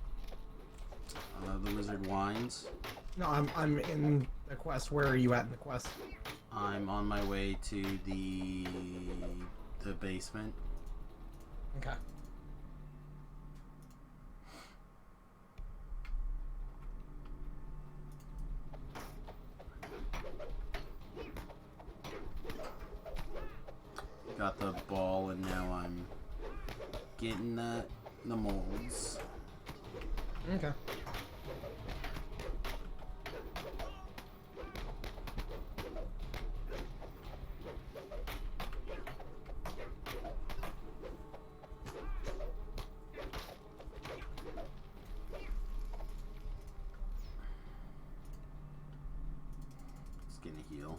The wizard whines. No, I'm in the quest. Where are you at in the quest? I'm on my way to the basement. Okay. Got the ball, and now I'm getting the molds. Okay. Just getting a heal.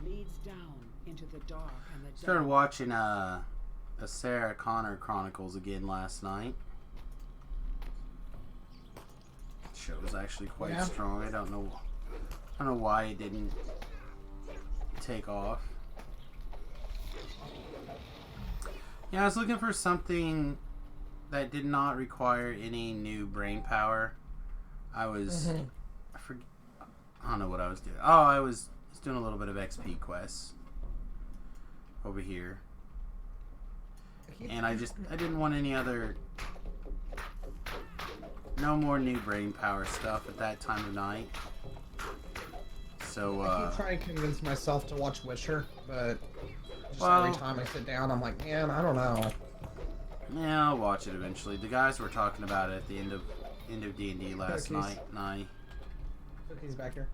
Leads down into the dark and the Started watching the Sarah Connor Chronicles again last night. The show was actually quite strong. I don't know why it didn't take off. Yeah, I was looking for something that did not require any new brain power. I was I don't know what I was doing. Oh, I was doing a little bit of XP quests over here, and I didn't want any other, no more new brain power stuff at that time of night. So I keep trying to convince myself to watch Witcher, but just well, every time I sit down, I'm like, man, I don't know. Yeah, I'll watch it eventually. The guys were talking about it at the end of D&D last night, and I Cookies back here.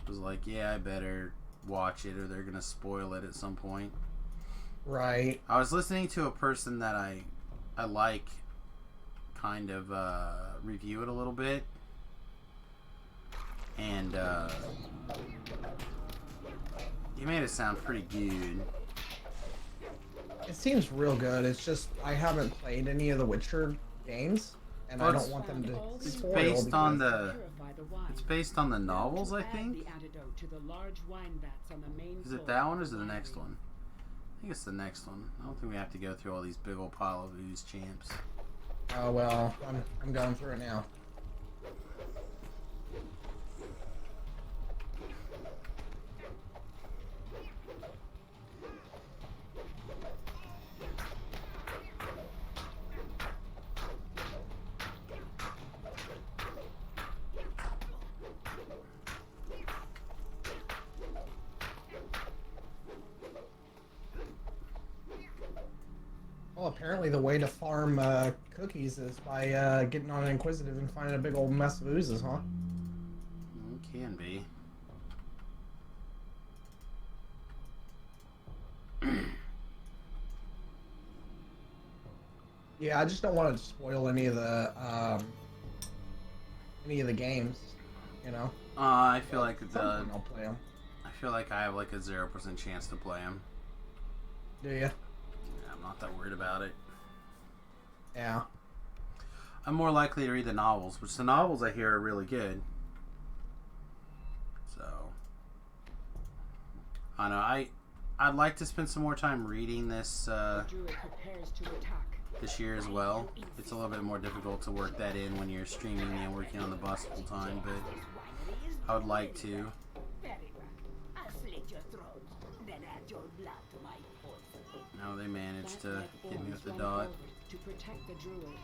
was like, yeah, I better watch it or they're gonna spoil it at some point. Right. I was listening to a person that I like kind of review it a little bit, and he made it sound pretty good. It seems real good. It's just I haven't played any of the Witcher games, and Well, I don't want them to It's spoil. based on because- it's based on the novels, I think. The antidote to the large wine vats on the main Is it floor that one or of is it the the next winery. one? I think it's the next one. I don't think we have to go through all these big old pile of ooze champs. Oh well, I'm going through it now. Well, apparently the way to farm cookies is by getting on Inquisitive and finding a big old mess of oozes, huh? Can be. Yeah, I just don't want to spoil any of the games, you know. I feel like I'll play them. I feel like I have like a 0% chance to play them. Do you? Yeah, I'm not that worried about it. Yeah. I'm more likely to read the novels, which the novels I hear are really good. So, I don't know. I'd like to spend some more time reading this. The druid prepares to attack. this year as well. It's a little bit more difficult to work that in when you're streaming and working on the bus full time, but I would like to. Very well. I'll slit your throat, then add your blood to my poison. Now they managed to Bat-like hit me forms with the run dot. forward to protect the druid.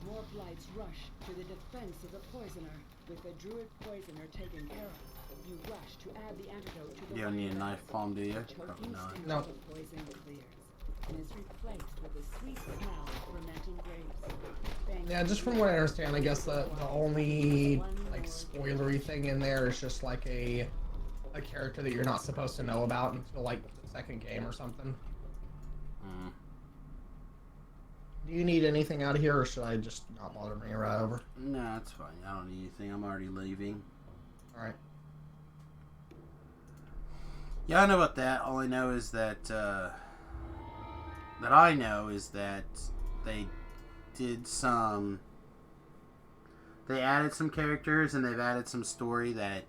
More blights rush to the defense of the poisoner. With the druid poisoner taken care of, you rush to add the antidote to the You don't need a knife palm, do you? The Probably choking not. stench No. of the poison clears and is replaced with the sweet smell of fermenting grapes. Thanks Yeah, just to from what I understand, I guess the only like spoilery thing in there is just like a character that you're not supposed to know about until like the second game or something. Mm. Do you need anything out of here, or should I just not bother bringing it right over? No, it's fine. I don't need anything. I'm already leaving. All right. Yeah, I know about that. All I know is that they did some. They added some characters and they've added some story that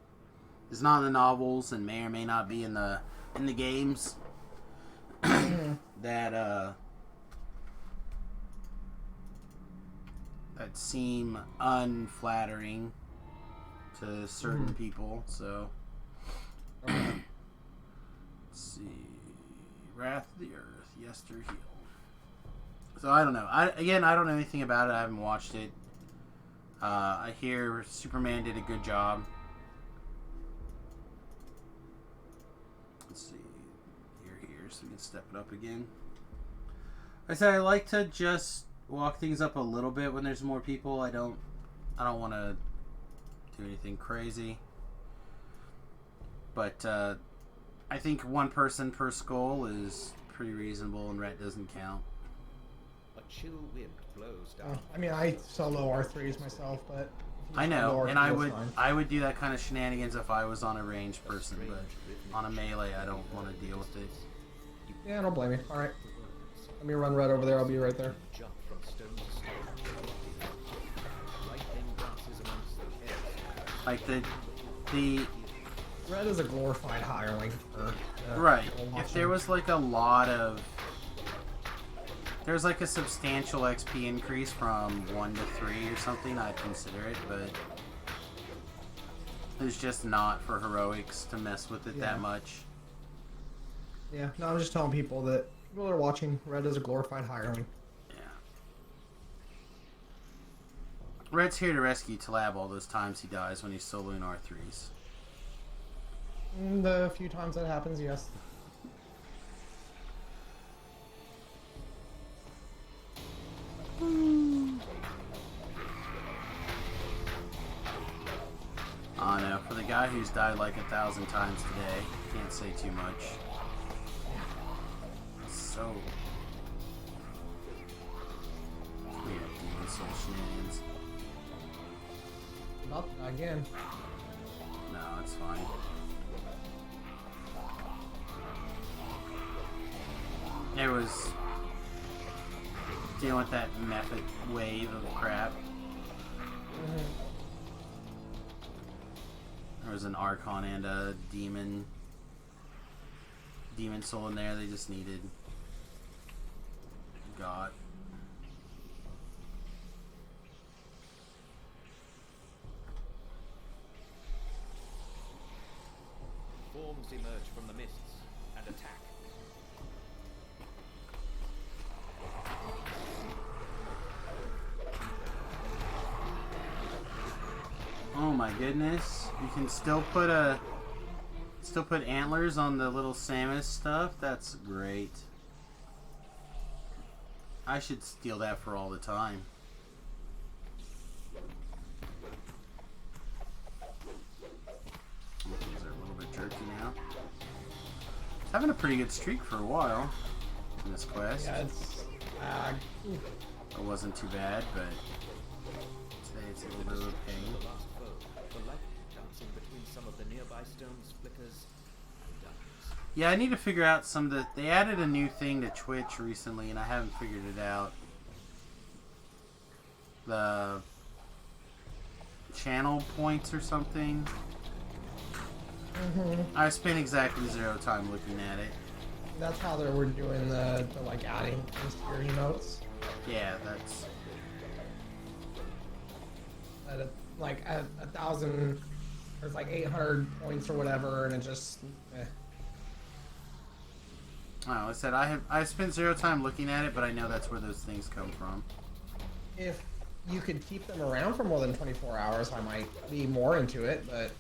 is not in the novels and may or may not be in the games. that seem unflattering to certain people. So. Let's see. Wrath of the Earth, Yester Heal. So I don't know. I don't know anything about it. I haven't watched it. I hear Superman did a good job. Let's see. You're here, so we can step it up again. Like I said, I like to just walk things up a little bit when there's more people. I don't want to do anything crazy. But I think one person per skull is pretty reasonable, and ret doesn't count. A chill wind blows down. I mean, I solo R3s myself, but I know, solo and R3 is fine. I would do that kind of shenanigans if I was on a ranged person, but on a melee, I don't want to deal with it. Yeah, don't blame me. All right, let me run right over there. I'll be right there. Jump from stone to stone. Lightning dances amongst the air. Like the Red is a glorified hireling. right. If there was like a lot of there's like a substantial XP increase from 1 to 3 or something, I'd consider it, but it's just not for heroics to mess with it that much. Yeah, no, I'm just telling people that people that are watching, Red is a glorified hireling. Yeah. Red's here to rescue Talab all those times he dies when he's soloing R3s. The few times that happens, yes. I know, for the guy who's died like 1,000 times today, can't say too much. So weird, demon soul shenanigans. Not again. No, it's fine. It was dealing with that method wave of crap. There was an Archon and a demon soul in there. They just needed God. Forms emerge from the mists and attack. Oh my goodness! You can still put antlers on the little Samius stuff. That's great. I should steal that for all the time. Things are a little bit jerky now. It's having a pretty good streak for a while in this quest. Yeah, it's. It wasn't too bad, but today it's a little bit of a pain. The last foe. The light dancing between some of the nearby stones flickers and dies. Yeah, I need to figure out some of the... They added a new thing to Twitch recently, and I haven't figured it out. The... channel points or something. I spent exactly 0 time looking at it. That's how they were doing the like adding things to your emotes. Yeah, that's... At like 1,000, there's like 800 points or whatever, and it just. I said I've spent zero time looking at it, but I know that's where those things come from. If you could keep them around for more than 24 hours, I might be more into it, but.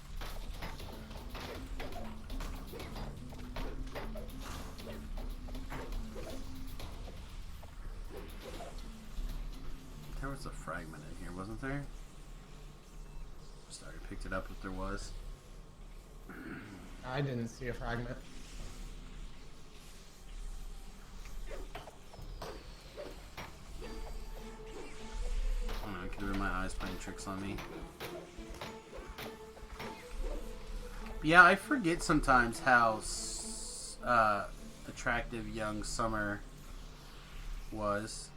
There was a fragment in here, wasn't there? Sorry, picked it up if there was. I didn't see a fragment. I don't know, it could have been my eyes playing tricks on me. Yeah, I forget sometimes how attractive young Summer was.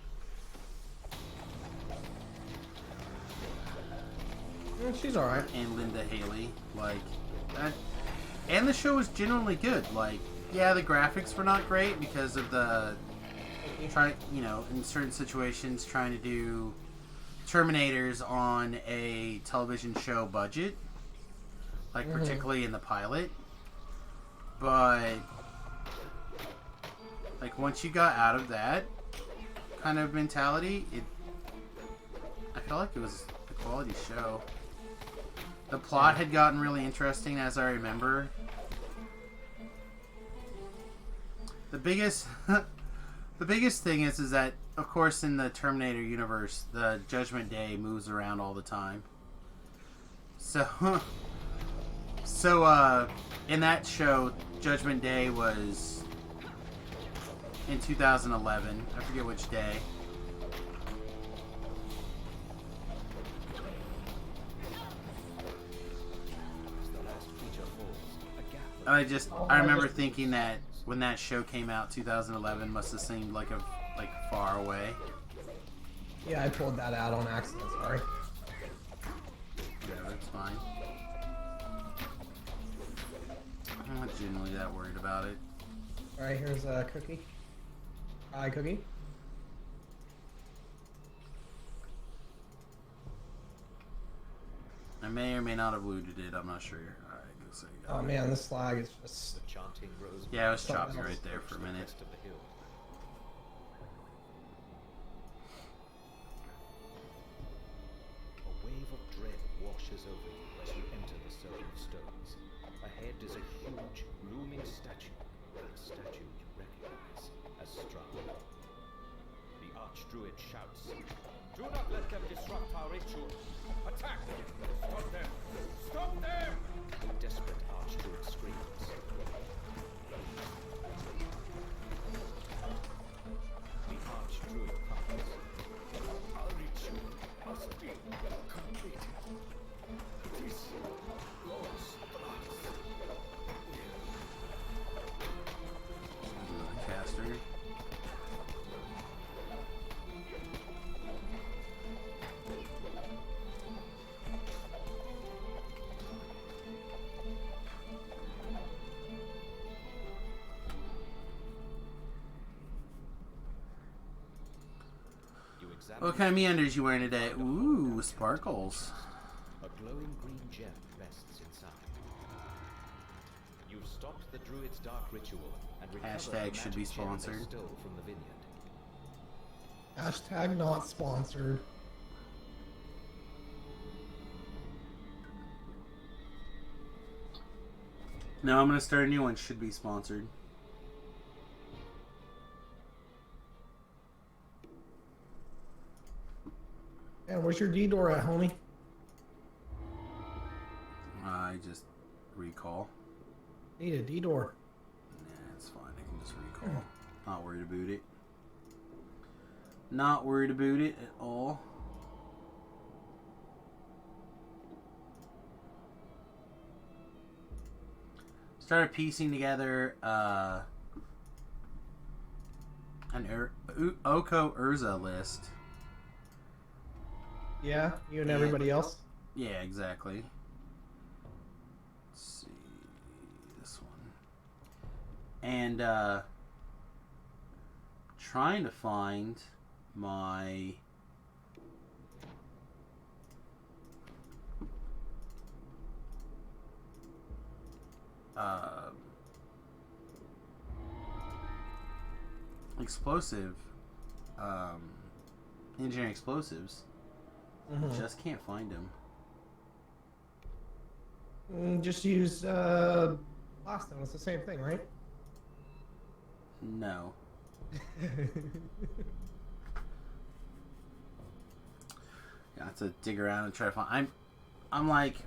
Yeah, she's alright. And Linda Haley, like that, and the show was genuinely good. Like, yeah, the graphics were not great because of the in certain situations trying to do Terminators on a television show budget, like particularly in the pilot. But like once you got out of that kind of mentality, I felt like it was a quality show. The plot had gotten really interesting, as I remember. The biggest thing is that, of course, in the Terminator universe, the Judgment Day moves around all the time. So in that show, Judgment Day was in 2011. I forget which day. I remember thinking that when that show came out, 2011 must have seemed like far away. Yeah, I pulled that out on accident, sorry. Yeah, that's fine. I'm not generally that worried about it. Alright, here's a cookie. Hi, cookie. I may or may not have looted it, I'm not sure. Alright, go say you got Oh it. man, this flag is just. The chanting rose. Yeah, it was choppy right there for a minute. Of the hill. A wave of dread washes over you as you enter the circle of stones. Ahead is a huge, looming statue. A statue you recognize as Strahd. The Archdruid shouts, "Do not let them disrupt our ritual! Attack! Stop them! Stop them!" The desperate Archdruid screams. The Archdruid cries, "Our ritual must be completed. It is Lord Strahd's Caster. What kind of meanders you wearing today? Ooh, sparkles. A glowing green gem rests inside. You've stopped the druid's dark ritual and recovered Hashtag the should be magic gem they sponsored. stole from the vineyard. Hashtag not sponsored. No, I'm gonna start a new one. Should be sponsored. And where's your D-door at, homie? I just recall. Need a D-door. Nah, it's fine. I can just recall. Not worried about it. Not worried about it at all. Started piecing together an Oko Urza list. Yeah, you and everybody else? Yeah, exactly. Let's see this one. And trying to find my explosive, engineering explosives. Just can't find them. Just use last one. It's the same thing, right? No. I have to dig around and try to find. I'm like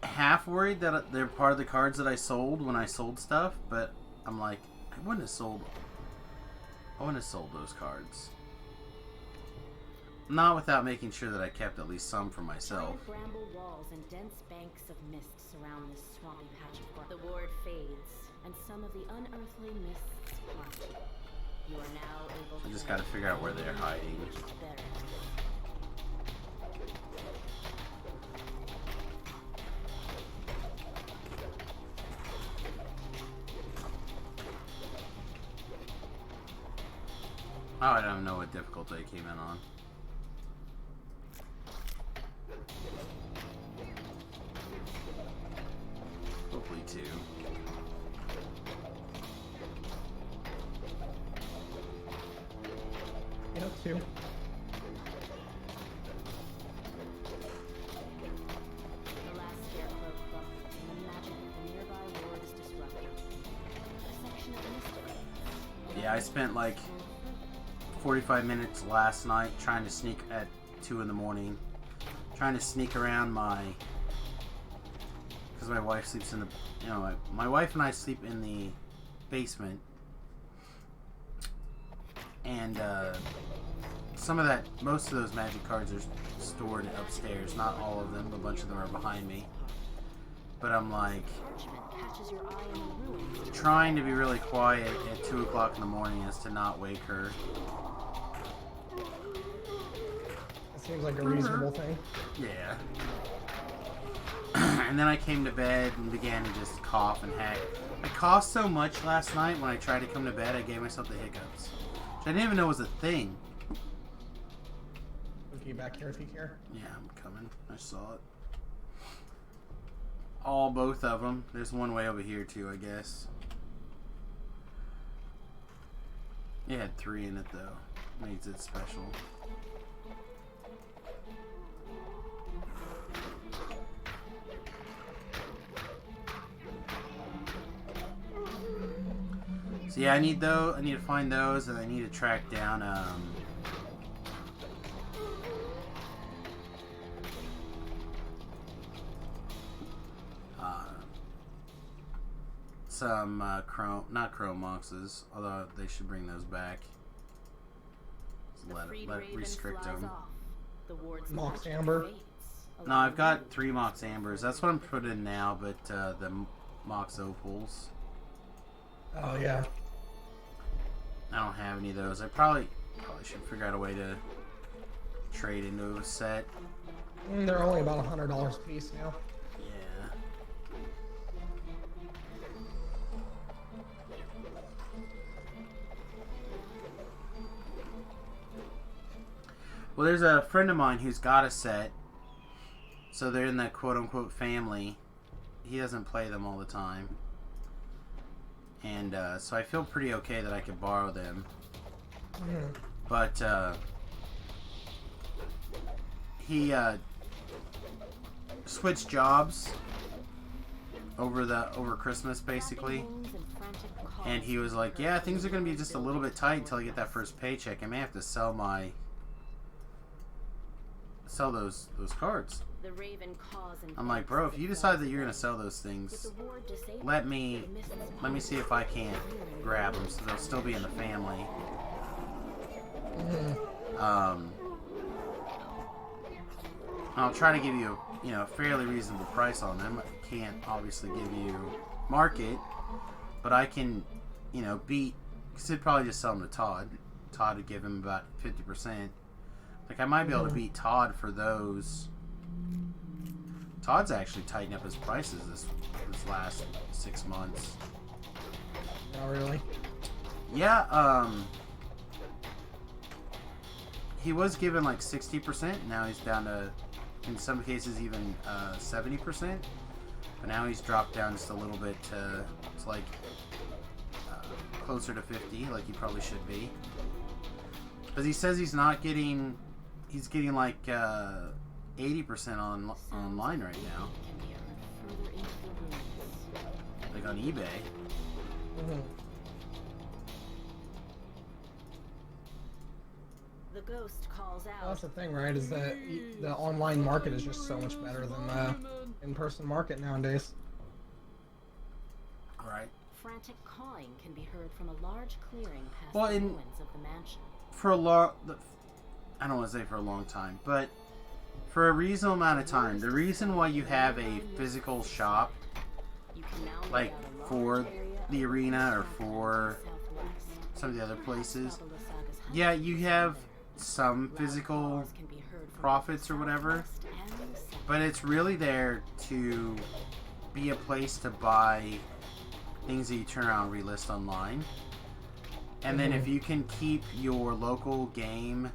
half worried that they're part of the cards that I sold when I sold stuff, but I'm like, I wouldn't have sold those cards. Not without making sure that I kept at least some for myself. Giant bramble walls and dense banks of mist surround this swampy patch of forest. The ward fades, and some of the unearthly mists part. You are now able to. I just gotta figure out where they're hiding. Better. Oh, I don't know what difficulty I came in on. Hopefully 2. Yep, 2. The last scarecrow crumbles, and the magic of the nearby ward is disrupted. A section of mystery. Yeah, I spent like 45 minutes last night trying to sneak at 2 in the morning, trying to sneak around because my wife sleeps in the, my wife and I sleep in the basement, and most of those magic cards are stored upstairs. Not all of them, a bunch of them are behind me. But I'm like Catches your eye in the ruins. trying to be really quiet at 2 o'clock in the morning as to not wake her. That seems like a reasonable thing. Yeah. And then I came to bed and began to just cough and hack. I coughed so much last night when I tried to come to bed, I gave myself the hiccups. Which I didn't even know was a thing. Move you back here if you care. Yeah, I'm coming. I saw it. Both of them. There's one way over here too, I guess. It had 3 in it though. Makes it special. So yeah, I need to find those, and I need to track down some not chrome moxes, although they should bring those back. Restrict them. Mox Amber. No, I've got 3 Mox Ambers. That's what I'm putting in now, but the Mox Opals. Oh yeah. I don't have any of those. I probably should figure out a way to trade into a set. They're only about $100 a piece now. Yeah. Well, there's a friend of mine who's got a set, so they're in the quote-unquote family. He doesn't play them all the time. And so I feel pretty okay that I could borrow them. But he switched jobs over Christmas basically, and he was like, "Yeah, things are gonna be just a little bit tight until I get that first paycheck. I may have to sell those cards." I'm like, bro, if you decide that you're gonna sell those things, let me see if I can't grab them so they'll still be in the family. I'll try to give you a fairly reasonable price on them. I can't obviously give you market, but I can beat, because he'd probably just sell them to Todd. Todd would give him about 50%. Like, I might be able to beat Todd for those. Todd's actually tightened up his prices this last 6 months. Oh, really? Yeah, he was given like 60%. Now he's down to, in some cases, even 70%. But now he's dropped down just a little bit to like closer to 50, like he probably should be. Because he says he's not getting, he's getting like 80% online right now. Like on eBay. Mm-hmm. The ghost calls out. Well, that's the thing, right? Is that the online market is just so much better than the in-person market nowadays. Right. Frantic cawing can be heard from a large clearing past Well, the in- ruins of the mansion. For a long, I don't want to say for a long time, but for a reasonable amount of time, the reason why you have a physical shop, You can now make like out a large for area the of arena or south for southwest. some of the other Past places, Baba Lasaga's hut yeah, you have there. some Loud physical calls can be heard from profits both or whatever, southwest and south. but it's really there to be a place to buy things that you turn around and relist online. And then if you can keep your local game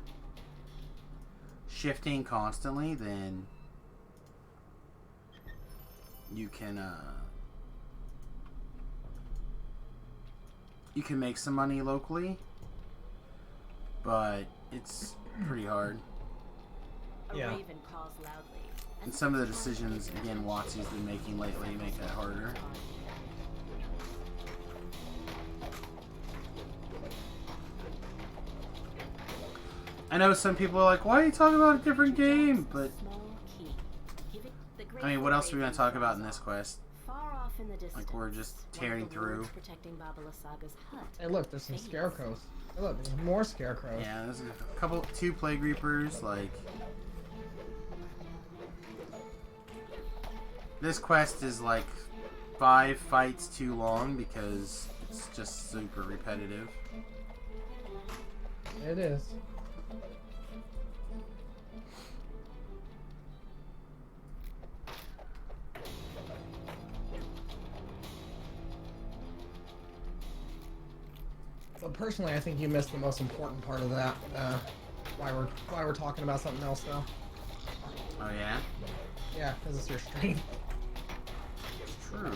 shifting constantly, then you can make some money locally, but it's pretty hard. A Yeah. raven caws loudly, And some of the decisions, again, WotC's been making lately make that harder. I know some people are like, why are you talking about a different game? But, I mean, what else are we going to talk about in this quest? Far off in the distance, Like, we're just one of tearing the through. wolves protecting Baba Lasaga's hut. Hey, look, there's some scarecrows. Hey, look, there's more scarecrows. Yeah, there's a couple, 2 Plague Reapers, like... This quest is like 5 fights too long because it's just super repetitive. It is. But personally, I think you missed the most important part of that. Why we're talking about something else though? Oh yeah? Yeah, because it's your stream. It's true.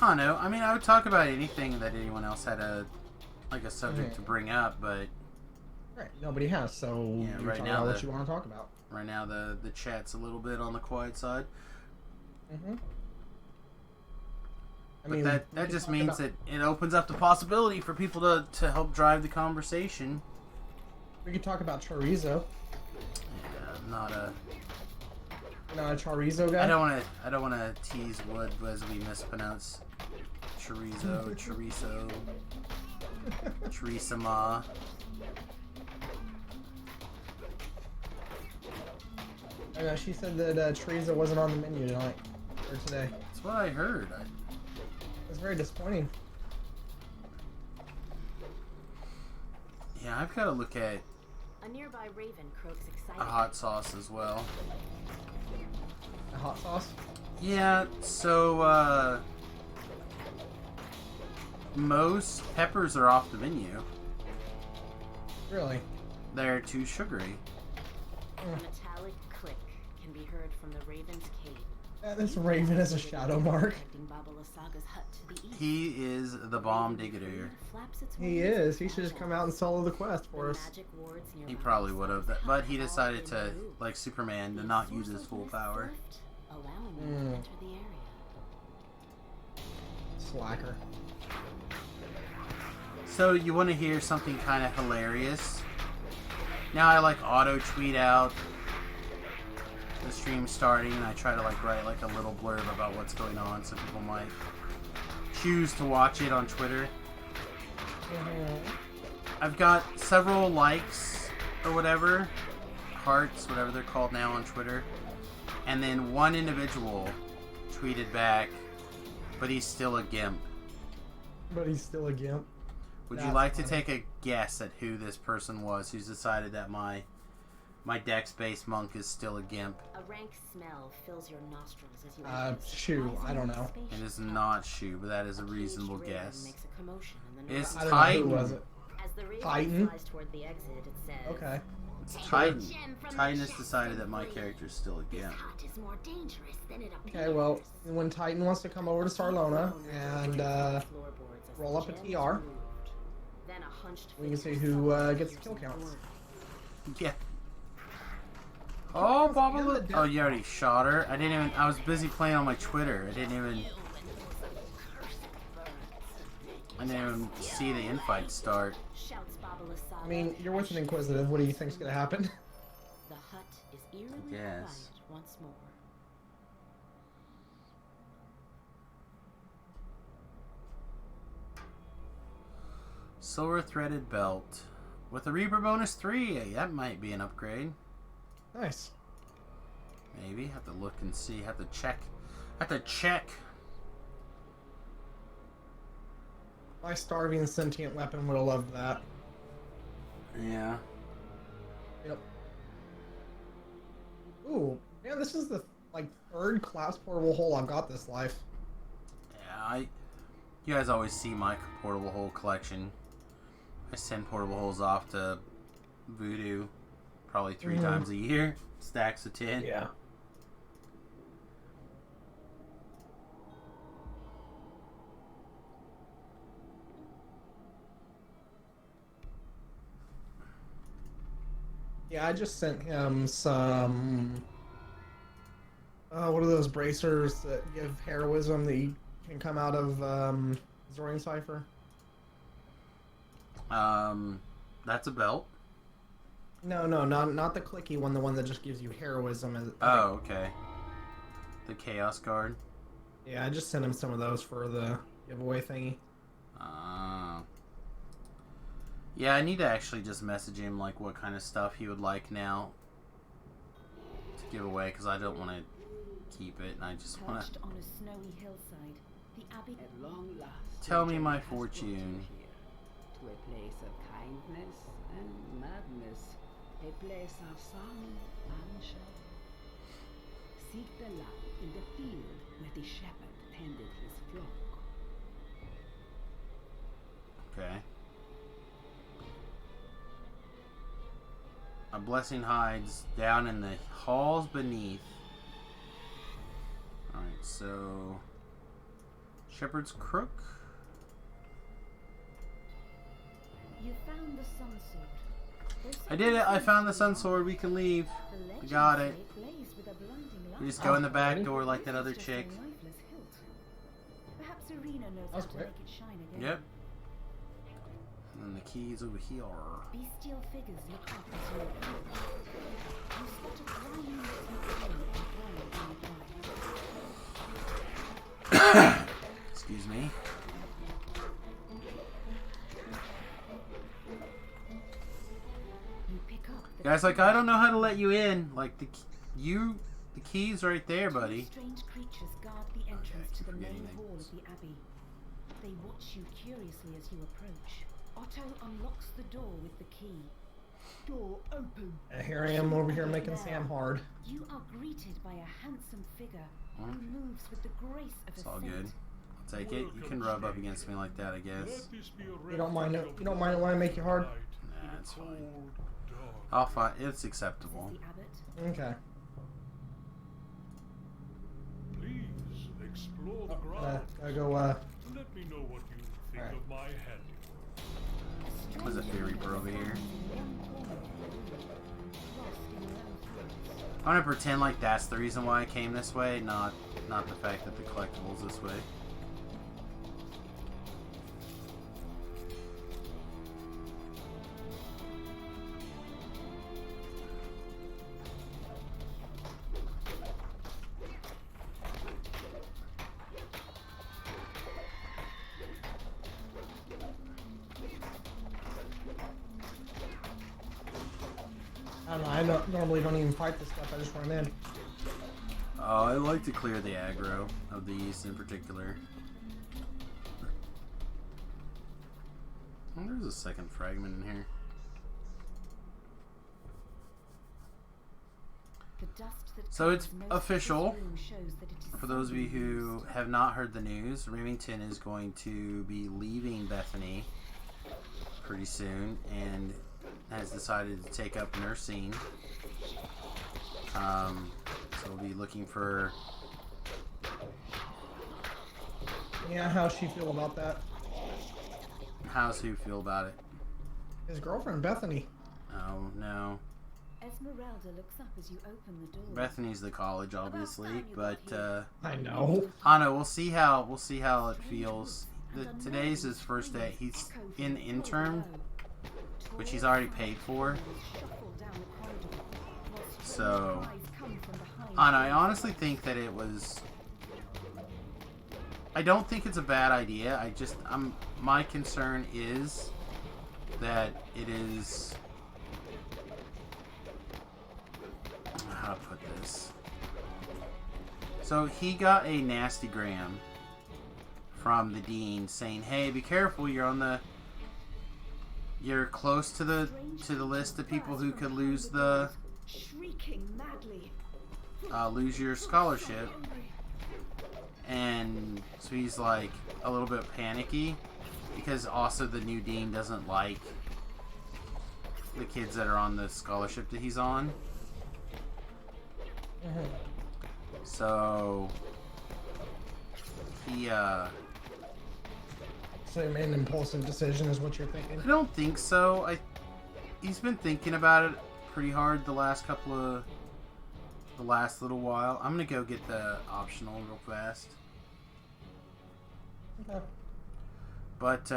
I don't know. I mean, I would talk about anything that anyone else had a subject to bring up, but Right, nobody has, so Yeah, you right talk now about what the- you want to talk about. right now the chat's a little bit on the quiet side. Mm-hmm. But that just means that it opens up the possibility for people to help drive the conversation. we could talk about chorizo. Yeah, I'm not a... You're not a chorizo guy? I don't want to tease Wood as we mispronounce chorizo, chorizo, chorisama. I know, she said that chorizo wasn't on the menu tonight, or today. That's what I heard. It's very disappointing. Yeah, I've got to look at A nearby raven croaks a excitedly. hot sauce as well. A hot sauce? Yeah, so most peppers are off the menu. Really? They're too sugary. A metallic click can be heard from the raven's cave. This raven is a shadow mark. Protecting Baba Lasaga's hut to the east. He is the bomb digger. Flaps its He wings is. in He should just come fashion. out and solo the quest The for us. magic wards He nearby probably would have, Lasaga's but he hut decided all to, been removed. like Superman, to The not source use his of full mist power. left, allowing you to enter the area. Slacker. So you want to hear something kind of hilarious? Now I like auto tweet out the stream starting, and I try to like write like a little blurb about what's going on, so people might choose to watch it on Twitter. I've got several likes or whatever, hearts, whatever they're called now on Twitter, and then one individual tweeted back, "But he's still a gimp." But he's still a gimp. Would you That's like to funny. take a guess at who this person was who's decided that my Dex-based monk is still a gimp? A rank smell fills your nostrils as you enter this Shoo, I don't know. spacious It is hut. not Shu, but that is a caged reasonable raven guess. makes a commotion in the It's north. I don't know who Titan. was it. As the radio Titan? flies toward the exit, it says, Okay. It's "Take Titan. a gem from the Titan has chest decided and that my flee. character is still a This gimp. hut is more dangerous than it appears." Okay, well, when Titan wants to come over to Sarlona and Floorboards as roll the up a gems TR, moved. Then a hunched we can see figure who saw gets the piercing kill counts. word. Yeah. Oh, Baba! and the Oh, you already shot her. I didn't even. I was busy playing on my Twitter. I didn't even see the infight start. Shouts Baba Lasada I mean, you're with an Inquisitive. What do you think's gonna happen? The hut is eerily Yes. quiet once more. Silver threaded belt with a Reaper bonus 3. That might be an upgrade. Nice. Maybe have to look and see. Have to check. Have to check. My starving sentient weapon would have loved that. Yeah. Yep. Ooh, man, this is the third class portable hole I've got this life. Yeah. You guys always see my portable hole collection. I send portable holes off to Voodoo probably 3 times a year. Stacks of 10. Yeah. Yeah, I just sent him some. What are those bracers that give heroism that you can come out of Zorian Cipher? That's a belt. No, not the clicky one. The one that just gives you heroism. Oh, okay. The Chaos Guard. Yeah, I just sent him some of those for the giveaway thingy. Yeah, I need to actually just message him like what kind of stuff he would like now to give away, because I don't want to keep it, and I just want to Perched on a snowy hillside, the abbey at long last. tell me the my journey has brought you fortune. here, to a place of kindness and madness, a place of song and show. Seek the light in the field where the shepherd tended his flock. Okay. A blessing hides down in the halls beneath. Alright, so Shepherd's Crook. You found the sun sword. I did it, I found the sun sword, we can leave. We got it. We just go in the back door like that other chick. Perhaps Arena knows That was how to quick. make it shine again. Yep. And the keys over here. Bestial figures look up as you approach. You spot a grimy looking thing and Excuse me. you pick up the Guys, like, I don't know how to let you in. Like, the key's right there, buddy. strange creatures guard the entrance to the main forgetting hall names. of the abbey. They watch you curiously as you approach. Otto unlocks the door with the key. Door open. Here I am over here making Sam hard. You are greeted by a handsome figure who moves with the grace of It's a all saint. good. I'll take it. You can rub up against me like that, I guess. Let this be a You don't mind it? refuge You don't mind it when I make you hard? night Nah, in a it's fine. cold, dark I'll find. It's acceptable. The abbot. Okay. Please explore the grounds. I go. Let me know what you think Alright. of my handiwork. There's a Fear Reaper over here. I'm gonna pretend like that's the reason why I came this way, not the fact that the collectible's this way. I don't know. Normally don't even fight this stuff. I just run in. Oh, I like to clear the aggro of these in particular. Oh, there's a second fragment in here. The dust that So it's covers most of this official. room shows that it is For those of you something who have not heard the news, Remington is going to be leaving Bethany pretty soon and has decided to take up nursing. So we'll be looking for... Yeah, how's she feel about that? How's who feel about it? His girlfriend, Bethany. Oh, no. Esmeralda looks up as you open the door. Bethany's the college, obviously, but I know. I don't know. We'll see how it feels. Today's his first day. He's in intern, which he's already paid for. So I honestly think that it was. I don't think it's a bad idea. My concern is that it is. How to put this? So he got a nasty gram from the dean saying, "Hey, be careful! You're close to the list of people who could lose lose your scholarship." And so he's like a little bit panicky because also the new dean doesn't like the kids that are on the scholarship that he's on. So he So he made an impulsive decision, is what you're thinking? I don't think so. He's been thinking about it pretty hard the last little while. I'm gonna go get the optional real fast. Okay. But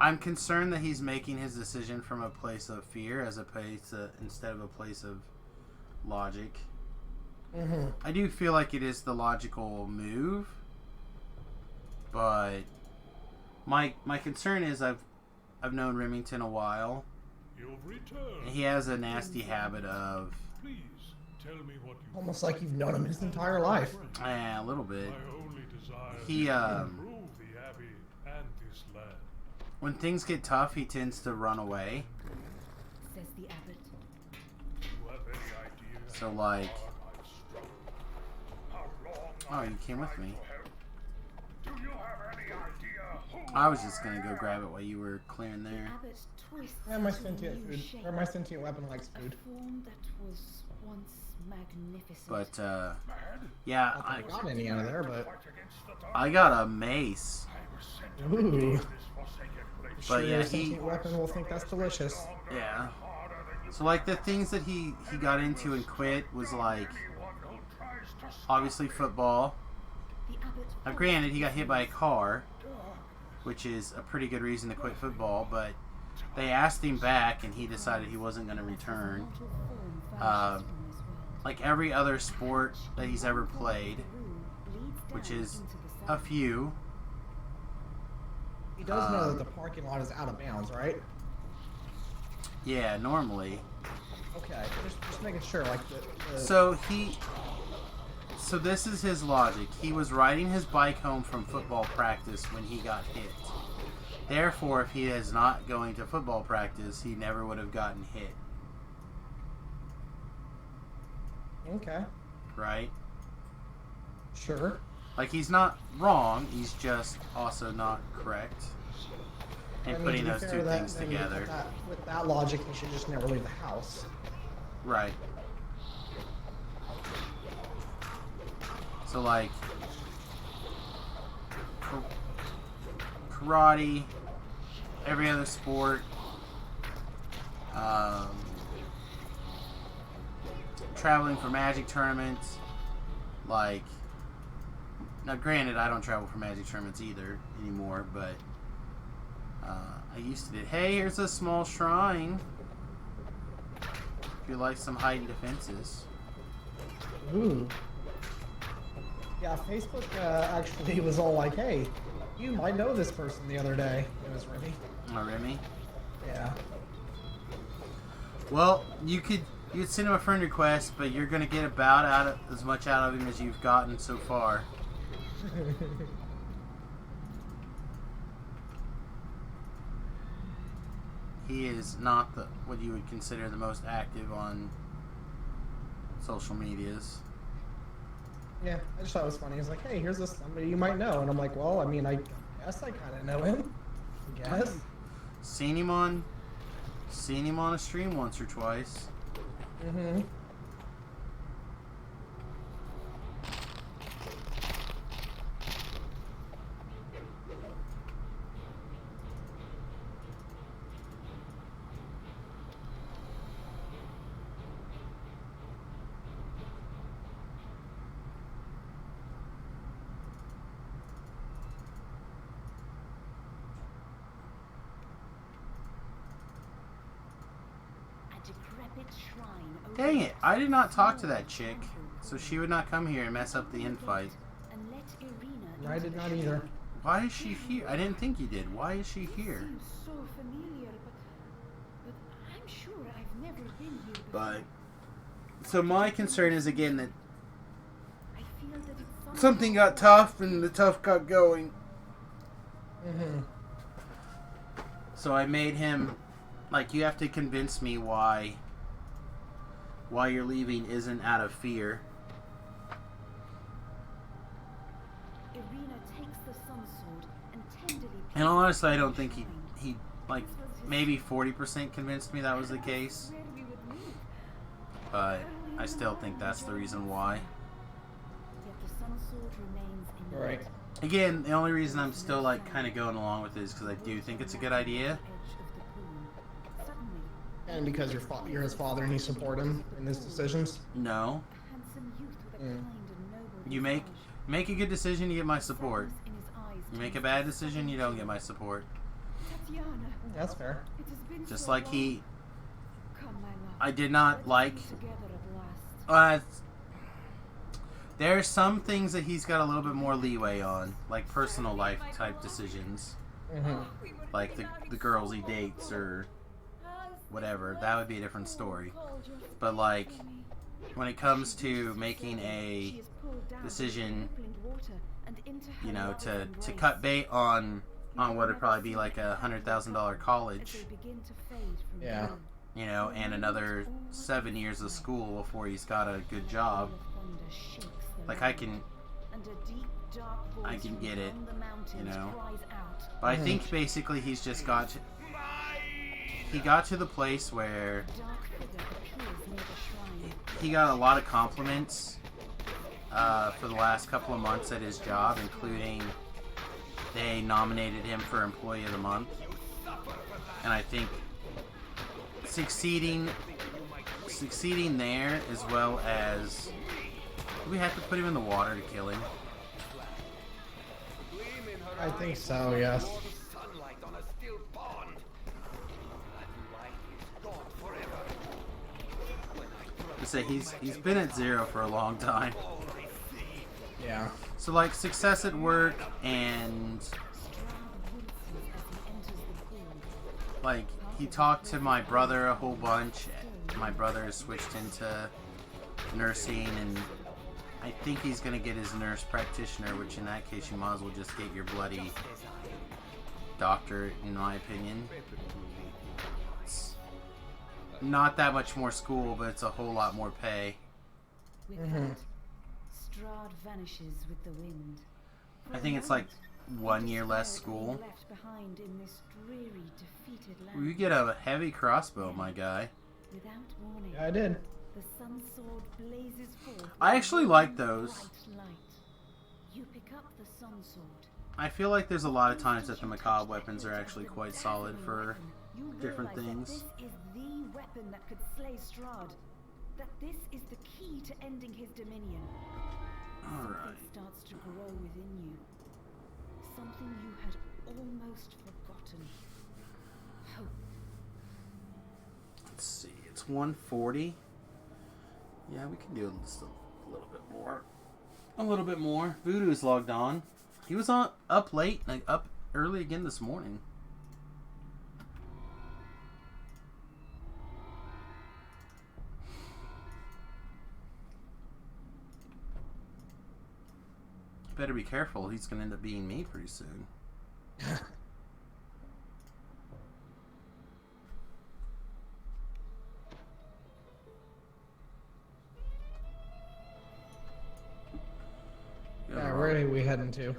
I'm concerned that he's making his decision from a place of fear instead of a place of logic. Mm-hmm. I do feel like it is the logical move, but my concern is I've known Remington a while, and he has a nasty habit of almost like you've known him his entire life. Yeah, a little bit. He when things get tough, he tends to run away. Says the abbot. So like, oh, you came with me. I was just gonna go grab it while you were clearing there. Yeah, my sentient food, or my sentient weapon likes food. But yeah, I got any out of there, but I got a mace. Ooh. But sure, yeah, your sentient weapon will think that's delicious. Yeah. So like the things that he got into and quit was like obviously football. Now granted, he got hit by a car, which is a pretty good reason to quit football, but they asked him back and he decided he wasn't going to return. Like every other sport that he's ever played, which is a few. He does know that the parking lot is out of bounds, right? Yeah, normally. Okay, just making sure, like the... So this is his logic. He was riding his bike home from football practice when he got hit. Therefore, if he is not going to football practice, he never would have gotten hit. Okay. Right? Sure. Like, he's not wrong, he's just also not correct. And putting those two things together. With that logic, he should just never leave the house. Right. So, like, karate, every other sport, traveling for Magic tournaments, like, now granted, I don't travel for Magic tournaments either anymore, but I used to do. Hey, here's a small shrine. If you like some heightened defenses. Ooh. Yeah, Facebook actually was all like, hey, you might know this person the other day. It was Remy. Oh, Remy? Yeah. Well, you'd send him a friend request, but you're going to get about as much out of him as you've gotten so far. He is not what you would consider the most active on social medias. Yeah, I just thought it was funny. He was like, hey, here's somebody you might know. And I'm like, well, I mean, I guess I kind of know him. Guess. Seen him on a stream once or twice. Mm-hmm. Dang it, I did not talk to that chick, so she would not come here and mess up the infight. I did not either. Why is she here? I didn't think you did. Why is she here? So familiar, but I'm sure I've never been here before. But so my concern is again that I feel that it's something got tough and the tough got going. Mm-hmm. So I made him like, you have to convince me why you're leaving isn't out of fear. Irina takes the sun sword and tenderly. And honestly, I don't think he like maybe 40% convinced me that was the case. But I still think that's the reason why. Yet the sun sword remains in Right. Again, the only reason I'm still like kind of going along with it is because I do think it's a good idea. And because you're his father and you support him in his decisions. No. You make a good decision, you get my support. You make a bad decision, you don't get my support. That's fair. Just like I did not like. There are some things that he's got a little bit more leeway on, like personal life type decisions, like the girls he dates or whatever. That would be a different story. But like, when it comes to making a decision, you know, to cut bait on what would probably be like $100,000 college, Yeah. you know, and another 7 years of school before he's got a good job. Like I can get it, you know. But I think basically he's just got to the place where he got a lot of compliments for the last couple of months at his job, including they nominated him for Employee of the Month. And I think succeeding there, as well as, do we have to put him in the water to kill him? I think so, yes. To say he's been at 0 for a long time. Yeah. So like success at work and like he talked to my brother a whole bunch. My brother has switched into nursing, and I think he's gonna get his nurse practitioner, which in that case you might as well just get your bloody doctor, in my opinion. It's not that much more school, but it's a whole lot more pay. With that, Strahd vanishes with the wind. I think it's like 1 year less school. Left behind in this dreary, defeated land. You get a heavy crossbow, my guy. Without warning, Yeah, I did. the sun sword blazes forth. I actually like those. Bright light. You pick up the sun sword. I feel like there's a lot of times that the macabre weapons are actually quite solid for You different realize things. That this is the weapon that could slay Strahd. That this is the key to ending his dominion. Alright. Something starts to grow within you. Something you had almost forgotten. Hope. Let's see. It's 140. Yeah, we can do just a little bit more. A little bit more. Voodoo's logged on. He was up late, like up early again this morning. Better be careful. He's going to end up being me pretty soon. Yeah, where are we heading to?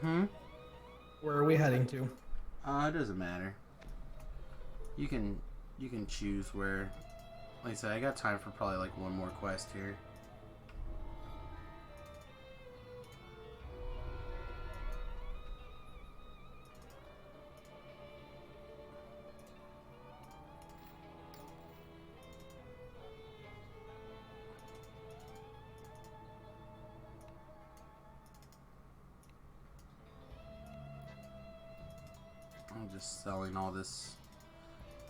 Hmm? Where are we heading to? It doesn't matter. You can choose where. Like I said, I got time for probably like one more quest here. I'm just selling all this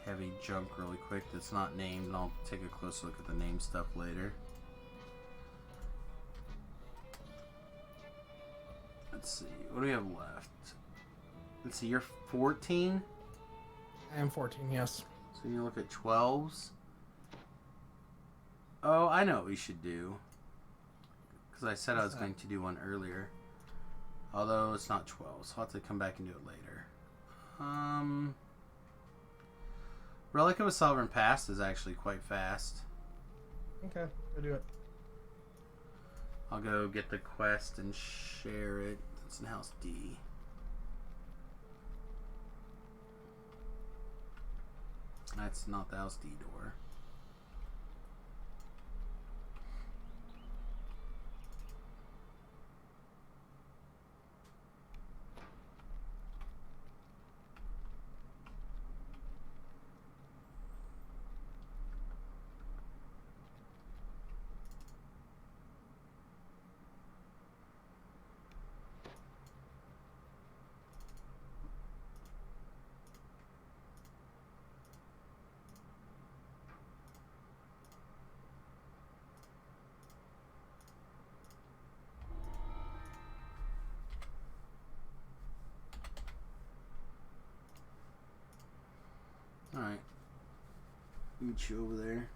heavy junk really quick that's not named, and I'll take a close look at the name stuff later. Let's see, what do we have left? Let's see, you're 14? I am 14, yes. So you look at 12s. Oh, I know what we should do. Because I said I was going to do one earlier. Although it's not 12, so I'll have to come back and do it later. Relic of a Sovereign Past is actually quite fast. Okay, go do it. I'll go get the quest and share it. It's in House D. That's not the House D door. Alright. Meet you over there.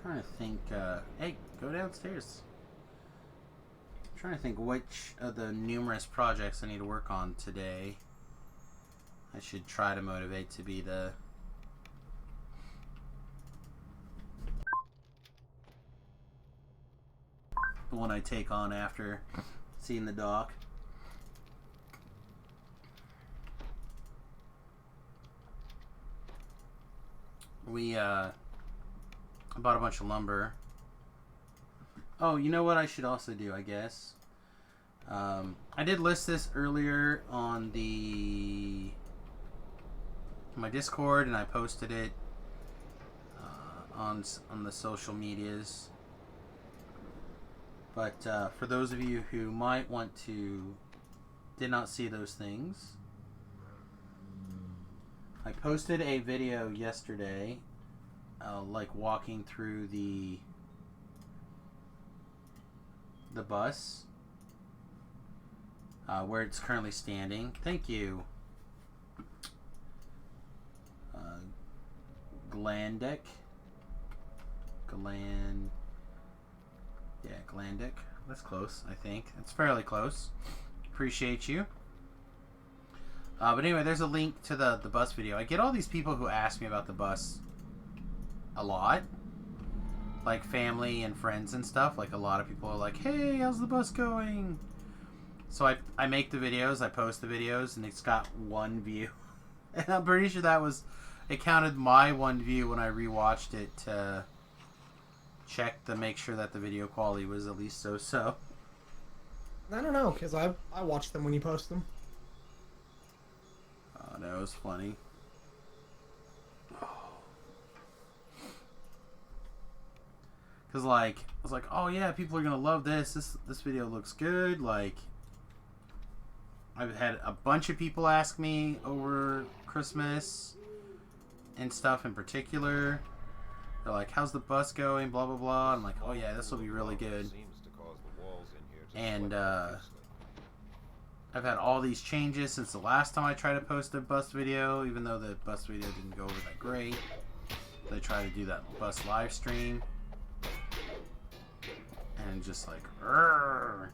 Trying to think, hey, go downstairs. I'm trying to think which of the numerous projects I need to work on today I should try to motivate to be the one I take on after seeing the doc. I bought a bunch of lumber. Oh, you know what I should also do, I guess? I did list this earlier on my Discord, and I posted it on the social medias. But for those of you who might want to did not see those things, I posted a video yesterday, like walking through the bus where it's currently standing. Thank you, Glandick. Glandick. That's close, I think. It's fairly close. Appreciate you. But anyway, there's a link to the bus video. I get all these people who ask me about the bus a lot. Like family and friends and stuff. Like a lot of people are like, hey, how's the bus going? So I make the videos, I post the videos, and it's got one view. And I'm pretty sure it counted my one view when I rewatched it to check to make sure that the video quality was at least so. I don't know, because I watch them when you post them. Oh, that was funny. Because, like, I was like, oh yeah, people are going to love this. This video looks good. Like, I've had a bunch of people ask me over Christmas and stuff in particular. They're like, how's the bus going? Blah, blah, blah. I'm like, oh yeah, this will be really good. And I've had all these changes since the last time I tried to post a bus video, even though the bus video didn't go over that great. I tried to do that bus live stream. And just like, Rrr.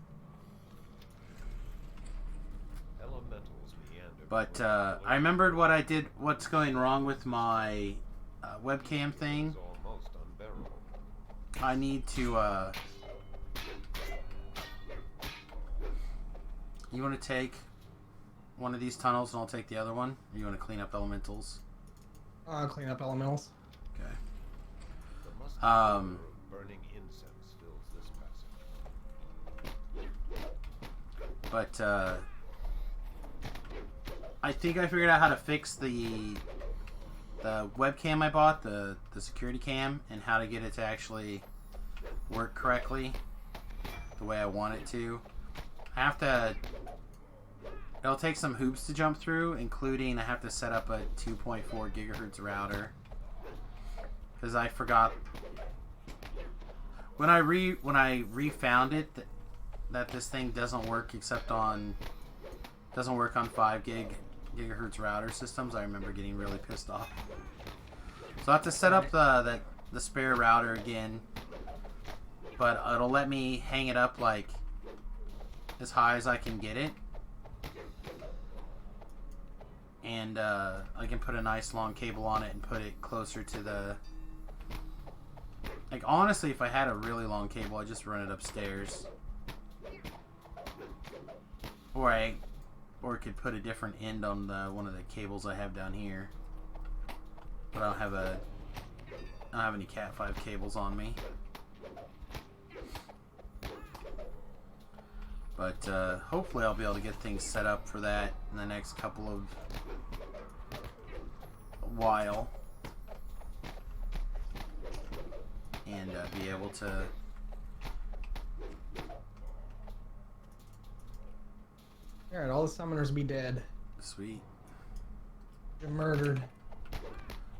But I remembered what I did, what's going wrong with my webcam thing. I need to, you want to take one of these tunnels and I'll take the other one? Or you want to clean up elementals? Clean up elementals. Okay. Burning incense fills this passage. But, I think I figured out how to fix the webcam I bought, the security cam, and how to get it to actually work correctly the way I want it to. I have to... It'll take some hoops to jump through, including I have to set up a 2.4 gigahertz router. Because I forgot... When I refound it, that this thing doesn't work except on... Doesn't work on 5 gigahertz router systems. I remember getting really pissed off. So I have to set up the spare router again, but it'll let me hang it up like as high as I can get it, and I can put a nice long cable on it and put it closer to the. Like honestly, if I had a really long cable, I'd just run it upstairs, or could put a different end on one of the cables I have down here. But I don't have any Cat 5 cables on me. But hopefully I'll be able to get things set up for that in the next couple of while. And be able to Alright, all the summoners be dead. Sweet. You're murdered.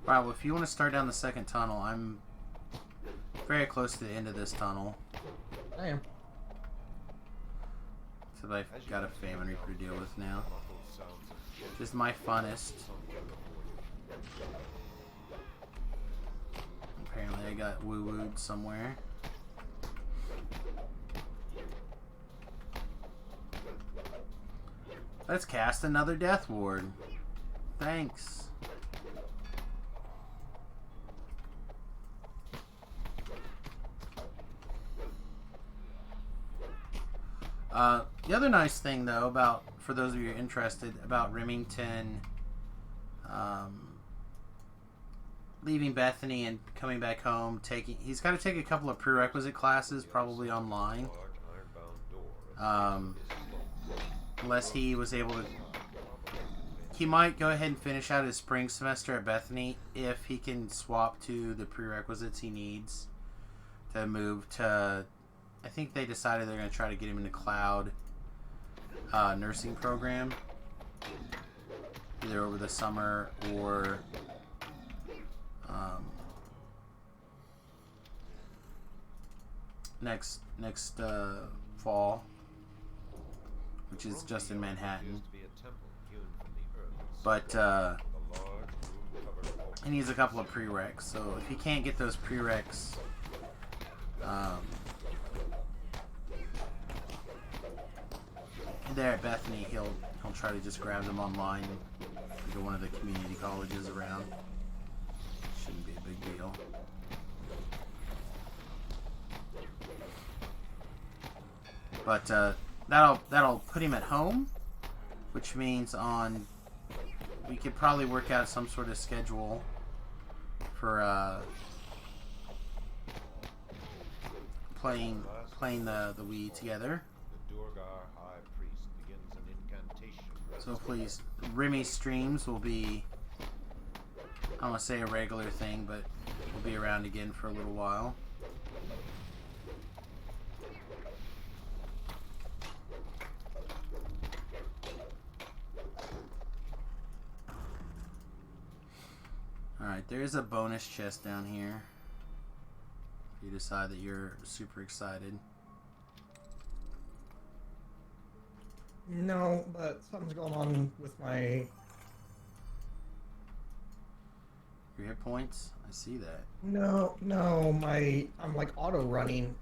Alright, well if you want to start down the second tunnel, I'm very close to the end of this tunnel. I am. So I've got a Famine Reaper to deal with now. Just my funnest. Apparently I got woo-wooed somewhere. Let's cast another Death Ward. Thanks. The other nice thing, though, about, for those of you interested, about Remington leaving Bethany and coming back home, he's got to take a couple of prerequisite classes, probably online. Unless he was able to... He might go ahead and finish out his spring semester at Bethany if he can swap to the prerequisites he needs to move to... I think they decided they're going to try to get him into Cloud nursing program. Either over the summer or... next fall, which is just in Manhattan. But he needs a couple of prereqs, so if he can't get those prereqs, there at Bethany, he'll try to just grab them online and go to one of the community colleges around. Shouldn't be a big deal. But that'll put him at home, which means we could probably work out some sort of schedule for playing the Wii together. So please, Remy streams will be, I don't want to say a regular thing, but we'll be around again for a little while. Alright, there is a bonus chest down here. If you decide that you're super excited. No, but something's going on with my... Your hit points? I see that. No, I'm like auto running.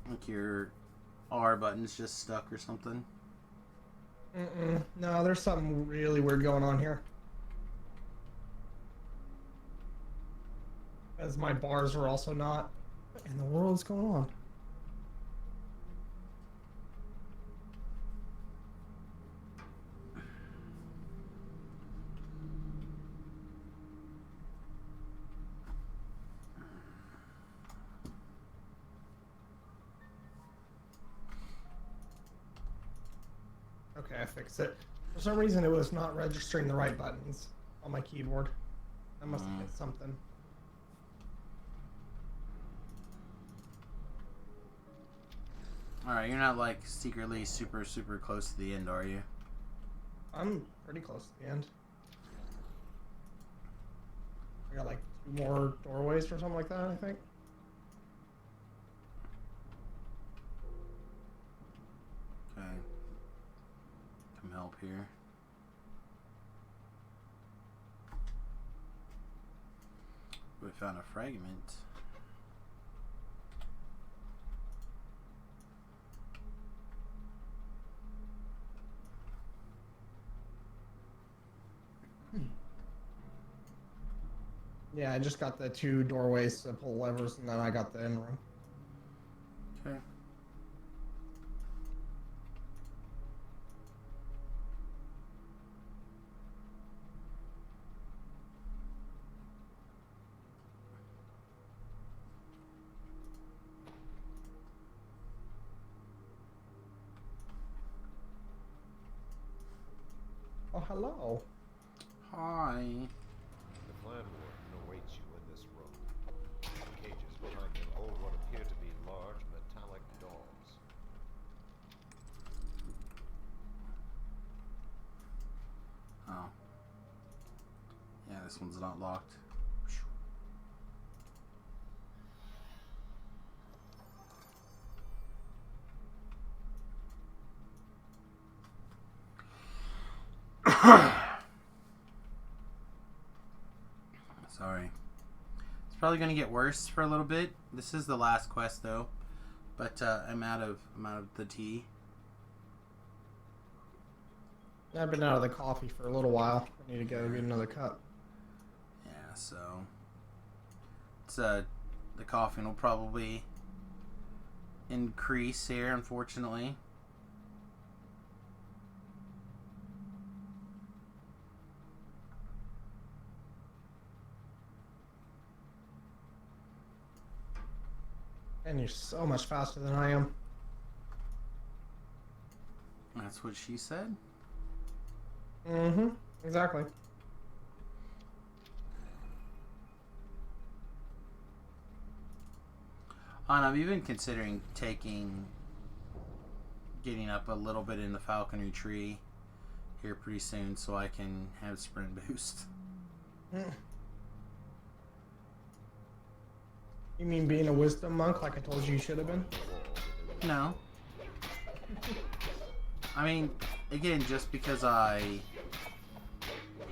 Like your R button's just stuck or something. No, there's something really weird going on here. As my bars are also not. What in the world is going on? Okay, I fixed it. For some reason, it was not registering the right buttons on my keyboard. I must have hit something. Alright, you're not like secretly super close to the end, are you? I'm pretty close to the end. I got like 2 more doorways or something like that, I think. Okay. Come help here. We found a fragment. Yeah, I just got the 2 doorways to pull levers, and then I got the end room. Okay. Oh, hello. Hi. The clan warden awaits you in this room. Cages behind him hold what appear to be large metallic dogs. Oh. Yeah, this one's not locked. Sorry. It's probably gonna get worse for a little bit. This is the last quest though, but I'm out of the tea. I've been out of the coffee for a little while. I need to go get another cup. Yeah, so it's the coughing will probably increase here, unfortunately. And you're so much faster than I am. That's what she said. Mm-hmm. Exactly. And I'm even considering getting up a little bit in the falconry tree here pretty soon so I can have sprint boost. You mean being a wisdom monk like I told you should have been? No. I mean, again, just because I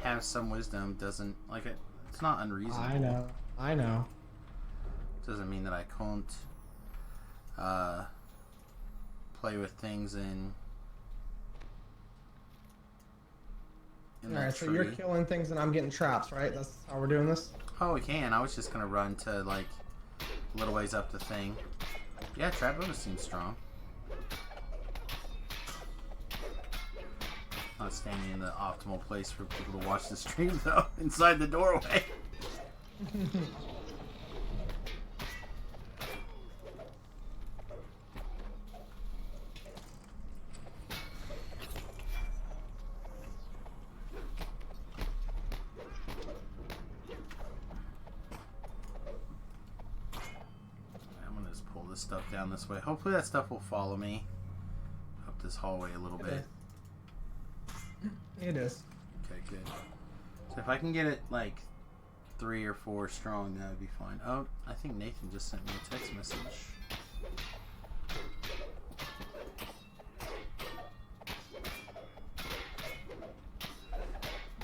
have some wisdom doesn't, like, it's not unreasonable. I know. Doesn't mean that I can't play with things in Alright, that so tree. you're killing things and I'm getting traps, right? That's how we're doing this? Oh, we can. I was just gonna run to, like, a little ways up the thing. Yeah, trap bonus seems strong. Not standing in the optimal place for people to watch the stream, though. Inside the doorway. I'm gonna just pull this stuff down this way. Hopefully that stuff will follow me up this hallway a little bit. It is. Okay, good. So if I can get it like 3 or 4 strong, that would be fine. Oh, I think Nathan just sent me a text message.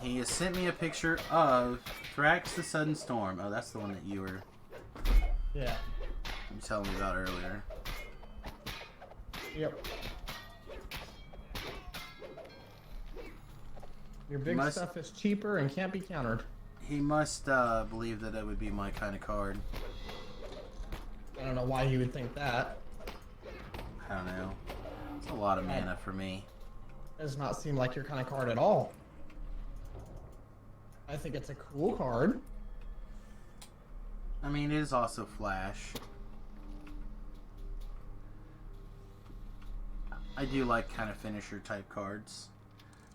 He has sent me a picture of Thrax the Sudden Storm. Oh, that's the one that you were telling me about earlier. Yep. Your big stuff is cheaper and can't be countered. He must believe that it would be my kind of card. I don't know why he would think that. I don't know. It's a lot of mana for me. Does not seem like your kind of card at all. I think it's a cool card. I mean, it is also Flash. I do like kind of finisher type cards.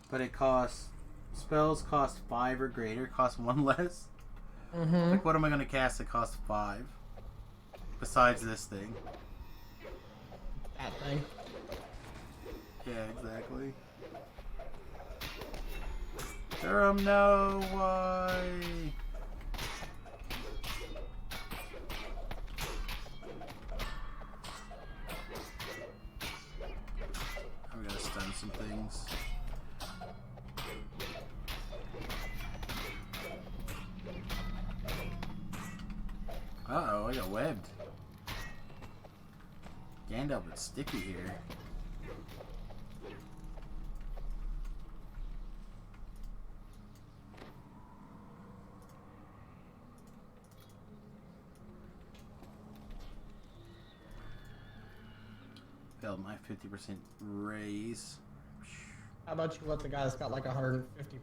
But it costs... Spells cost 5 or greater, cost 1 less. Mm-hmm. Like, what am I going to cast that costs 5? Besides this thing. That thing. Yeah, exactly. Durham, no, why? I'm gonna stun some things. Uh-oh, I got webbed. Gandalf is sticky here. Failed my 50% raise. How about you let the guy that's got like 150% to do?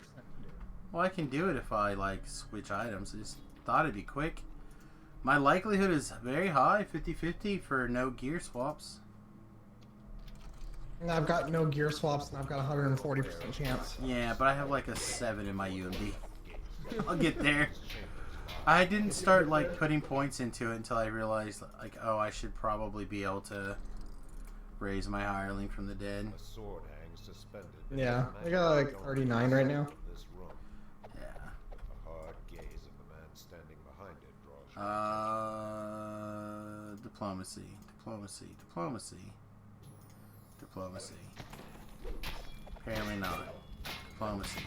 Well, I can do it if I like switch items. I just thought it'd be quick. My likelihood is very high, 50-50 for no gear swaps. And I've got no gear swaps and I've got 140% chance. Yeah, but I have like a 7 in my UMD. I'll get there. I didn't start like putting points into it until I realized like, oh, I should probably be able to raise my hireling from the dead. A sword hangs suspended. Yeah, I got like 39 right now. This room. Yeah. A hard gaze of the man standing behind it draws. Diplomacy. Apparently not. Diplomacy.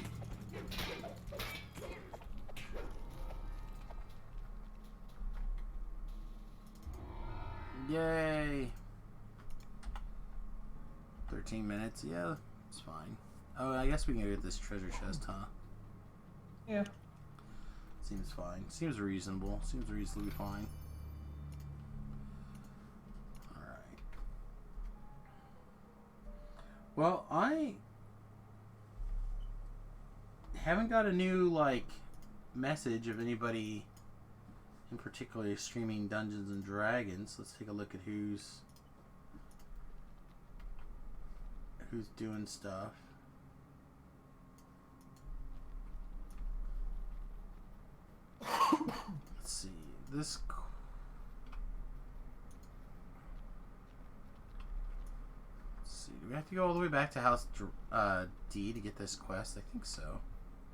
Yay! 13 minutes, yeah, it's fine. Oh, I guess we can get this treasure chest, huh? Yeah. Seems fine. Seems reasonable. Seems reasonably fine. Alright. Well, I haven't got a new, like, message of anybody in particular streaming Dungeons and Dragons. Let's take a look at who's doing stuff. Let's see. This. Let's see. Do we have to go all the way back to House D to get this quest? I think so.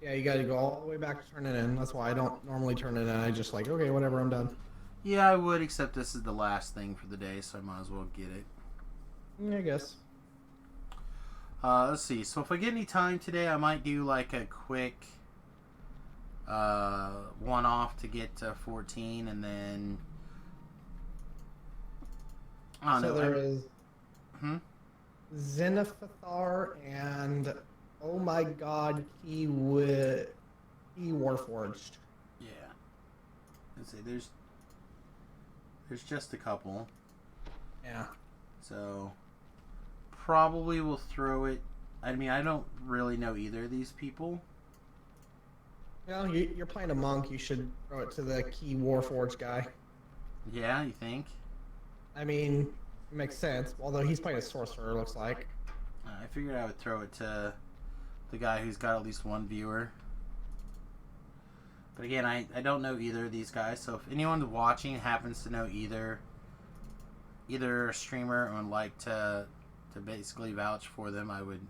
Yeah, you gotta go all the way back to turn it in. That's why I don't normally turn it in. I just like, okay, whatever, I'm done. Yeah, I would, except this is the last thing for the day, so I might as well get it. I guess. Let's see. So if I get any time today, I might do like a quick one-off to get to 14, and then I don't know. So there is Xenophthar and oh my god, he Warforged. Yeah. Let's see. There's just a couple. Yeah. So probably we'll throw it. I mean, I don't really know either of these people. Well, you're playing a monk. You should throw it to the Key Warforged guy. Yeah, you think? I mean, it makes sense. Although he's playing a sorcerer, looks like. I figured I would throw it to the guy who's got at least one viewer. But again, I don't know either of these guys. So if anyone watching happens to know either a streamer or would like to basically vouch for them, I would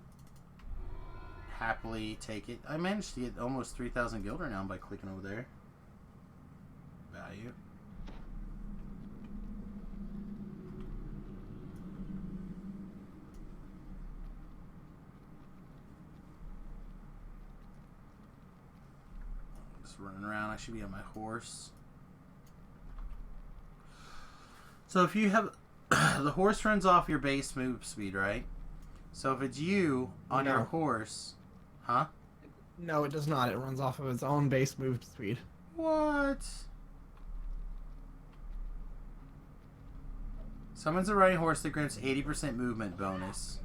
happily take it. I managed to get almost 3,000 gil renown by clicking over there. Value. Just running around. I should be on my horse. So if you have... the horse runs off your base move speed, right? So if it's you on your horse... Huh? No, it does not. It runs off of its own base move speed. What? Summons a riding horse that grants 80% movement bonus.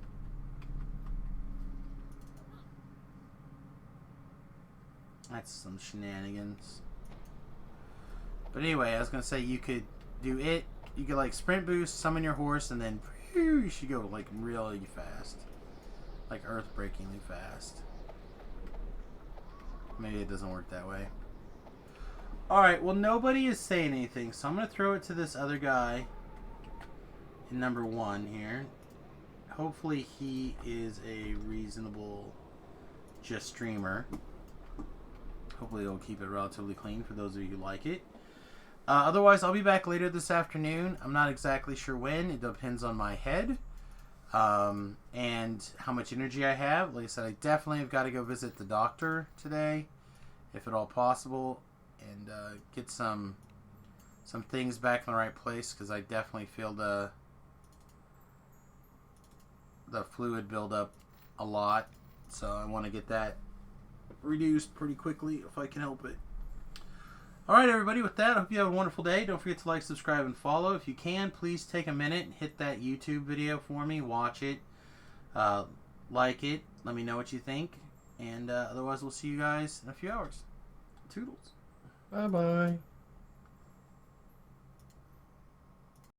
That's some shenanigans. But anyway, I was going to say you could do it. You could like sprint boost, summon your horse, and then you should go like really fast. Like earth-breakingly fast. Maybe it doesn't work that way. Alright, well nobody is saying anything, so I'm going to throw it to this other guy in number 1 here. Hopefully he is a reasonable just streamer. Hopefully it'll keep it relatively clean for those of you who like it. Otherwise, I'll be back later this afternoon. I'm not exactly sure when. It depends on my head and how much energy I have. Like I said, I definitely have got to go visit the doctor today, if at all possible, and get some things back in the right place, because I definitely feel the fluid build up a lot. So I want to get that reduced pretty quickly if I can help it. Alright everybody, with that, I hope you have a wonderful day. Don't forget to like, subscribe, and follow. If you can, please take a minute and hit that YouTube video for me. Watch it. Like it. Let me know what you think. And otherwise, we'll see you guys in a few hours. Toodles. Bye-bye.